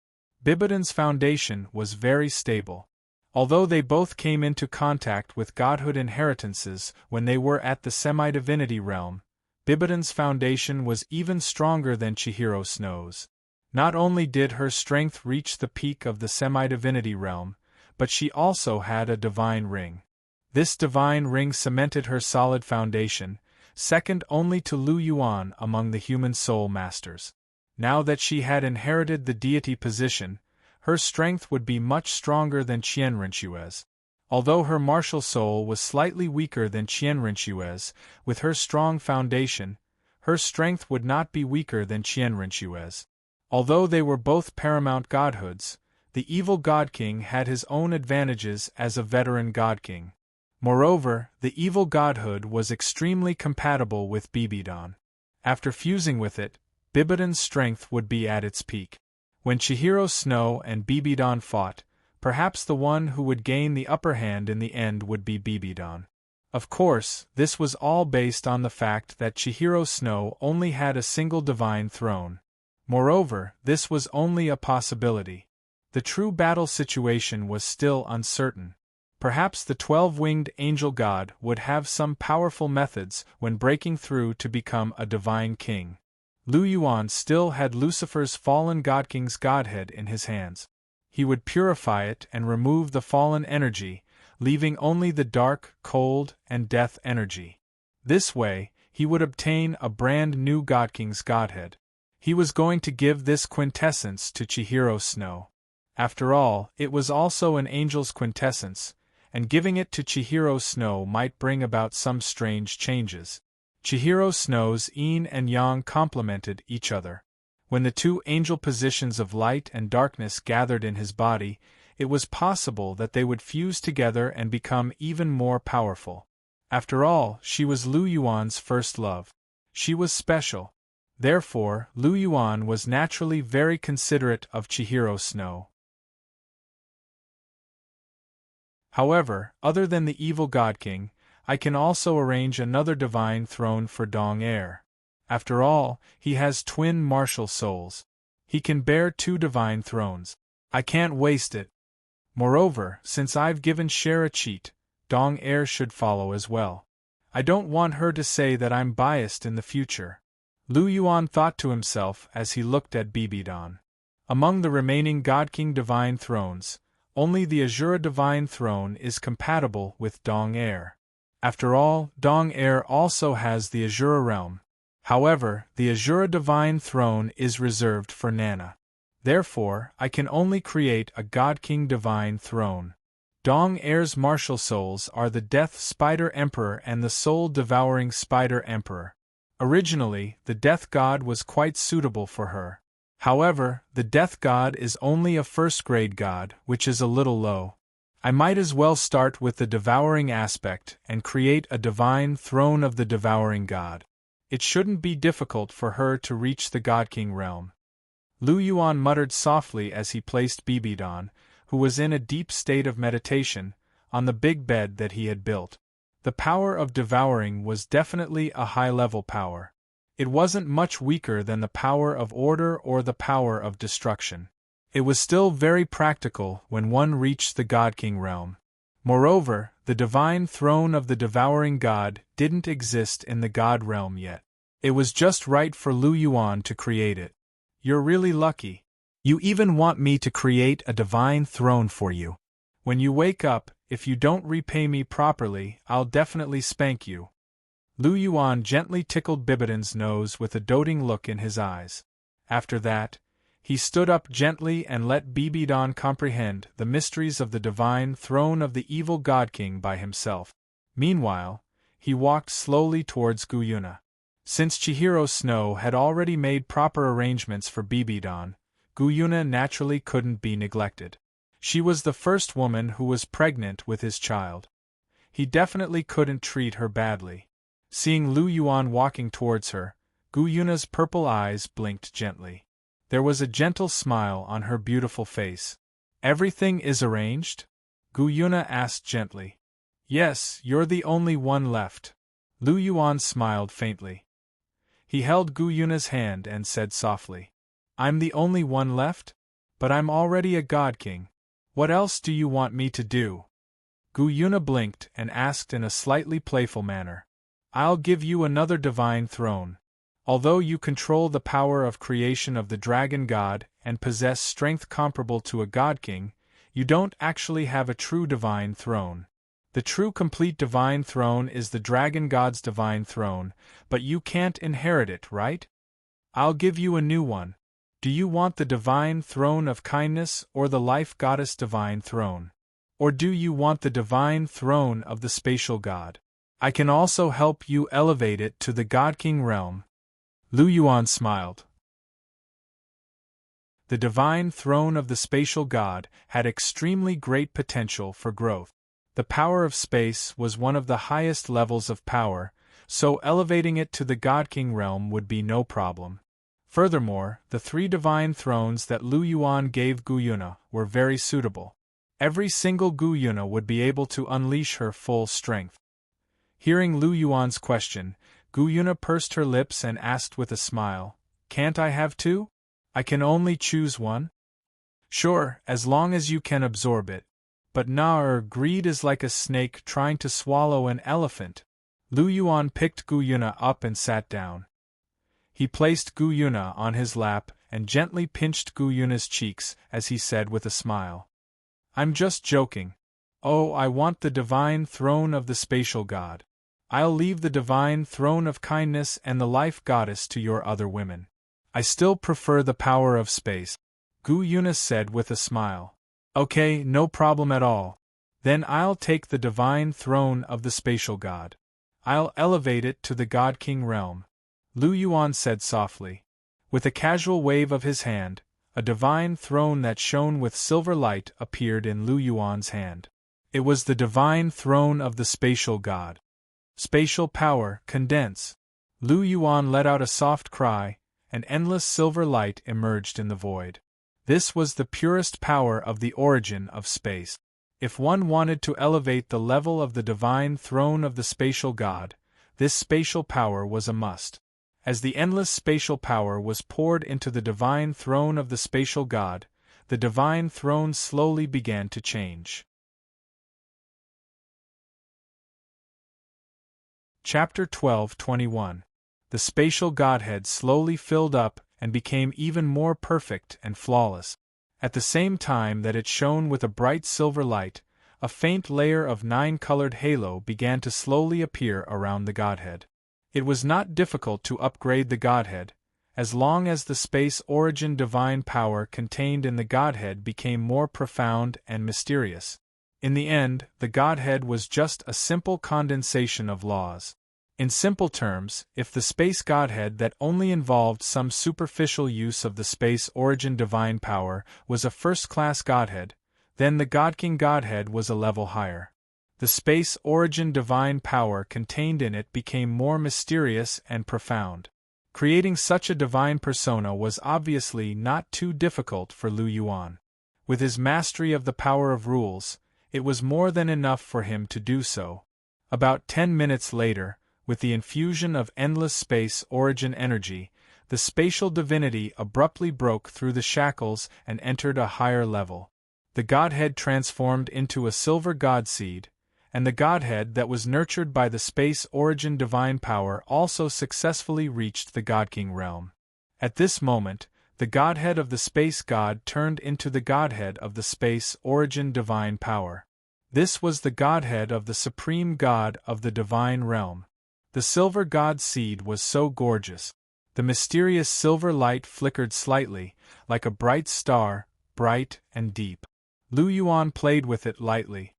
Bibidon's foundation was very stable. Although they both came into contact with godhood inheritances when they were at the semi-divinity realm, Bibidon's foundation was even stronger than Chihiro Snow's. Not only did her strength reach the peak of the semi-divinity realm, but she also had a divine ring. This divine ring cemented her solid foundation, second only to Lu Yuan among the human soul masters. Now that she had inherited the deity position, her strength would be much stronger than Qianrenshue's. Although her martial soul was slightly weaker than Qianrenshue's, with her strong foundation, her strength would not be weaker than Qianrenshue's. Although they were both paramount godhoods, the evil god king had his own advantages as a veteran god king. Moreover, the evil godhood was extremely compatible with Bibidon. After fusing with it, Bibidon's strength would be at its peak. When Chihiro Snow and Bibidon fought, perhaps the one who would gain the upper hand in the end would be Bibidon. Of course, this was all based on the fact that Chihiro Snow only had a single divine throne. Moreover, this was only a possibility. The true battle situation was still uncertain. Perhaps the 12-winged angel god would have some powerful methods when breaking through to become a divine king. Lu Yuan still had Lucifer's fallen god king's godhead in his hands. He would purify it and remove the fallen energy, leaving only the dark, cold, and death energy. This way, he would obtain a brand new god king's godhead. He was going to give this quintessence to Chihiro Snow. After all, it was also an angel's quintessence, and giving it to Chihiro Snow might bring about some strange changes. Chihiro Snow's yin and yang complemented each other. When the two angel positions of light and darkness gathered in his body, it was possible that they would fuse together and become even more powerful. After all, she was Lu Yuan's first love. She was special. Therefore, Lu Yuan was naturally very considerate of Chihiro Snow. However, other than the evil god king, I can also arrange another divine throne for Dong Heir. After all, he has twin martial souls. He can bear 2 divine thrones. I can't waste it. Moreover, since I've given Cher a cheat, Dong Air should follow as well. I don't want her to say that I'm biased in the future. Lu Yuan thought to himself as he looked at Bibidon. Among the remaining God King divine thrones, only the Azura divine throne is compatible with Dong Air. After all, Dong Air also has the Azura realm. However, the Azura divine throne is reserved for Nana. Therefore, I can only create a God King divine throne. Dong Air's martial souls are the Death Spider Emperor and the Soul-Devouring Spider Emperor. Originally, the Death God was quite suitable for her. However, the Death God is only a first-grade god, which is a little low. I might as well start with the devouring aspect and create a divine throne of the devouring god. It shouldn't be difficult for her to reach the God King realm. Lu Yuan muttered softly as he placed Bibidon, who was in a deep state of meditation, on the big bed that he had built. The power of devouring was definitely a high-level power. It wasn't much weaker than the power of order or the power of destruction. It was still very practical when one reached the God King realm. Moreover, the divine throne of the devouring god didn't exist in the god realm yet. It was just right for Lu Yuan to create it. You're really lucky. You even want me to create a divine throne for you. When you wake up, if you don't repay me properly, I'll definitely spank you. Lu Yuan gently tickled Bibidon's nose with a doting look in his eyes. After that, he stood up gently and let Bibidon comprehend the mysteries of the divine throne of the evil God King by himself. Meanwhile, he walked slowly towards Guyuna. Since Chihiro Snow had already made proper arrangements for Bibidon, Guyuna naturally couldn't be neglected. She was the first woman who was pregnant with his child. He definitely couldn't treat her badly. Seeing Lu Yuan walking towards her, Guyuna's purple eyes blinked gently. There was a gentle smile on her beautiful face. Everything is arranged? Guyuna asked gently. Yes, you're the only one left. Lu Yuan smiled faintly. He held Guyuna's hand and said softly, I'm the only one left? But I'm already a God King. What else do you want me to do? Guyuna blinked and asked in a slightly playful manner. I'll give you another divine throne. Although you control the power of creation of the dragon god and possess strength comparable to a God King, you don't actually have a true divine throne. The true complete divine throne is the dragon god's divine throne, but you can't inherit it, right? I'll give you a new one. Do you want the divine throne of kindness or the life goddess divine throne? Or do you want the divine throne of the spatial god? I can also help you elevate it to the God King realm. Lu Yuan smiled. The divine throne of the spatial god had extremely great potential for growth. The power of space was one of the highest levels of power, so elevating it to the God King realm would be no problem. Furthermore, the 3 divine thrones that Lu Yuan gave Guyuna were very suitable. Every single Guyuna would be able to unleash her full strength. Hearing Lu Yuan's question, Guyuna pursed her lips and asked with a smile, Can't I have 2? I can only choose one? Sure, as long as you can absorb it. But greed is like a snake trying to swallow an elephant. Lu Yuan picked Guyuna up and sat down. He placed Guyuna on his lap and gently pinched Guyuna's cheeks as he said with a smile. I'm just joking. Oh, I want the divine throne of the spatial god. I'll leave the divine throne of kindness and the life goddess to your other women. I still prefer the power of space, Guyuna said with a smile. Okay, no problem at all. Then I'll take the divine throne of the spatial god. I'll elevate it to the God King realm. Lu Yuan said softly. With a casual wave of his hand, a divine throne that shone with silver light appeared in Lu Yuan's hand. It was the divine throne of the spatial god. Spatial power, condense. Lu Yuan let out a soft cry, and endless silver light emerged in the void. This was the purest power of the origin of space. If one wanted to elevate the level of the divine throne of the spatial god, this spatial power was a must. As the endless spatial power was poured into the divine throne of the spatial god, the divine throne slowly began to change. Chapter 12:21. The spatial Godhead slowly filled up and became even more perfect and flawless. At the same time that it shone with a bright silver light, a faint layer of 9-colored halo began to slowly appear around the Godhead. It was not difficult to upgrade the Godhead, as long as the space origin divine power contained in the Godhead became more profound and mysterious. In the end, the Godhead was just a simple condensation of laws. In simple terms, if the space Godhead that only involved some superficial use of the space origin divine power was a first-class Godhead, then the God-King Godhead was a level higher. The space origin divine power contained in it became more mysterious and profound. Creating such a divine persona was obviously not too difficult for Lu Yuan. With his mastery of the power of rules, it was more than enough for him to do so. About 10 minutes later, with the infusion of endless space origin energy, the spatial divinity abruptly broke through the shackles and entered a higher level. The Godhead transformed into a silver godseed, and the Godhead that was nurtured by the space origin divine power also successfully reached the God-King realm. At this moment, the Godhead of the space god turned into the Godhead of the space origin divine power. This was the Godhead of the supreme god of the divine realm. The silver god seed was so gorgeous. The mysterious silver light flickered slightly, like a bright star, bright and deep. Lu Yuan played with it lightly.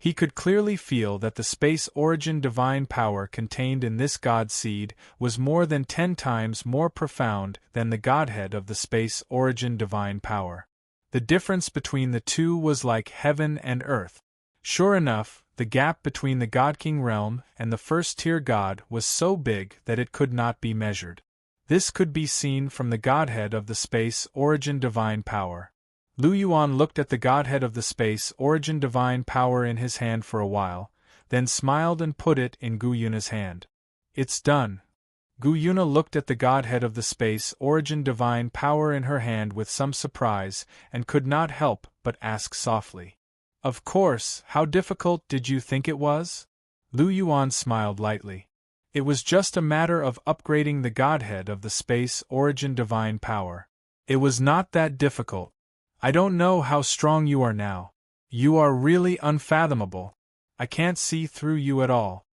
He could clearly feel that the space origin divine power contained in this god seed was more than 10 times more profound than the Godhead of the space origin divine power. The difference between the two was like heaven and earth. Sure enough, the gap between the God-King realm and the first-tier god was so big that it could not be measured. This could be seen from the Godhead of the space origin divine power. Lu Yuan looked at the Godhead of the space origin divine power in his hand for a while, then smiled and put it in Gu Yuna's hand. "It's done." Gu Yuna looked at the Godhead of the space origin divine power in her hand with some surprise, and could not help but ask softly, "Of course, how difficult did you think it was?" Lu Yuan smiled lightly. "It was just a matter of upgrading the Godhead of the space origin divine power. It was not that difficult. I don't know how strong you are now. You are really unfathomable. I can't see through you at all."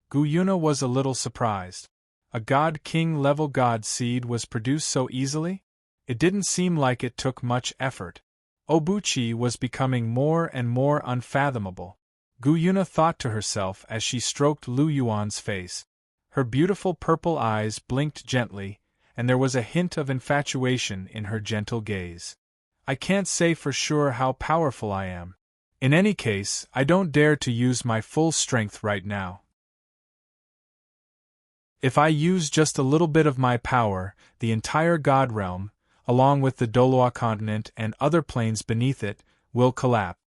Gu Yuna was a little surprised. A God-King level God seed was produced so easily? It didn't seem like it took much effort. Obuchi was becoming more and more unfathomable. Gu Yuna thought to herself as she stroked Lu Yuan's face. Her beautiful purple eyes blinked gently, and there was a hint of infatuation in her gentle gaze. "I can't say for sure how powerful I am. In any case, I don't dare to use my full strength right now. If I use just a little bit of my power, the entire God realm, along with the Douluo continent and other planes beneath it, will collapse."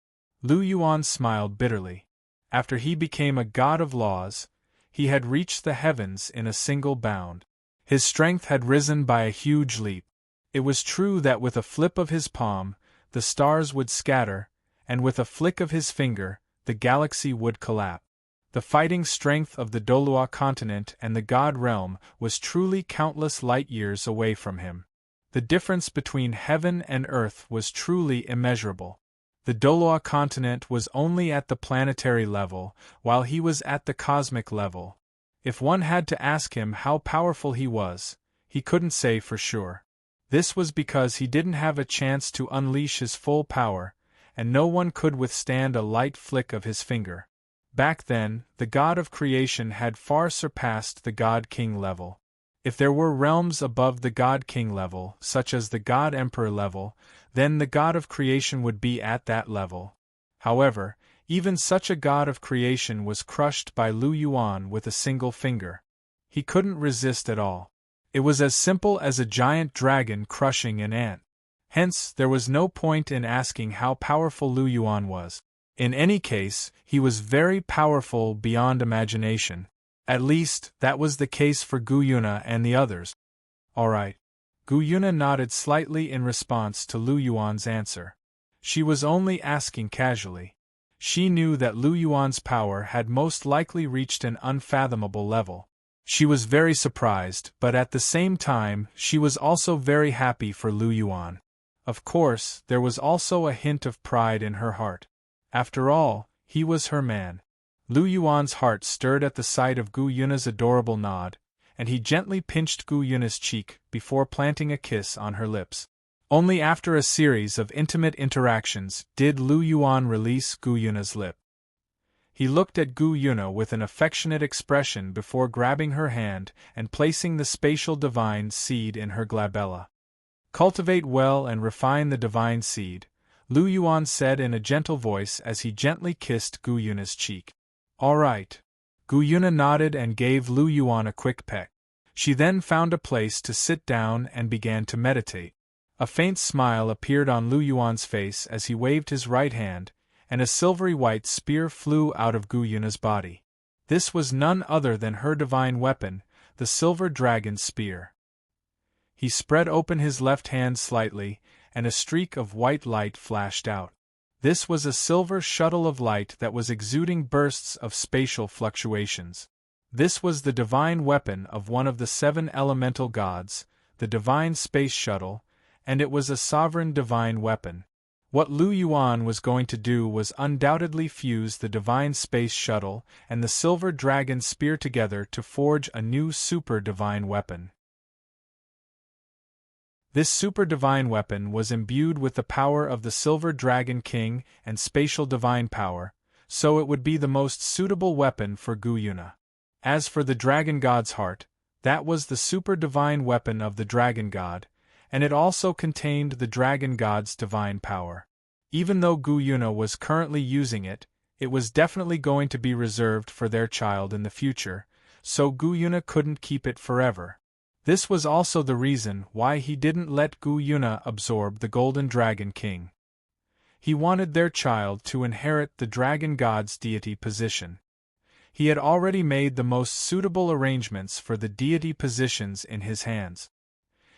Lu Yuan smiled bitterly. After he became a god of laws, he had reached the heavens in a single bound. His strength had risen by a huge leap. It was true that with a flip of his palm, the stars would scatter, and with a flick of his finger, the galaxy would collapse. The fighting strength of the Douluo continent and the God realm was truly countless light-years away from him. The difference between heaven and earth was truly immeasurable. The Douluo continent was only at the planetary level, while he was at the cosmic level. If one had to ask him how powerful he was, he couldn't say for sure. This was because he didn't have a chance to unleash his full power, and no one could withstand a light flick of his finger. Back then, the God of creation had far surpassed the God-King level. If there were realms above the God-King level, such as the God-Emperor level, then the God of creation would be at that level. However, even such a God of creation was crushed by Lu Yuan with a single finger. He couldn't resist at all. It was as simple as a giant dragon crushing an ant. Hence, there was no point in asking how powerful Lu Yuan was. In any case, he was very powerful beyond imagination. At least, that was the case for Gu Yuna and the others. All right. Gu Yuna nodded slightly in response to Lu Yuan's answer. She was only asking casually. She knew that Lu Yuan's power had most likely reached an unfathomable level. She was very surprised, but at the same time, she was also very happy for Lu Yuan. Of course, there was also a hint of pride in her heart. After all, he was her man. Lu Yuan's heart stirred at the sight of Gu Yuna's adorable nod, and he gently pinched Gu Yuna's cheek before planting a kiss on her lips. Only after a series of intimate interactions did Lu Yuan release Gu Yuna's lip. He looked at Gu Yuna with an affectionate expression before grabbing her hand and placing the spatial divine seed in her glabella. Cultivate well and refine the divine seed, Lu Yuan said in a gentle voice as he gently kissed Gu Yuna's cheek. All right. Gu Yuna nodded and gave Lu Yuan a quick peck. She then found a place to sit down and began to meditate. A faint smile appeared on Lu Yuan's face as he waved his right hand, and a silvery white spear flew out of Gu Yuna's body. This was none other than her divine weapon, the silver dragon spear. He spread open his left hand slightly, and a streak of white light flashed out. This was a silver shuttle of light that was exuding bursts of spatial fluctuations. This was the divine weapon of one of the 7 elemental gods, the divine space shuttle, and it was a sovereign divine weapon. What Lu Yuan was going to do was undoubtedly fuse the divine space shuttle and the silver dragon spear together to forge a new super divine weapon. This super divine weapon was imbued with the power of the Silver Dragon King and spatial divine power, so it would be the most suitable weapon for Gu Yuna. As for the Dragon God's heart, that was the super divine weapon of the Dragon God, and it also contained the Dragon God's divine power. Even though Gu Yuna was currently using it, it was definitely going to be reserved for their child in the future, so Gu Yuna couldn't keep it forever. This was also the reason why he didn't let Gu Yuna absorb the Golden Dragon King. He wanted their child to inherit the Dragon God's deity position. He had already made the most suitable arrangements for the deity positions in his hands.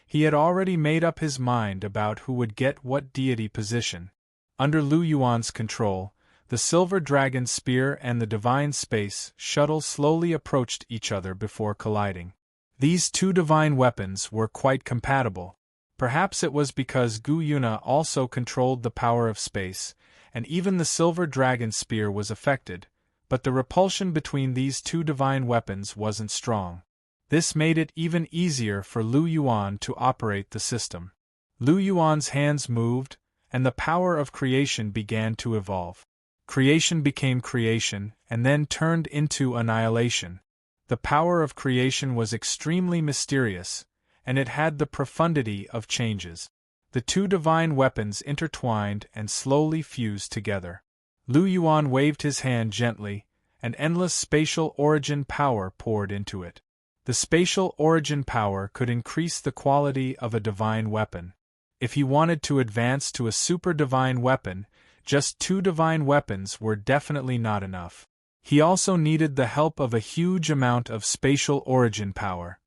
He had already made up his mind about who would get what deity position. Under Lu Yuan's control, the Silver Dragon Spear and the Divine Space Shuttle slowly approached each other before colliding. These 2 divine weapons were quite compatible. Perhaps it was because Gu Yuna also controlled the power of space, and even the Silver Dragon Spear was affected, but the repulsion between these 2 divine weapons wasn't strong. This made it even easier for Lu Yuan to operate the system. Lu Yuan's hands moved, and the power of creation began to evolve. Creation became creation, and then turned into annihilation. The power of creation was extremely mysterious, and it had the profundity of changes. The 2 divine weapons intertwined and slowly fused together. Lu Yuan waved his hand gently, and endless spatial origin power poured into it. The spatial origin power could increase the quality of a divine weapon. If he wanted to advance to a super divine weapon, just 2 divine weapons were definitely not enough. He also needed the help of a huge amount of spatial origin power.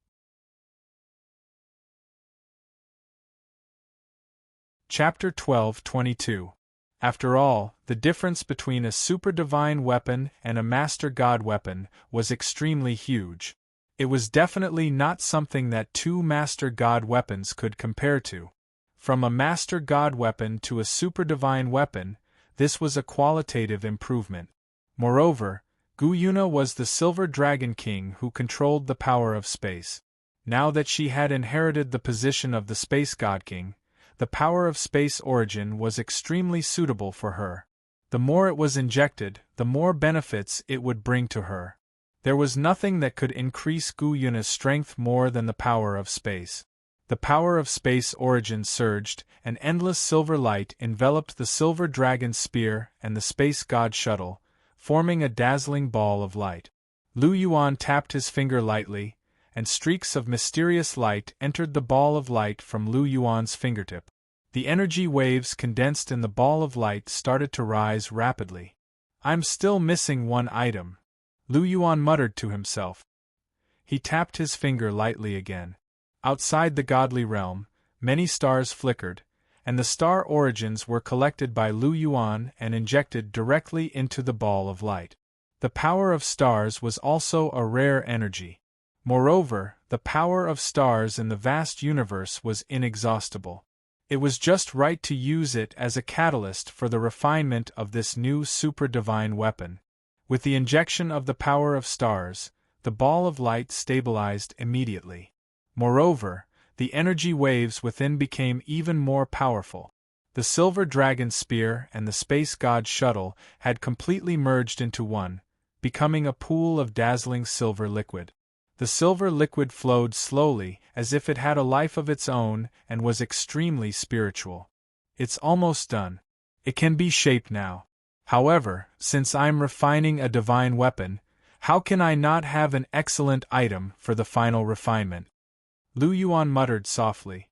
Chapter 12:22. After all, the difference between a super divine weapon and a master god weapon was extremely huge. It was definitely not something that 2 master god weapons could compare to. From a master god weapon to a super divine weapon, this was a qualitative improvement. Moreover, Gu Yuna was the Silver Dragon King who controlled the power of space. Now that she had inherited the position of the Space God King, the power of space origin was extremely suitable for her. The more it was injected, the more benefits it would bring to her. There was nothing that could increase Gu Yuna's strength more than the power of space. The power of space origin surged, and endless silver light enveloped the Silver Dragon Spear and the Space God Shuttle, forming a dazzling ball of light. Lu Yuan tapped his finger lightly, and streaks of mysterious light entered the ball of light from Lu Yuan's fingertip. The energy waves condensed in the ball of light started to rise rapidly. "I'm still missing one item," Lu Yuan muttered to himself. He tapped his finger lightly again. Outside the godly realm, many stars flickered, and the star origins were collected by Lu Yuan and injected directly into the ball of light. The power of stars was also a rare energy. Moreover, the power of stars in the vast universe was inexhaustible. It was just right to use it as a catalyst for the refinement of this new super-divine weapon. With the injection of the power of stars, the ball of light stabilized immediately. Moreover, the energy waves within became even more powerful. The silver dragon spear and the space god shuttle had completely merged into one, becoming a pool of dazzling silver liquid. The silver liquid flowed slowly, as if it had a life of its own, and was extremely spiritual. It's almost done. It can be shaped now. However, since I'm refining a divine weapon, how can I not have an excellent item for the final refinement? Lu Yuan muttered softly.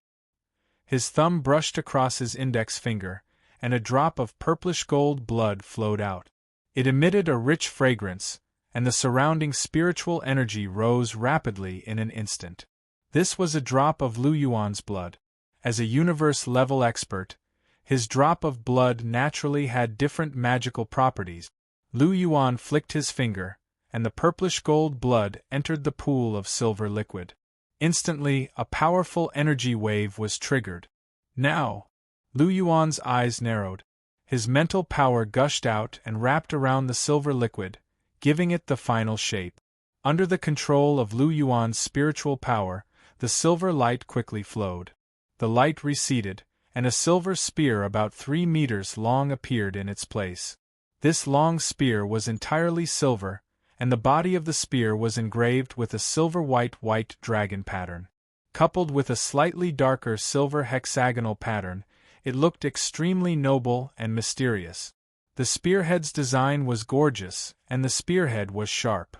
His thumb brushed across his index finger, and a drop of purplish gold blood flowed out. It emitted a rich fragrance, and the surrounding spiritual energy rose rapidly in an instant. This was a drop of Lu Yuan's blood. As a universe-level expert, his drop of blood naturally had different magical properties. Lu Yuan flicked his finger, and the purplish gold blood entered the pool of silver liquid. Instantly, a powerful energy wave was triggered. Now! Lu Yuan's eyes narrowed. His mental power gushed out and wrapped around the silver liquid, giving it the final shape. Under the control of Lu Yuan's spiritual power, the silver light quickly flowed. The light receded, and a silver spear about 3 meters long appeared in its place. This long spear was entirely silver, and the body of the spear was engraved with a silver-white dragon pattern. Coupled with a slightly darker silver hexagonal pattern, it looked extremely noble and mysterious. The spearhead's design was gorgeous, and the spearhead was sharp.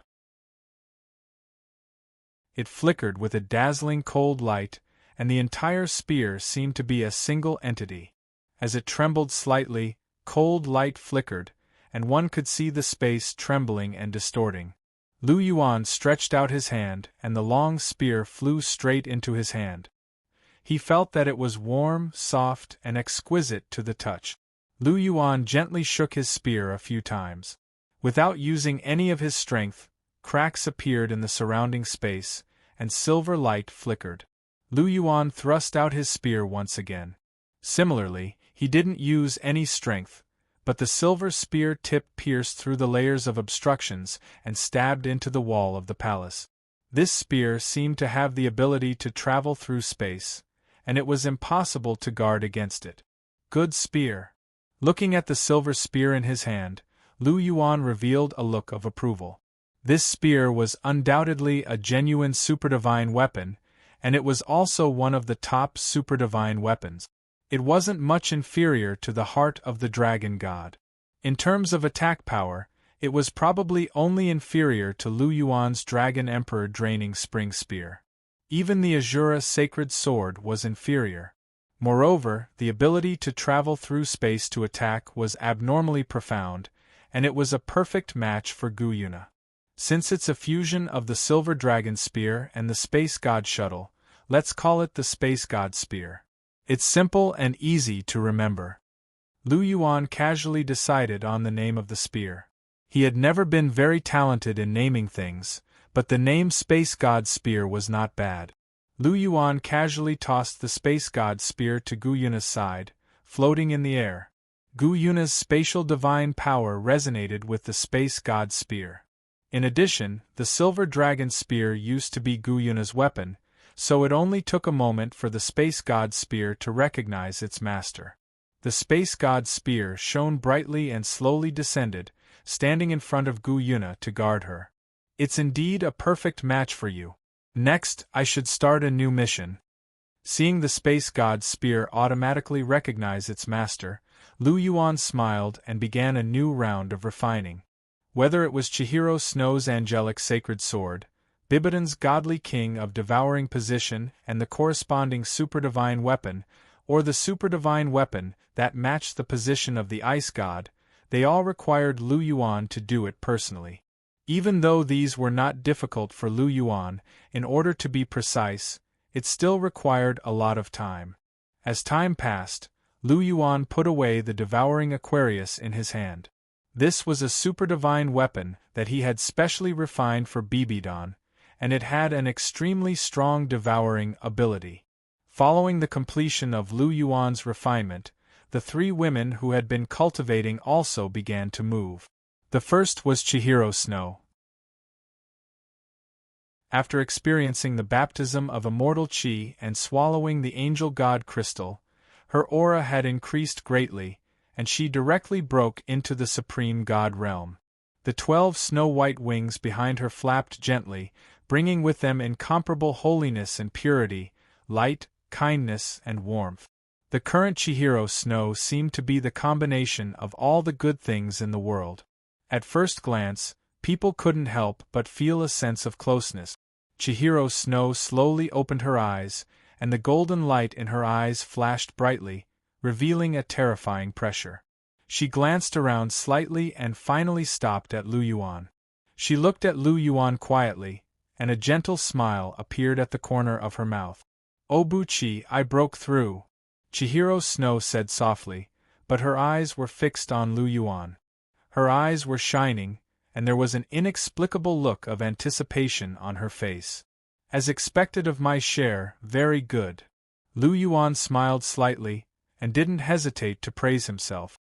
It flickered with a dazzling cold light, and the entire spear seemed to be a single entity. As it trembled slightly, cold light flickered, and one could see the space trembling and distorting. Lu Yuan stretched out his hand, and the long spear flew straight into his hand. He felt that it was warm, soft, and exquisite to the touch. Lu Yuan gently shook his spear a few times. Without using any of his strength, cracks appeared in the surrounding space, and silver light flickered. Lu Yuan thrust out his spear once again. Similarly, he didn't use any strength, but the silver spear tip pierced through the layers of obstructions and stabbed into the wall of the palace. This spear seemed to have the ability to travel through space, and it was impossible to guard against it. Good spear. Looking at the silver spear in his hand, Lu Yuan revealed a look of approval. This spear was undoubtedly a genuine superdivine weapon, and it was also one of the top superdivine weapons. It wasn't much inferior to the heart of the dragon god. In terms of attack power, it was probably only inferior to Lu Yuan's Dragon Emperor Draining Spring Spear. Even the Azura Sacred Sword was inferior. Moreover, the ability to travel through space to attack was abnormally profound, and it was a perfect match for Gu Yuna. Since it's a fusion of the Silver Dragon Spear and the Space God Shuttle, let's call it the Space God Spear. It's simple and easy to remember. Lu Yuan casually decided on the name of the spear. He had never been very talented in naming things, but the name Space God Spear was not bad. Lu Yuan casually tossed the Space God Spear to Gu Yuna's side, floating in the air. Gu Yuna's spatial divine power resonated with the Space God Spear. In addition, the Silver Dragon Spear used to be Gu Yuna's weapon, so it only took a moment for the Space God Spear to recognize its master. The Space God Spear shone brightly and slowly descended, standing in front of Gu Yuna to guard her. It's indeed a perfect match for you. Next, I should start a new mission. Seeing the Space God Spear automatically recognize its master, Lu Yuan smiled and began a new round of refining. Whether it was Chihiro Snow's angelic sacred sword, Bibidan's godly king of devouring position and the corresponding superdivine weapon, or the superdivine weapon that matched the position of the ice god, they all required Lu Yuan to do it personally. Even though these were not difficult for Lu Yuan, in order to be precise, it still required a lot of time. As time passed, Lu Yuan put away the devouring Aquarius in his hand. This was a super-divine weapon that he had specially refined for Bibidon, and it had an extremely strong devouring ability. Following the completion of Lu Yuan's refinement, the three women who had been cultivating also began to move. The first was Chihiro Snow. After experiencing the baptism of immortal Chi and swallowing the angel god crystal, her aura had increased greatly, and she directly broke into the supreme god realm. The 12 snow-white wings behind her flapped gently, bringing with them incomparable holiness and purity, light, kindness, and warmth. The current Chihiro Snow seemed to be the combination of all the good things in the world. At first glance, people couldn't help but feel a sense of closeness. Chihiro Snow slowly opened her eyes, and the golden light in her eyes flashed brightly, revealing a terrifying pressure. She glanced around slightly and finally stopped at Lu Yuan. She looked at Lu Yuan quietly, and a gentle smile appeared at the corner of her mouth. "Obuchi, I broke through," Chihiro Snow said softly, but her eyes were fixed on Lu Yuan. Her eyes were shining, and there was an inexplicable look of anticipation on her face. "As expected of my share, very good." Lu Yuan smiled slightly, and didn't hesitate to praise himself.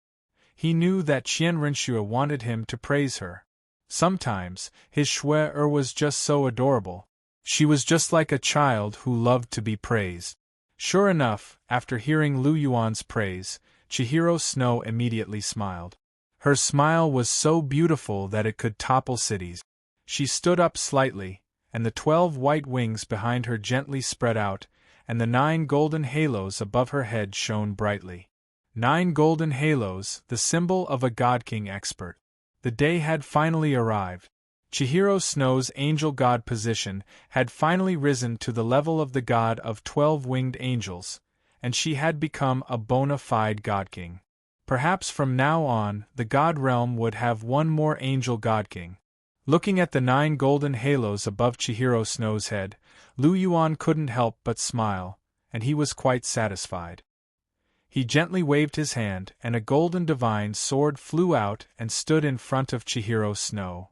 He knew that Qian Renxue wanted him to praise her. Sometimes, his Shui was just so adorable. She was just like a child who loved to be praised. Sure enough, after hearing Lu Yuan's praise, Chihiro Snow immediately smiled. Her smile was so beautiful that it could topple cities. She stood up slightly, and the 12 white wings behind her gently spread out, and the 9 golden halos above her head shone brightly. 9 golden halos, the symbol of a god-king expert. The day had finally arrived. Chihiro Snow's angel god position had finally risen to the level of the god of 12 winged angels, and she had become a bona fide god-king. Perhaps from now on, the god realm would have one more angel god-king. Looking at the 9 golden halos above Chihiro Snow's head, Lu Yuan couldn't help but smile, and he was quite satisfied. He gently waved his hand, and a golden divine sword flew out and stood in front of Chihiro Snow.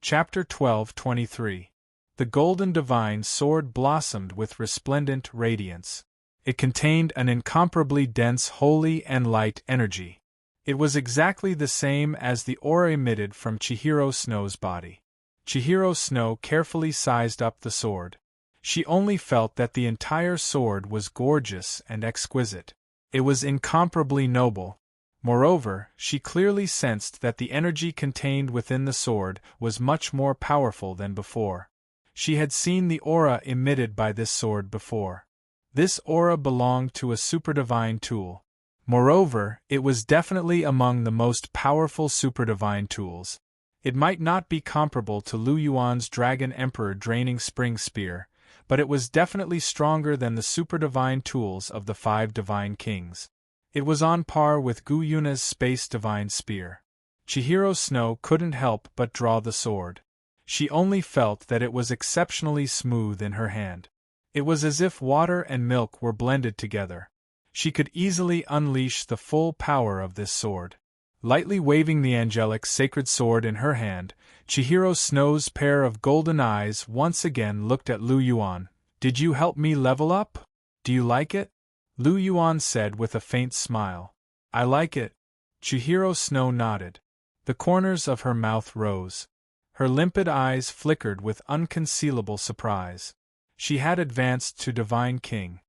Chapter 12:23. The golden divine sword blossomed with resplendent radiance. It contained an incomparably dense holy and light energy. It was exactly the same as the aura emitted from Chihiro Snow's body. Chihiro Snow carefully sized up the sword. She only felt that the entire sword was gorgeous and exquisite. It was incomparably noble. Moreover, she clearly sensed that the energy contained within the sword was much more powerful than before. She had seen the aura emitted by this sword before. This aura belonged to a superdivine tool. Moreover, it was definitely among the most powerful superdivine tools. It might not be comparable to Lu Yuan's Dragon Emperor Draining Spring Spear, but it was definitely stronger than the superdivine tools of the 5 divine kings. It was on par with Gu Yuna's Space Divine Spear. Chihiro Snow couldn't help but draw the sword. She only felt that it was exceptionally smooth in her hand. It was as if water and milk were blended together. She could easily unleash the full power of this sword. Lightly waving the angelic sacred sword in her hand, Chihiro Snow's pair of golden eyes once again looked at Lu Yuan. "Did you help me level up? Do you like it?" Lu Yuan said with a faint smile. "I like it." Chihiro Snow nodded. The corners of her mouth rose. Her limpid eyes flickered with unconcealable surprise. She had advanced to Divine King.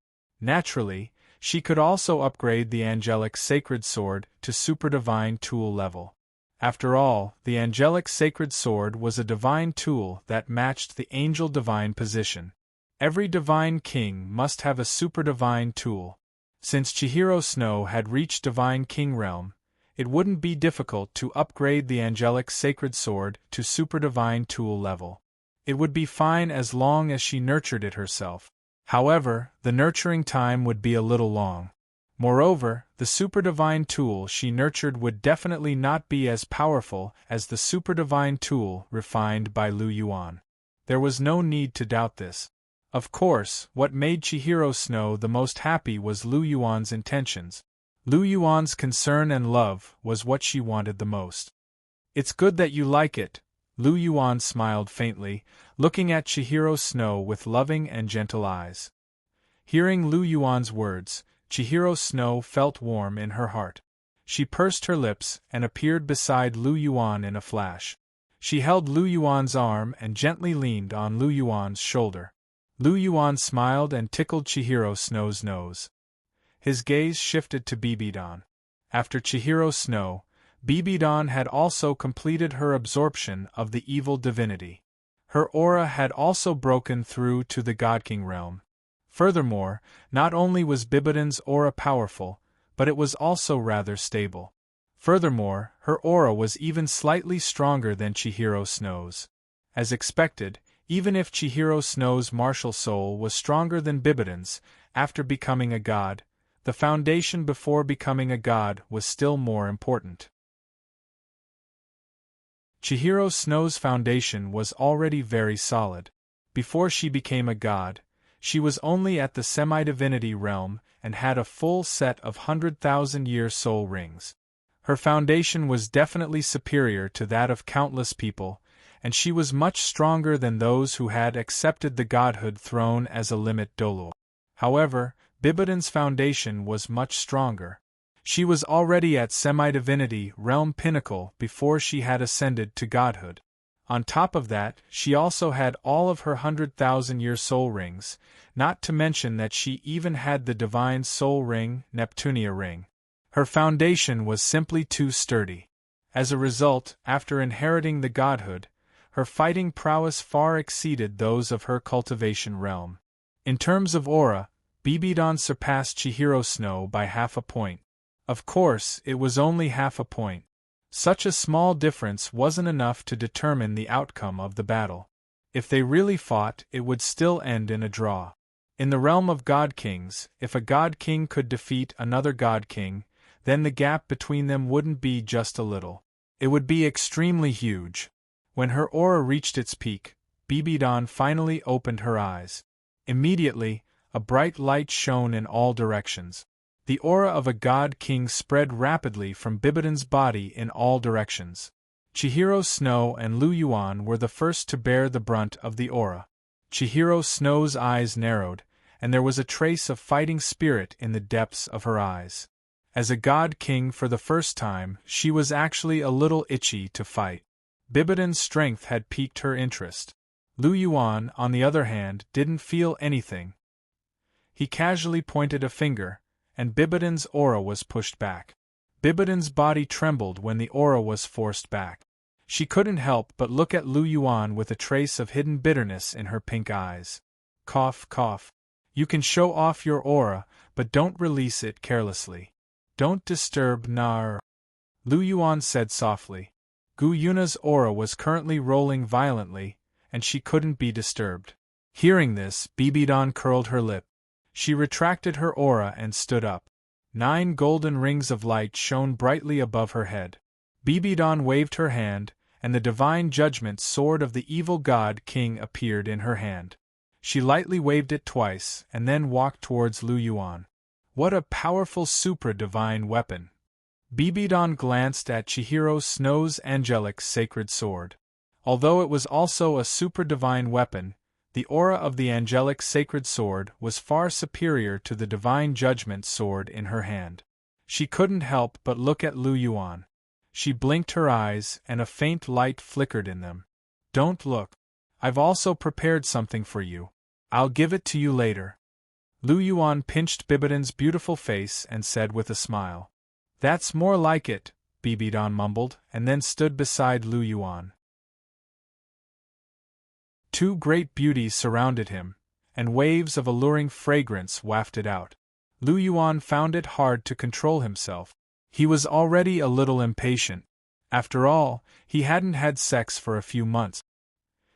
Naturally, she could also upgrade the angelic sacred sword to superdivine tool level. After all, the angelic sacred sword was a divine tool that matched the angel divine position. Every divine king must have a superdivine tool. Since Chihiro Snow had reached Divine King realm, it wouldn't be difficult to upgrade the angelic sacred sword to superdivine tool level. It would be fine as long as she nurtured it herself. However, the nurturing time would be a little long. Moreover, the superdivine tool she nurtured would definitely not be as powerful as the superdivine tool refined by Lu Yuan. There was no need to doubt this. Of course, what made Chihiro Snow the most happy was Lu Yuan's intentions. Lu Yuan's concern and love was what she wanted the most. It's good that you like it, Lu Yuan smiled faintly, looking at Chihiro Snow with loving and gentle eyes. Hearing Lu Yuan's words, Chihiro Snow felt warm in her heart. She pursed her lips and appeared beside Lu Yuan in a flash. She held Lu Yuan's arm and gently leaned on Lu Yuan's shoulder. Lu Yuan smiled and tickled Chihiro Snow's nose. His gaze shifted to Bibidon. After Chihiro Snow, Bibidon had also completed her absorption of the evil divinity. Her aura had also broken through to the God King realm. Furthermore, not only was Bibidon's aura powerful, but it was also rather stable. Furthermore, her aura was even slightly stronger than Chihiro Snow's. As expected, even if Chihiro Snow's martial soul was stronger than Bibidon's, after becoming a god, the foundation before becoming a god was still more important. Chihiro Snow's foundation was already very solid. Before she became a god, she was only at the semi-divinity realm and had a full set of 100,000-year soul rings. Her foundation was definitely superior to that of countless people, and she was much stronger than those who had accepted the godhood throne as a limit Douluo. However, Bibidon's foundation was much stronger. She was already at semi-divinity realm pinnacle before she had ascended to godhood. On top of that, she also had all of her 100,000-year soul rings, not to mention that she even had the divine soul ring, Neptunia ring. Her foundation was simply too sturdy. As a result, after inheriting the godhood, her fighting prowess far exceeded those of her cultivation realm. In terms of aura, Bibidon surpassed Chihiro Snow by half a point. Of course, it was only half a point. Such a small difference wasn't enough to determine the outcome of the battle. If they really fought, it would still end in a draw. In the realm of God Kings, if a God King could defeat another God King, then the gap between them wouldn't be just a little. It would be extremely huge. When her aura reached its peak, Bibidon finally opened her eyes. Immediately, a bright light shone in all directions. The aura of a God King spread rapidly from Bibidon's body in all directions. Chihiro Snow and Lu Yuan were the first to bear the brunt of the aura. Chihiro Snow's eyes narrowed, and there was a trace of fighting spirit in the depths of her eyes. As a God King for the first time, she was actually a little itchy to fight. Bibidon's strength had piqued her interest. Lu Yuan, on the other hand, didn't feel anything. He casually pointed a finger, and Bibidon's aura was pushed back. Bibidon's body trembled when the aura was forced back. She couldn't help but look at Lu Yuan with a trace of hidden bitterness in her pink eyes. Cough, cough. You can show off your aura, but don't release it carelessly. Don't disturb Nar. Lu Yuan said softly. Gu Yuna's aura was currently rolling violently, and she couldn't be disturbed. Hearing this, Bibidon curled her lip. She retracted her aura and stood up. 9 golden rings of light shone brightly above her head. Bibidon waved her hand, and the divine judgment sword of the evil god king appeared in her hand. She lightly waved it twice, and then walked towards Lu Yuan. What a powerful supra-divine weapon! Bibidon glanced at Chihiro Snow's angelic sacred sword. Although it was also a supra-divine weapon, the aura of the angelic sacred sword was far superior to the divine judgment sword in her hand. She couldn't help but look at Lu Yuan. She blinked her eyes, and a faint light flickered in them. Don't look. I've also prepared something for you. I'll give it to you later. Lu Yuan pinched Bibidon's beautiful face and said with a smile. That's more like it, Bibidon mumbled, and then stood beside Lu Yuan. 2 great beauties surrounded him, and waves of alluring fragrance wafted out. Lu Yuan found it hard to control himself. He was already a little impatient. After all, he hadn't had sex for a few months.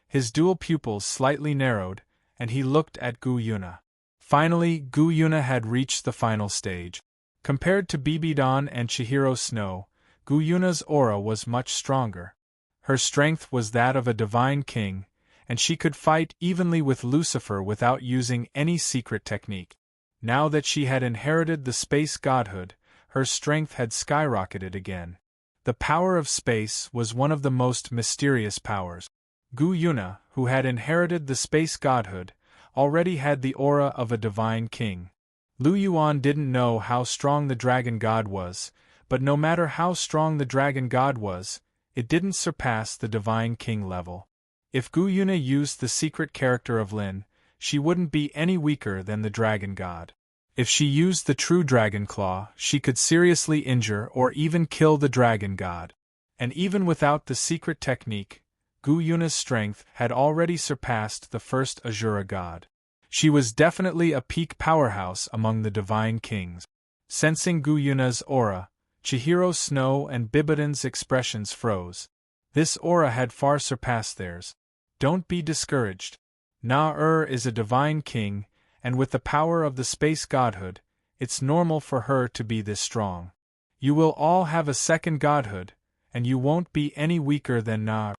His dual pupils slightly narrowed, and he looked at Gu Yuna. Finally, Gu Yuna had reached the final stage. Compared to Bibidon and Chihiro Snow, Guyuna's aura was much stronger. Her strength was that of a divine king, and she could fight evenly with Lucifer without using any secret technique. Now that she had inherited the space godhood, her strength had skyrocketed again. The power of space was one of the most mysterious powers. Guyuna, who had inherited the space godhood, already had the aura of a divine king. Lu Yuan didn't know how strong the dragon god was, but no matter how strong the dragon god was, it didn't surpass the divine king level. If Guyuna used the secret character of Lin, she wouldn't be any weaker than the dragon god. If she used the true dragon claw, she could seriously injure or even kill the dragon god. And even without the secret technique, Guyuna's strength had already surpassed the first Azura god. She was definitely a peak powerhouse among the divine kings. Sensing Guyuna's aura, Chihiro Snow and Bibidon's expressions froze. This aura had far surpassed theirs. Don't be discouraged. Na-Er is a divine king, and with the power of the space godhood, it's normal for her to be this strong. You will all have a second godhood, and you won't be any weaker than Na-Er.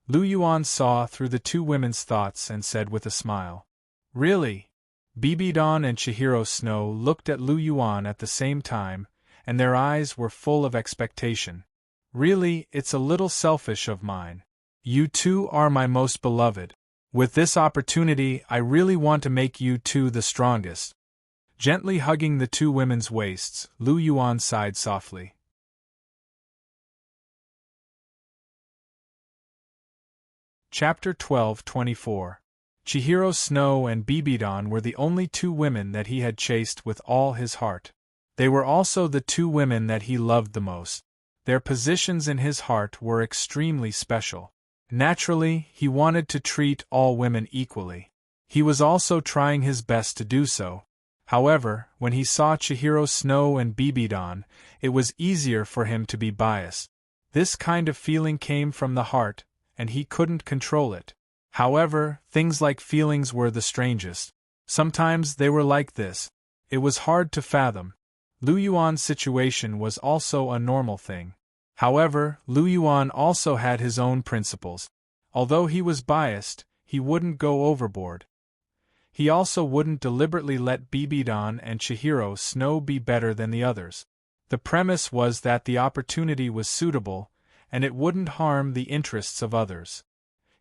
Lu Yuan saw through the two women's thoughts and said with a smile, "Really?" Bibidon and Chihiro Snow looked at Lu Yuan at the same time, and their eyes were full of expectation. "Really, it's a little selfish of mine. You two are my most beloved. With this opportunity, I really want to make you two the strongest." Gently hugging the two women's waists, Lu Yuan sighed softly. Chapter 12:24. Chihiro Snow and Bibidon were the only two women that he had chased with all his heart. They were also the two women that he loved the most. Their positions in his heart were extremely special. Naturally, he wanted to treat all women equally. He was also trying his best to do so. However, when he saw Chihiro Snow and Bibidon, it was easier for him to be biased. This kind of feeling came from the heart, and he couldn't control it. However, things like feelings were the strangest. Sometimes they were like this. It was hard to fathom. Lu Yuan's situation was also a normal thing. However, Lu Yuan also had his own principles. Although he was biased, he wouldn't go overboard. He also wouldn't deliberately let Bibidon and Chihiro Snow be better than the others. The premise was that the opportunity was suitable, and it wouldn't harm the interests of others.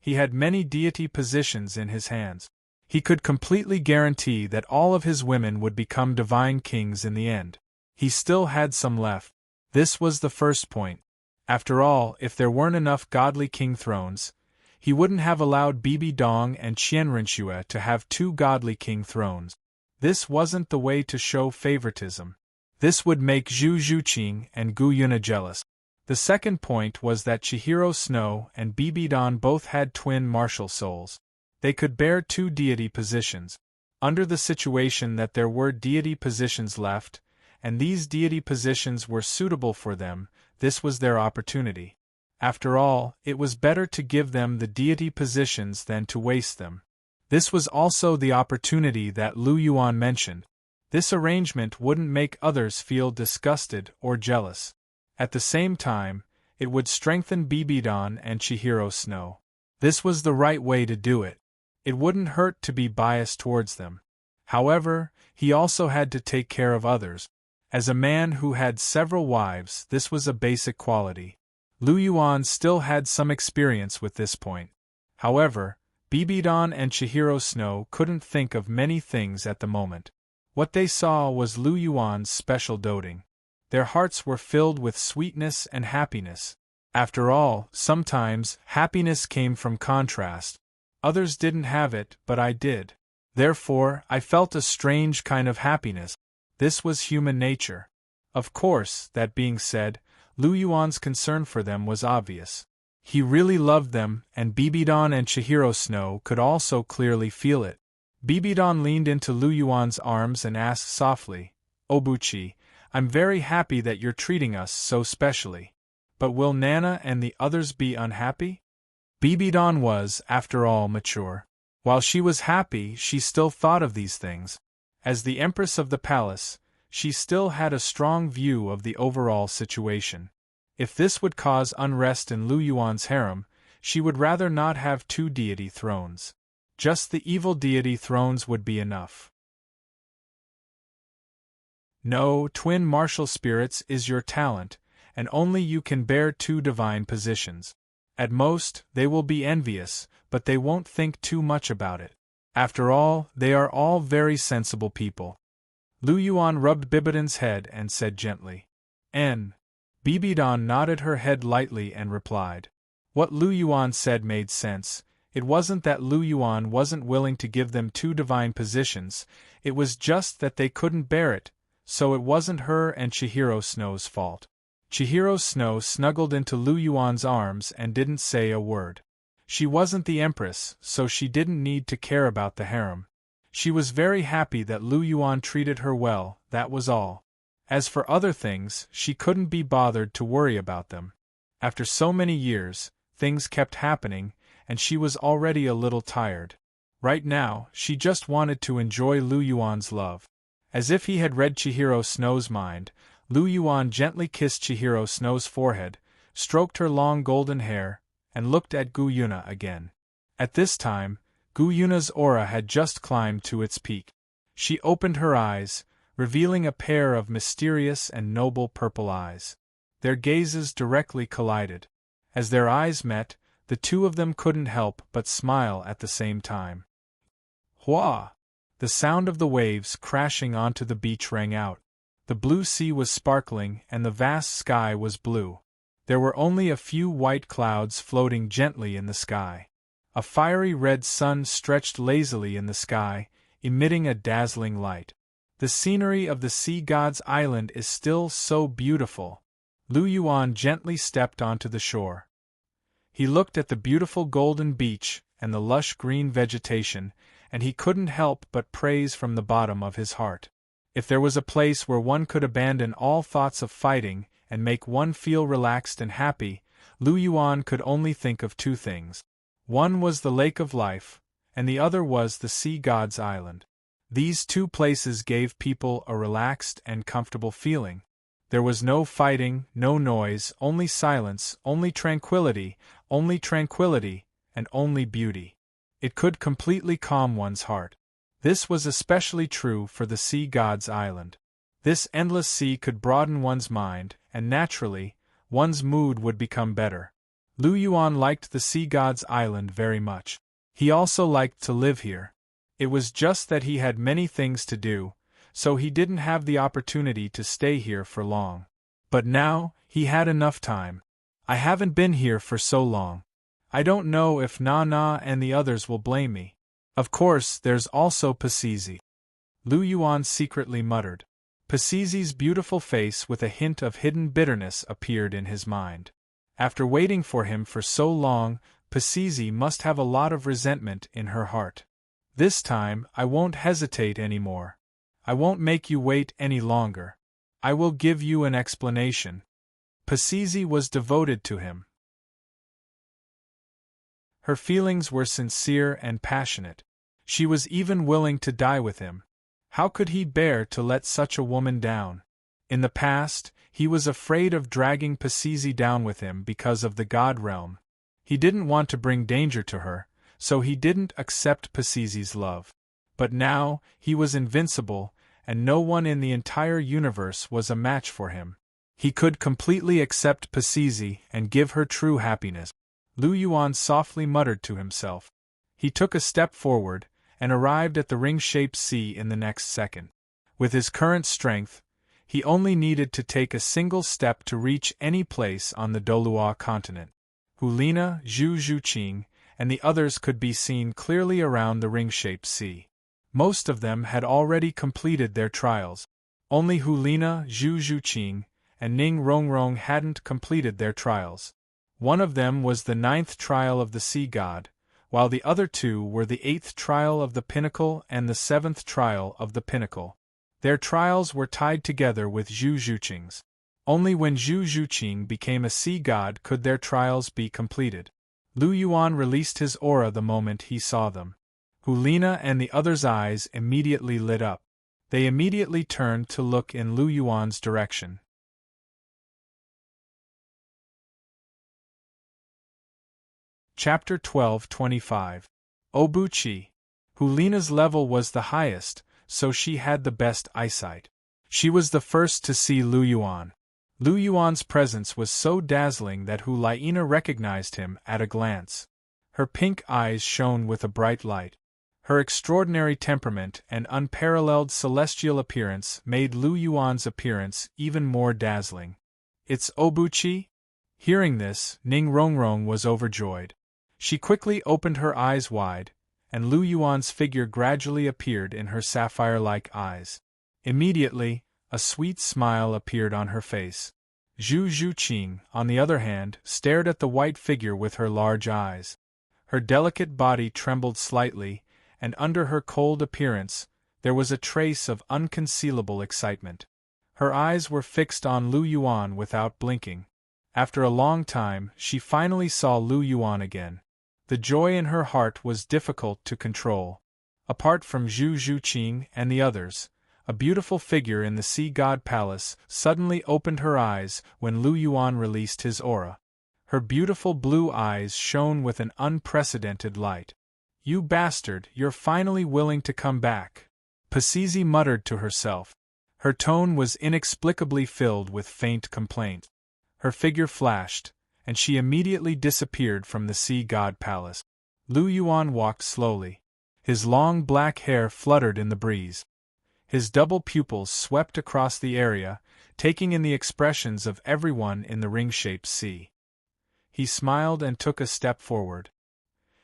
He had many deity positions in his hands. He could completely guarantee that all of his women would become divine kings in the end. He still had some left. This was the first point. After all, if there weren't enough godly king thrones, he wouldn't have allowed Bibidong and Qianrenxue to have two godly king thrones. This wasn't the way to show favoritism. This would make Zhu Zhuqing and Guyuna jealous. The second point was that Chihiro Snow and Bibidon both had twin martial souls. They could bear two deity positions. Under the situation that there were deity positions left, and these deity positions were suitable for them, this was their opportunity. After all, it was better to give them the deity positions than to waste them. This was also the opportunity that Lu Yuan mentioned. This arrangement wouldn't make others feel disgusted or jealous. At the same time, it would strengthen Bibidon and Chihiro Snow. This was the right way to do it. It wouldn't hurt to be biased towards them. However, he also had to take care of others. As a man who had several wives, this was a basic quality. Lu Yuan still had some experience with this point. However, Bibidon and Chihiro Snow couldn't think of many things at the moment. What they saw was Lu Yuan's special doting. Their hearts were filled with sweetness and happiness. After all, sometimes happiness came from contrast. Others didn't have it, but I did. Therefore, I felt a strange kind of happiness. This was human nature. Of course, that being said, Lu Yuan's concern for them was obvious. He really loved them, and Bibidon and Chihiro Snow could also clearly feel it. Bibidon leaned into Lu Yuan's arms and asked softly, "Obuchi, I'm very happy that you're treating us so specially. But will Nana and the others be unhappy?" Bibidon was, after all, mature. While she was happy, she still thought of these things. As the Empress of the Palace, she still had a strong view of the overall situation. If this would cause unrest in Lu Yuan's harem, she would rather not have two deity thrones. Just the evil deity thrones would be enough. No, twin martial spirits is your talent, and only you can bear two divine positions. At most, they will be envious, but they won't think too much about it. After all, they are all very sensible people. Lu Yuan rubbed Bibidan's head and said gently. Bibidan nodded her head lightly and replied. What Lu Yuan said made sense. It wasn't that Lu Yuan wasn't willing to give them two divine positions, it was just that they couldn't bear it, so it wasn't her and Chihiro Snow's fault. Chihiro Snow snuggled into Lu Yuan's arms and didn't say a word. She wasn't the empress, so she didn't need to care about the harem. She was very happy that Lu Yuan treated her well, that was all. As for other things, she couldn't be bothered to worry about them. After so many years, things kept happening, and she was already a little tired. Right now, she just wanted to enjoy Lu Yuan's love. As if he had read Chihiro Snow's mind, Lu Yuan gently kissed Chihiro Snow's forehead, stroked her long golden hair, and looked at Gu Yuna again. At this time, Gu Yuna's aura had just climbed to its peak. She opened her eyes, revealing a pair of mysterious and noble purple eyes. Their gazes directly collided. As their eyes met, the two of them couldn't help but smile at the same time. Hua! The sound of the waves crashing onto the beach rang out. The blue sea was sparkling and the vast sky was blue. There were only a few white clouds floating gently in the sky. A fiery red sun stretched lazily in the sky, emitting a dazzling light. The scenery of the sea god's island is still so beautiful. Lu Yuan gently stepped onto the shore. He looked at the beautiful golden beach and the lush green vegetation, and he couldn't help but praise from the bottom of his heart. If there was a place where one could abandon all thoughts of fighting and make one feel relaxed and happy, Lu Yuan could only think of two things. One was the Lake of Life, and the other was the Sea God's Island. These two places gave people a relaxed and comfortable feeling. There was no fighting, no noise, only silence, only tranquility, and only beauty. It could completely calm one's heart. This was especially true for the Sea God's Island. This endless sea could broaden one's mind, and naturally, one's mood would become better. Lu Yuan liked the Sea God's Island very much. He also liked to live here. It was just that he had many things to do, so he didn't have the opportunity to stay here for long. But now, he had enough time. I haven't been here for so long. I don't know if Na and the others will blame me. Of course, there's also Pasizi. Lu Yuan secretly muttered. Pasizi's beautiful face with a hint of hidden bitterness appeared in his mind. After waiting for him for so long, Pasizi must have a lot of resentment in her heart. This time, I won't hesitate anymore. I won't make you wait any longer. I will give you an explanation. Pasizi was devoted to him. Her feelings were sincere and passionate. She was even willing to die with him. How could he bear to let such a woman down? In the past, he was afraid of dragging Pasizi down with him because of the God realm. He didn't want to bring danger to her, so he didn't accept Pasizi's love. But now, he was invincible, and no one in the entire universe was a match for him. He could completely accept Pasizi and give her true happiness. Lu Yuan softly muttered to himself. He took a step forward, and arrived at the ring-shaped sea in the next second. With his current strength, he only needed to take a single step to reach any place on the Douluo continent. Hulina, Zhu Zhuqing, and the others could be seen clearly around the ring-shaped sea. Most of them had already completed their trials. Only Hulina, Zhu Zhuqing, and Ning Rongrong hadn't completed their trials. One of them was the 9th trial of the Sea God, while the other two were the 8th trial of the Pinnacle and the 7th trial of the Pinnacle. Their trials were tied together with Zhu Zhuqing's. Only when Zhu Zhuqing became a sea god could their trials be completed. Lu Yuan released his aura the moment he saw them. Hulina and the others' eyes immediately lit up. They immediately turned to look in Lu Yuan's direction. Chapter 12:25. Obuchi. Hulina's level was the highest, so she had the best eyesight. She was the first to see Lu Yuan. Lu Yuan's presence was so dazzling that Hulina recognized him at a glance. Her pink eyes shone with a bright light. Her extraordinary temperament and unparalleled celestial appearance made Lu Yuan's appearance even more dazzling. "It's Obuchi?" Hearing this, Ning Rongrong was overjoyed. She quickly opened her eyes wide, and Lu Yuan's figure gradually appeared in her sapphire-like eyes. Immediately, a sweet smile appeared on her face. Zhu Zhuqing, on the other hand, stared at the white figure with her large eyes. Her delicate body trembled slightly, and under her cold appearance, there was a trace of unconcealable excitement. Her eyes were fixed on Lu Yuan without blinking. After a long time, she finally saw Lu Yuan again. The joy in her heart was difficult to control. Apart from Zhu Zhuqing and the others, a beautiful figure in the Sea God Palace suddenly opened her eyes when Lu Yuan released his aura. Her beautiful blue eyes shone with an unprecedented light. "You bastard, you're finally willing to come back," Pasizi muttered to herself. Her tone was inexplicably filled with faint complaint. Her figure flashed, and she immediately disappeared from the Sea God Palace. Lu Yuan walked slowly. His long black hair fluttered in the breeze. His double pupils swept across the area, taking in the expressions of everyone in the ring-shaped sea. He smiled and took a step forward.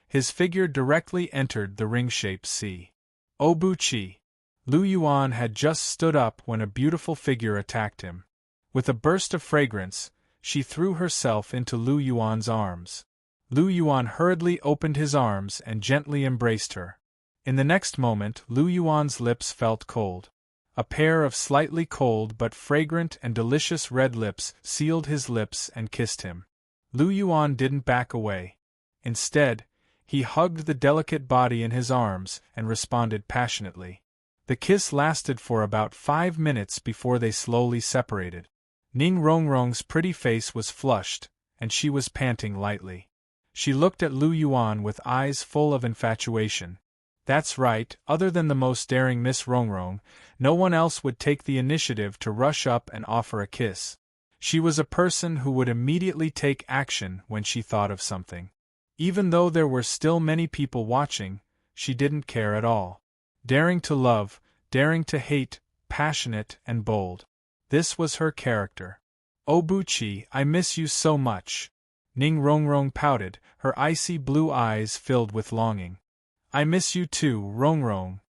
His figure directly entered the ring-shaped sea. Obuchi. Lu Yuan had just stood up when a beautiful figure attacked him. With a burst of fragrance, she threw herself into Lu Yuan's arms. Lu Yuan hurriedly opened his arms and gently embraced her. In the next moment, Lu Yuan's lips felt cold. A pair of slightly cold but fragrant and delicious red lips sealed his lips and kissed him. Lu Yuan didn't back away. Instead, he hugged the delicate body in his arms and responded passionately. The kiss lasted for about 5 minutes before they slowly separated. Ning Rongrong's pretty face was flushed, and she was panting lightly. She looked at Lu Yuan with eyes full of infatuation. That's right, other than the most daring Miss Rongrong, no one else would take the initiative to rush up and offer a kiss. She was a person who would immediately take action when she thought of something. Even though there were still many people watching, she didn't care at all. Daring to love, daring to hate, passionate and bold. This was her character. "Obuchi, I miss you so much." Ning Rongrong pouted, her icy blue eyes filled with longing. "I miss you too, Rongrong."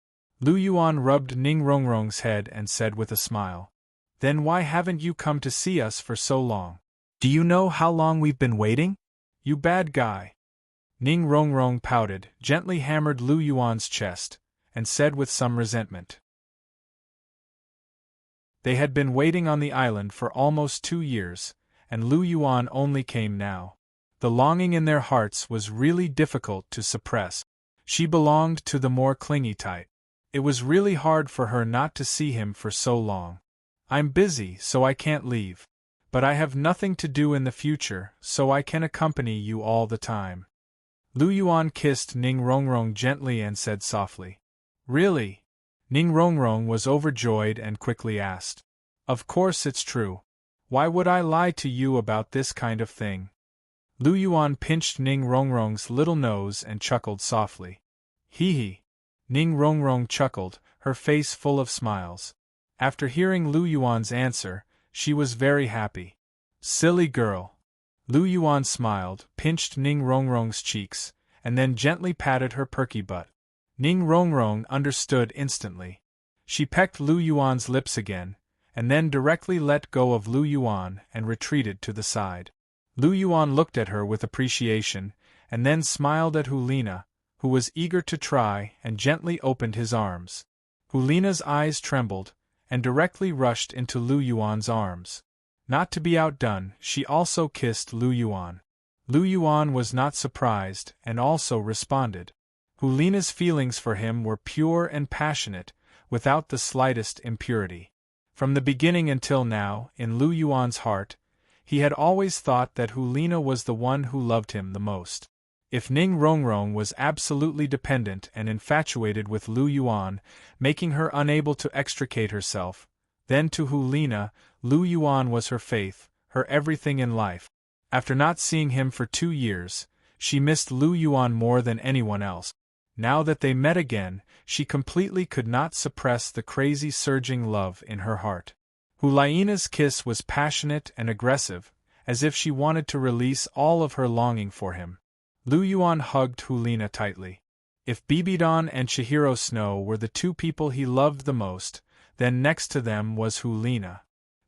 Lu Yuan rubbed Ning Rongrong's head and said with a smile. "Then why haven't you come to see us for so long? Do you know how long we've been waiting? You bad guy." Ning Rongrong pouted, gently hammered Lu Yuan's chest, and said with some resentment. They had been waiting on the island for almost 2 years, and Lu Yuan only came now. The longing in their hearts was really difficult to suppress. She belonged to the more clingy type. It was really hard for her not to see him for so long. "I'm busy, so I can't leave. But I have nothing to do in the future, so I can accompany you all the time." Lu Yuan kissed Ning Rongrong gently and said softly, "Really?" Ning Rongrong was overjoyed and quickly asked, "Of course it's true. Why would I lie to you about this kind of thing?" Lu Yuan pinched Ning Rongrong's little nose and chuckled softly. "Hee hee." Ning Rongrong chuckled, her face full of smiles. After hearing Lu Yuan's answer, she was very happy. "Silly girl." Lu Yuan smiled, pinched Ning Rongrong's cheeks, and then gently patted her perky butt. Ning Rongrong understood instantly. She pecked Lu Yuan's lips again, and then directly let go of Lu Yuan and retreated to the side. Lu Yuan looked at her with appreciation, and then smiled at Hulina, who was eager to try, and gently opened his arms. Hulina's eyes trembled, and directly rushed into Lu Yuan's arms. Not to be outdone, she also kissed Lu Yuan. Lu Yuan was not surprised, and also responded. Hulina's feelings for him were pure and passionate, without the slightest impurity. From the beginning until now, in Lu Yuan's heart, he had always thought that Hulina was the one who loved him the most. If Ning Rongrong was absolutely dependent and infatuated with Lu Yuan, making her unable to extricate herself, then to Hulina, Lu Yuan was her faith, her everything in life. After not seeing him for 2 years, she missed Lu Yuan more than anyone else. Now that they met again, she completely could not suppress the crazy surging love in her heart. Hulina's kiss was passionate and aggressive, as if she wanted to release all of her longing for him. Lu Yuan hugged Hulina tightly. If Bibidon and Chihiro Snow were the 2 people he loved the most, then next to them was Hulina.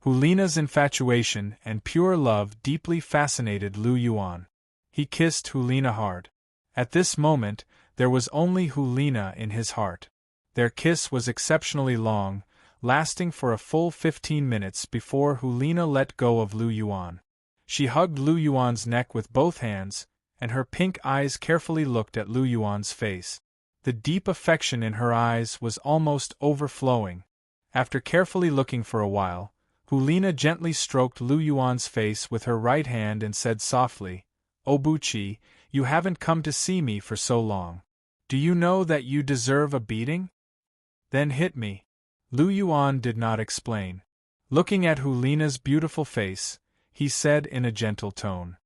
Hulina's infatuation and pure love deeply fascinated Lu Yuan. He kissed Hulina hard. At this moment, there was only Hulina in his heart. Their kiss was exceptionally long, lasting for a full 15 minutes before Hulina let go of Lu Yuan. She hugged Lu Yuan's neck with both hands, and her pink eyes carefully looked at Lu Yuan's face. The deep affection in her eyes was almost overflowing. After carefully looking for a while, Hulina gently stroked Lu Yuan's face with her right hand and said softly, "Obuchi, you haven't come to see me for so long. Do you know that you deserve a beating? Then hit me." Lu Yuan did not explain. Looking at Hulina's beautiful face, he said in a gentle tone.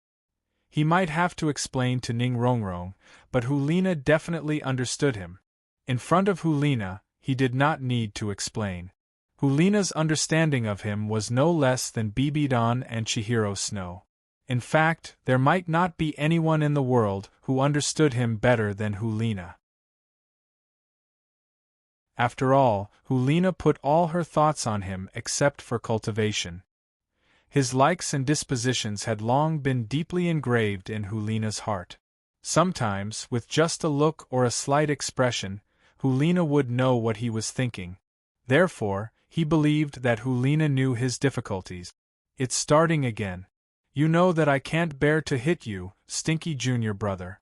He might have to explain to Ning Rongrong, but Hulina definitely understood him. In front of Hulina, he did not need to explain. Hulina's understanding of him was no less than Bibidon and Chihiro Snow. In fact, there might not be anyone in the world who understood him better than Hulina. After all, Hulina put all her thoughts on him except for cultivation. His likes and dispositions had long been deeply engraved in Hulina's heart. Sometimes, with just a look or a slight expression, Hulina would know what he was thinking. Therefore, he believed that Hulina knew his difficulties. "It's starting again. You know that I can't bear to hit you, stinky junior brother."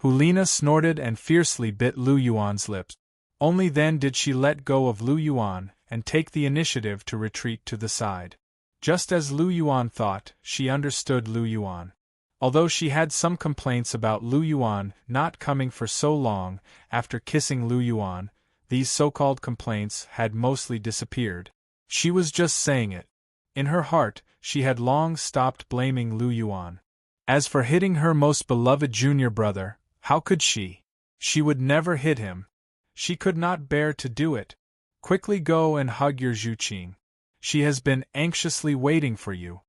Hulina snorted and fiercely bit Lu Yuan's lips. Only then did she let go of Lu Yuan and take the initiative to retreat to the side. Just as Lu Yuan thought, she understood Lu Yuan. Although she had some complaints about Lu Yuan not coming for so long after kissing Lu Yuan, these so-called complaints had mostly disappeared. She was just saying it. In her heart, she had long stopped blaming Lu Yuan. As for hitting her most beloved junior brother, how could she? She would never hit him. She could not bear to do it. "Quickly go and hug your Zhuqing. She has been anxiously waiting for you,"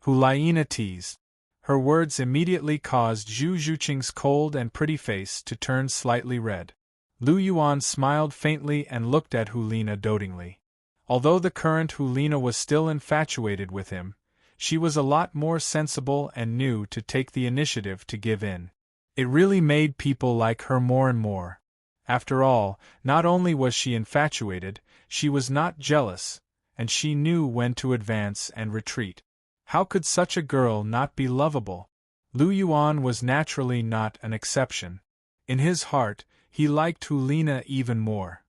Hulina teased. Her words immediately caused Zhu Zhuqing's cold and pretty face to turn slightly red. Lu Yuan smiled faintly and looked at Hulina dotingly. Although the current Hulina was still infatuated with him, she was a lot more sensible and knew to take the initiative to give in. It really made people like her more and more. After all, not only was she infatuated, she was not jealous, and she knew when to advance and retreat. How could such a girl not be lovable? Lu Yuan was naturally not an exception. In his heart, he liked Hulina even more.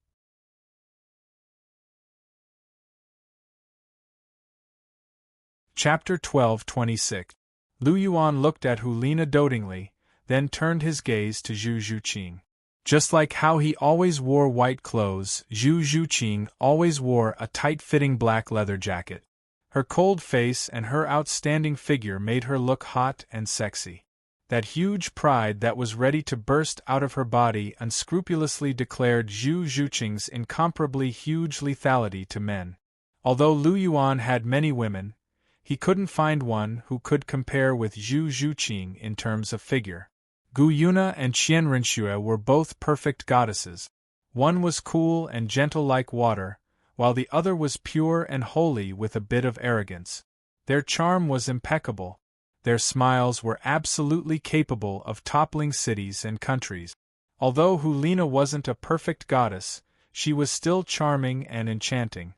Chapter 12:26. Lu Yuan looked at Hulina dotingly, then turned his gaze to Zhu Zhuqing. Just like how he always wore white clothes, Zhu Zhuqing always wore a tight-fitting black leather jacket. Her cold face and her outstanding figure made her look hot and sexy. That huge pride that was ready to burst out of her body unscrupulously declared Zhu Zhuqing's incomparably huge lethality to men. Although Lu Yuan had many women, he couldn't find one who could compare with Zhu Zhuqing in terms of figure. Gu Yuna and Qian Renxue were both perfect goddesses. One was cool and gentle like water, while the other was pure and holy with a bit of arrogance. Their charm was impeccable. Their smiles were absolutely capable of toppling cities and countries. Although Hulina wasn't a perfect goddess, she was still charming and enchanting.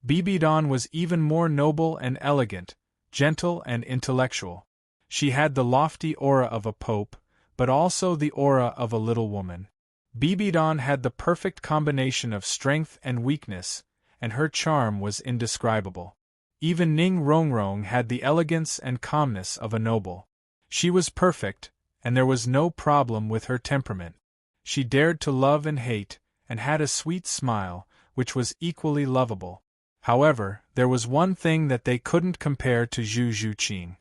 Bibidon was even more noble and elegant, gentle and intellectual. She had the lofty aura of a pope, but also the aura of a little woman. Bibidon had the perfect combination of strength and weakness, and her charm was indescribable. Even Ning Rongrong had the elegance and calmness of a noble. She was perfect, and there was no problem with her temperament. She dared to love and hate, and had a sweet smile, which was equally lovable. However, there was one thing that they couldn't compare to Zhu Zhuqing.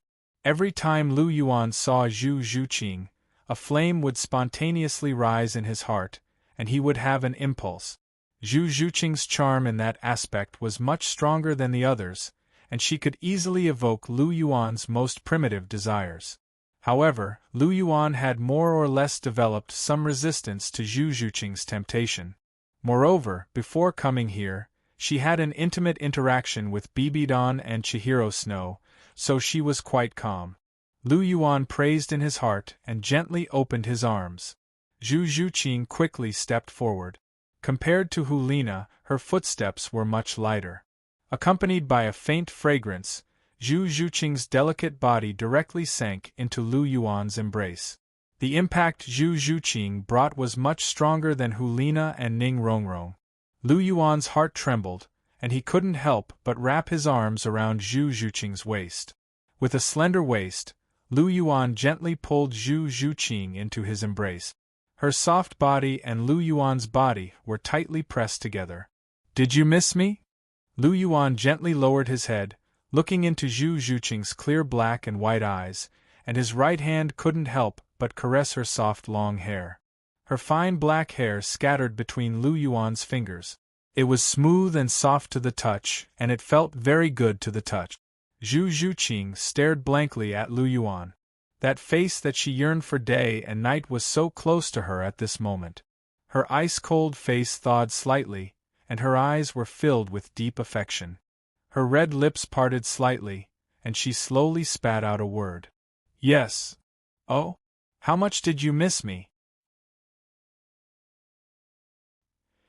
Every time Lu Yuan saw Zhu Zhuqing, a flame would spontaneously rise in his heart, and he would have an impulse. Zhu Zhuqing's charm in that aspect was much stronger than the others, and she could easily evoke Lu Yuan's most primitive desires. However, Lu Yuan had more or less developed some resistance to Zhu Zhuqing's temptation. Moreover, before coming here, she had an intimate interaction with Bibidon and Chihiro Snow, so she was quite calm. Lu Yuan praised in his heart and gently opened his arms. Zhu Zhuqing quickly stepped forward. Compared to Hulina, her footsteps were much lighter. Accompanied by a faint fragrance, Zhu Zhuqing's delicate body directly sank into Lu Yuan's embrace. The impact Zhu Zhuqing brought was much stronger than Hulina and Ning Rongrong. Lu Yuan's heart trembled, and he couldn't help but wrap his arms around Zhu Zhuqing's waist. With a slender waist, Lu Yuan gently pulled Zhu Zhuqing into his embrace. Her soft body and Lu Yuan's body were tightly pressed together. "Did you miss me?" Lu Yuan gently lowered his head, looking into Zhu Zhuqing's clear black and white eyes, and his right hand couldn't help but caress her soft long hair. Her fine black hair scattered between Lu Yuan's fingers. It was smooth and soft to the touch, and it felt very good to the touch. Zhu Zhuqing stared blankly at Lu Yuan. That face that she yearned for day and night was so close to her at this moment. Her ice-cold face thawed slightly, and her eyes were filled with deep affection. Her red lips parted slightly, and she slowly spat out a word. "Yes." "Oh? How much did you miss me?"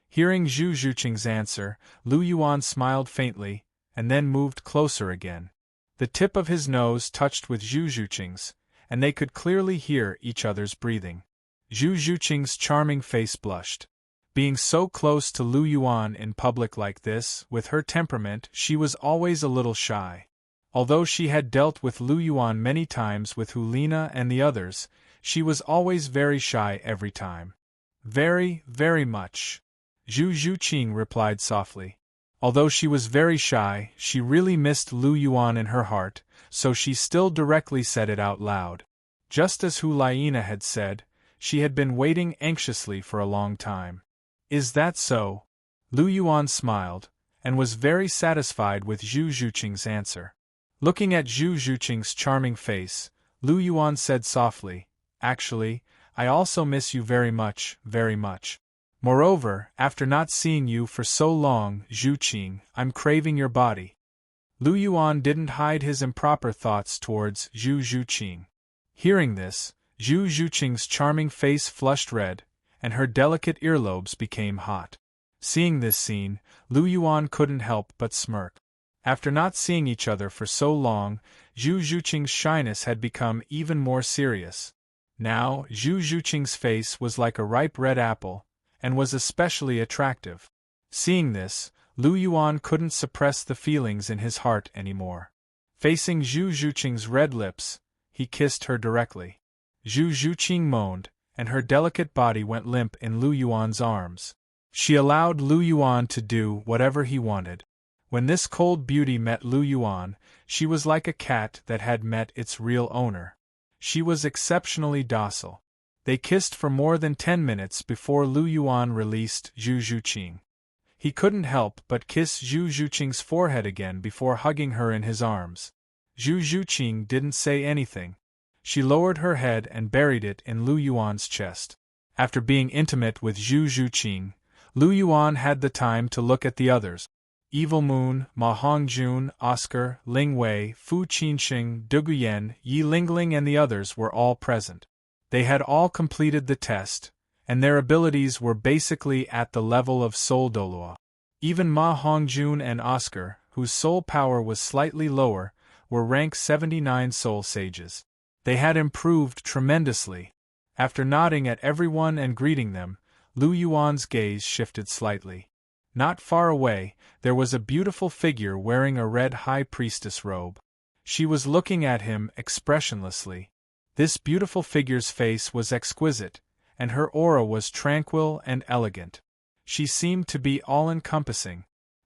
Hearing Zhu Zhuqing's answer, Lu Yuan smiled faintly, and then moved closer again. The tip of his nose touched with Zhu Zhuqing's, and they could clearly hear each other's breathing. Zhu Zhuqing's charming face blushed. Being so close to Lu Yuan in public like this, with her temperament, she was always a little shy. Although she had dealt with Lu Yuan many times with Hulina and the others, she was always very shy every time. "Very, very much," Zhu Zhuqing replied softly. Although she was very shy, she really missed Lu Yuan in her heart, so she still directly said it out loud. Just as Hulina had said, she had been waiting anxiously for a long time. "Is that so?" Lu Yuan smiled, and was very satisfied with Zhu Zhuqing's answer. Looking at Zhu Zhuqing's charming face, Lu Yuan said softly, "Actually, I also miss you very much, very much. Moreover, after not seeing you for so long, Zhuqing, I'm craving your body." Lu Yuan didn't hide his improper thoughts towards Zhu Zhuqing. Hearing this, Zhu Zhuqing's charming face flushed red, and her delicate earlobes became hot. Seeing this scene, Lu Yuan couldn't help but smirk. After not seeing each other for so long, Zhu Zhuqing's shyness had become even more serious. Now, Zhu Zhuqing's face was like a ripe red apple, and was especially attractive. Seeing this, Lu Yuan couldn't suppress the feelings in his heart anymore. Facing Zhu Zhuqing's red lips, he kissed her directly. Zhu Zhuqing moaned, and her delicate body went limp in Lu Yuan's arms. She allowed Lu Yuan to do whatever he wanted. When this cold beauty met Lu Yuan, she was like a cat that had met its real owner. She was exceptionally docile. They kissed for more than 10 minutes before Lu Yuan released Zhu Zhuqing. He couldn't help but kiss Zhu Zhuqing's forehead again before hugging her in his arms. Zhu Zhuqing didn't say anything. She lowered her head and buried it in Lu Yuan's chest. After being intimate with Zhu Zhuqing, Lu Yuan had the time to look at the others. Evil Moon, Ma Hongjun, Oscar, Ling Wei, Fu Qinxing, Duguyen, Yi Lingling and the others were all present. They had all completed the test, and their abilities were basically at the level of Soul Douluo. Even Ma Hongjun and Oscar, whose soul power was slightly lower, were rank 79 soul sages. They had improved tremendously. After nodding at everyone and greeting them, Lu Yuan's gaze shifted slightly. Not far away, there was a beautiful figure wearing a red high priestess robe. She was looking at him expressionlessly. This beautiful figure's face was exquisite, and her aura was tranquil and elegant. She seemed to be all-encompassing.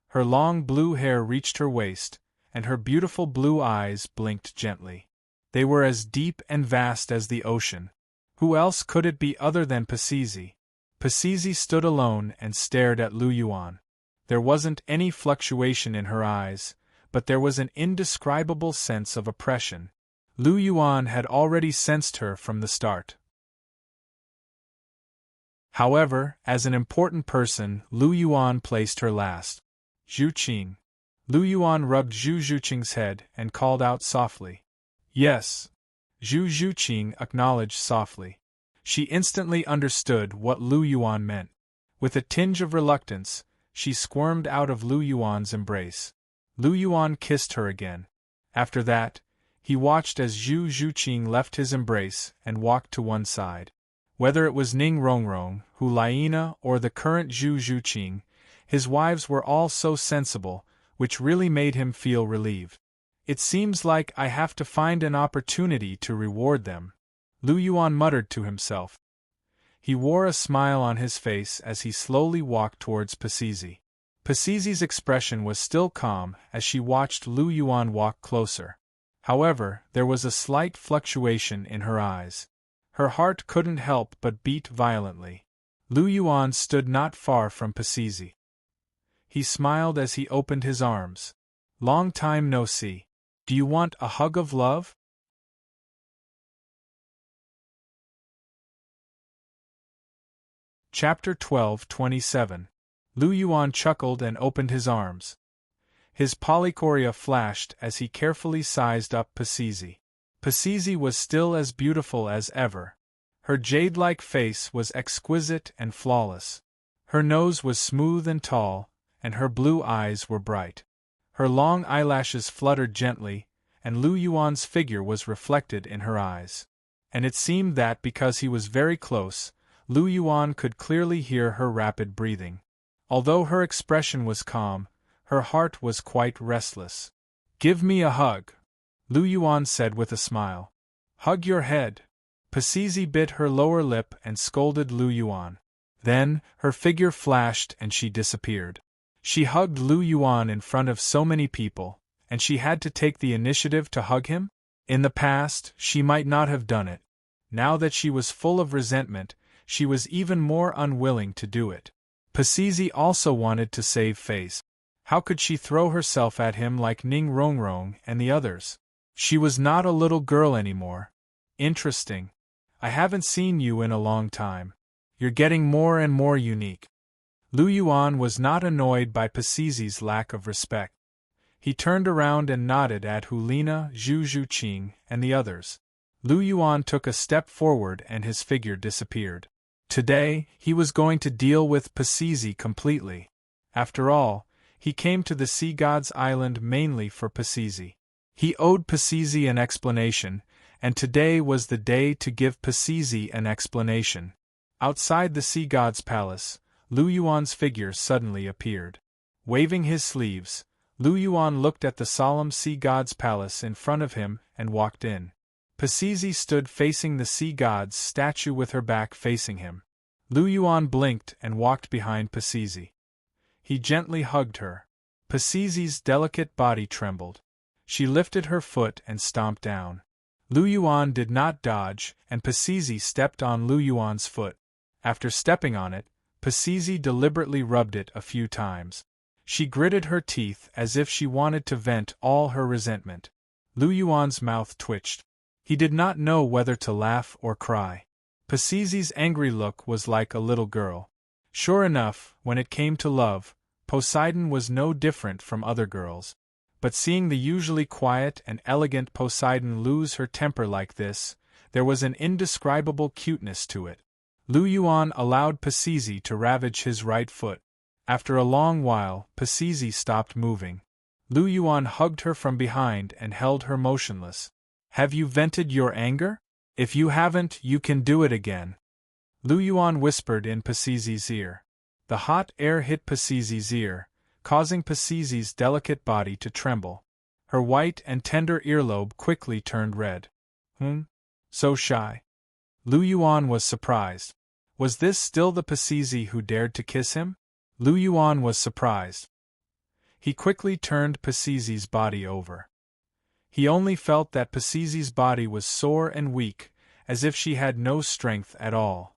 Her long blue hair reached her waist, and her beautiful blue eyes blinked gently. They were as deep and vast as the ocean. Who else could it be other than Pasizi? Pasizi stood alone and stared at Lu Yuan. There wasn't any fluctuation in her eyes, but there was an indescribable sense of oppression. Lu Yuan had already sensed her from the start. However, as an important person, Lu Yuan placed her last. Zhu Qing. Lu Yuan rubbed Zhu Zhuqing's head and called out softly. Yes. Zhu Zhuqing acknowledged softly. She instantly understood what Lu Yuan meant. With a tinge of reluctance, she squirmed out of Lu Yuan's embrace. Lu Yuan kissed her again. After that, he watched as Zhu Zhuqing left his embrace and walked to one side. Whether it was Ning Rongrong, Hu Laina, or the current Zhu Zhuqing, his wives were all so sensible, which really made him feel relieved. It seems like I have to find an opportunity to reward them, Lu Yuan muttered to himself. He wore a smile on his face as he slowly walked towards Pasizi. Pasizi's expression was still calm as she watched Lu Yuan walk closer. However, there was a slight fluctuation in her eyes. Her heart couldn't help but beat violently. Lu Yuan stood not far from Pasizi. He smiled as he opened his arms. Long time no see. Do you want a hug of love? Chapter 12:27. Lu Yuan chuckled and opened his arms. His polychoria flashed as he carefully sized up Pasizi. Pasizi was still as beautiful as ever. Her jade-like face was exquisite and flawless. Her nose was smooth and tall, and her blue eyes were bright. Her long eyelashes fluttered gently, and Lu Yuan's figure was reflected in her eyes. And it seemed that because he was very close, Lu Yuan could clearly hear her rapid breathing. Although her expression was calm, her heart was quite restless. Give me a hug, Lu Yuan said with a smile. Hug your head. Pasizi bit her lower lip and scolded Lu Yuan. Then, her figure flashed and she disappeared. She hugged Lu Yuan in front of so many people, and she had to take the initiative to hug him? In the past, she might not have done it. Now that she was full of resentment, she was even more unwilling to do it. Pasizi also wanted to save face. How could she throw herself at him like Ning Rongrong and the others? She was not a little girl anymore. Interesting. I haven't seen you in a long time. You're getting more and more unique. Lu Yuan was not annoyed by Pasizi's lack of respect. He turned around and nodded at Hulina, Zhu Zhuqing, and the others. Lu Yuan took a step forward and his figure disappeared. Today, he was going to deal with Pasizi completely. After all, he came to the Sea God's Island mainly for Pasizi. He owed Pasizi an explanation, and today was the day to give Pasizi an explanation. Outside the Sea God's palace, Lu Yuan's figure suddenly appeared. Waving his sleeves, Lu Yuan looked at the solemn Sea God's palace in front of him and walked in. Pasizi stood facing the Sea God's statue with her back facing him. Lu Yuan blinked and walked behind Pasizi. He gently hugged her. Pasizi's delicate body trembled. She lifted her foot and stomped down. Lu Yuan did not dodge, and Pasizi stepped on Lu Yuan's foot. After stepping on it, Pasizi deliberately rubbed it a few times. She gritted her teeth as if she wanted to vent all her resentment. Lu Yuan's mouth twitched. He did not know whether to laugh or cry. Pasizi's angry look was like a little girl. Sure enough, when it came to love, Poseidon was no different from other girls. But seeing the usually quiet and elegant Poseidon lose her temper like this, there was an indescribable cuteness to it. Lu Yuan allowed Pasizi to ravage his right foot. After a long while, Pasizi stopped moving. Lu Yuan hugged her from behind and held her motionless. Have you vented your anger? If you haven't, you can do it again. Lu Yuan whispered in Pasizi's ear. The hot air hit Pasizi's ear, causing Pasizi's delicate body to tremble. Her white and tender earlobe quickly turned red. So shy. Lu Yuan was surprised. Was this still the Pasizi who dared to kiss him? Lu Yuan was surprised. He quickly turned Pasizi's body over. He only felt that Pasizi's body was sore and weak, as if she had no strength at all.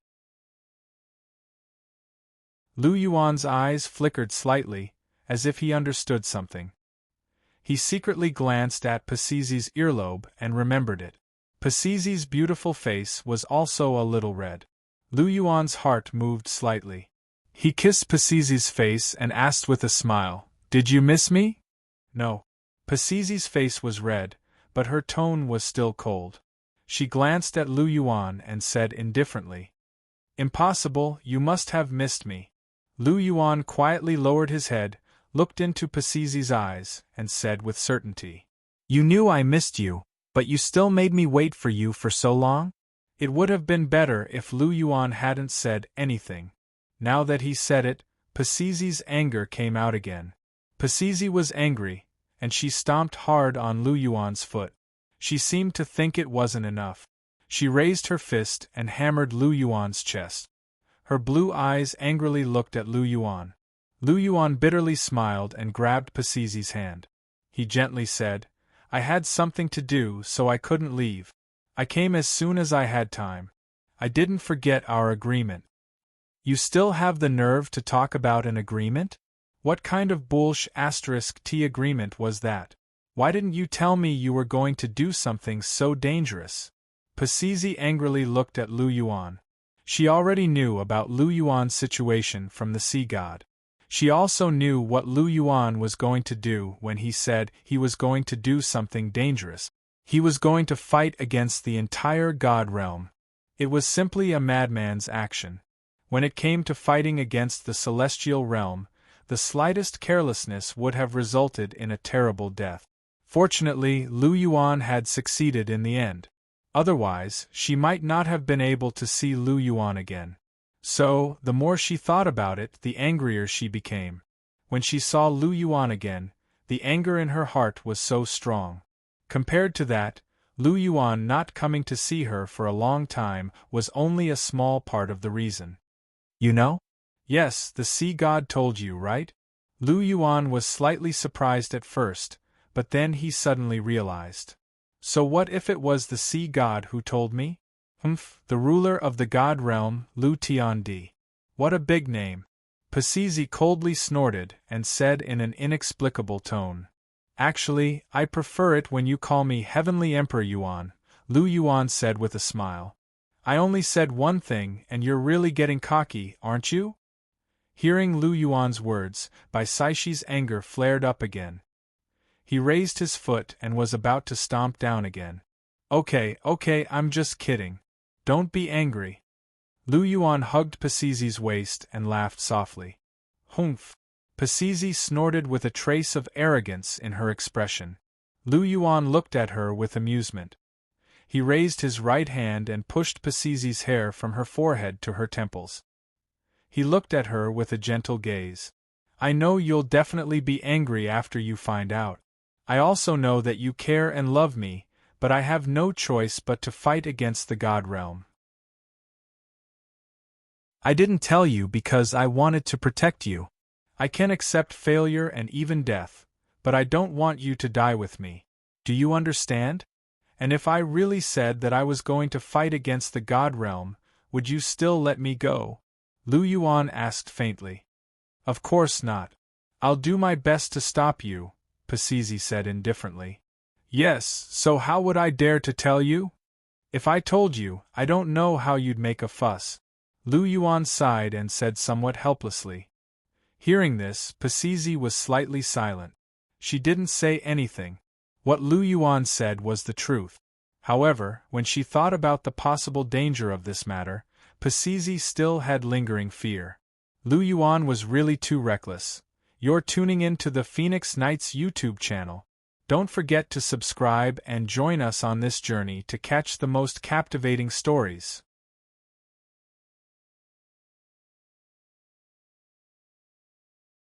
Lu Yuan's eyes flickered slightly, as if he understood something. He secretly glanced at Pasizi's earlobe and remembered it. Pasizi's beautiful face was also a little red. Lu Yuan's heart moved slightly. He kissed Pasizi's face and asked with a smile, "Did you miss me?" No. Pasizi's face was red, but her tone was still cold. She glanced at Lu Yuan and said indifferently, "Impossible, you must have missed me." Lu Yuan quietly lowered his head, looked into Pasizi's eyes, and said with certainty, "You knew I missed you, but you still made me wait for you for so long?" It would have been better if Lu Yuan hadn't said anything. Now that he said it, Pasizi's anger came out again. Pasizi was angry, and she stomped hard on Lu Yuan's foot. She seemed to think it wasn't enough. She raised her fist and hammered Lu Yuan's chest. Her blue eyes angrily looked at Lu Yuan. Lu Yuan bitterly smiled and grabbed Pasizi's hand. He gently said, "I had something to do, so I couldn't leave. I came as soon as I had time. I didn't forget our agreement." "You still have the nerve to talk about an agreement? What kind of **T agreement was that? Why didn't you tell me you were going to do something so dangerous?" Pasizi angrily looked at Lu Yuan. She already knew about Lu Yuan's situation from the sea god. She also knew what Lu Yuan was going to do when he said he was going to do something dangerous. He was going to fight against the entire god realm. It was simply a madman's action. When it came to fighting against the celestial realm, the slightest carelessness would have resulted in a terrible death. Fortunately, Lu Yuan had succeeded in the end. Otherwise, she might not have been able to see Lu Yuan again. So, the more she thought about it, the angrier she became. When she saw Lu Yuan again, the anger in her heart was so strong. Compared to that, Lu Yuan not coming to see her for a long time was only a small part of the reason. "You know?" "Yes, the sea god told you, right?" Lu Yuan was slightly surprised at first, but then he suddenly realized. "So what if it was the sea god who told me?" The ruler of the god realm, Lu Tiandi. What a big name." Pasizi coldly snorted and said in an inexplicable tone. "Actually, I prefer it when you call me Heavenly Emperor Yuan," Lu Yuan said with a smile. "I only said one thing and you're really getting cocky, aren't you?" Hearing Lu Yuan's words, Bai Saishi's anger flared up again. He raised his foot and was about to stomp down again. Okay, I'm just kidding. Don't be angry." Lu Yuan hugged Pasizi's waist and laughed softly. "Humph." Pasizi snorted with a trace of arrogance in her expression. Lu Yuan looked at her with amusement. He raised his right hand and pushed Pasizi's hair from her forehead to her temples. He looked at her with a gentle gaze. "I know you'll definitely be angry after you find out. I also know that you care and love me, but I have no choice but to fight against the god realm. I didn't tell you because I wanted to protect you. I can accept failure and even death, but I don't want you to die with me. Do you understand? And if I really said that I was going to fight against the god realm, would you still let me go?" Lu Yuan asked faintly. "Of course not. I'll do my best to stop you," Pasizi said indifferently. "Yes, so how would I dare to tell you? If I told you, I don't know how you'd make a fuss." Lu Yuan sighed and said somewhat helplessly. Hearing this, Pasizi was slightly silent. She didn't say anything. What Lu Yuan said was the truth. However, when she thought about the possible danger of this matter, Pasizi still had lingering fear. Lu Yuan was really too reckless. You're tuning in to the Phoenix Knights YouTube channel. Don't forget to subscribe and join us on this journey to catch the most captivating stories.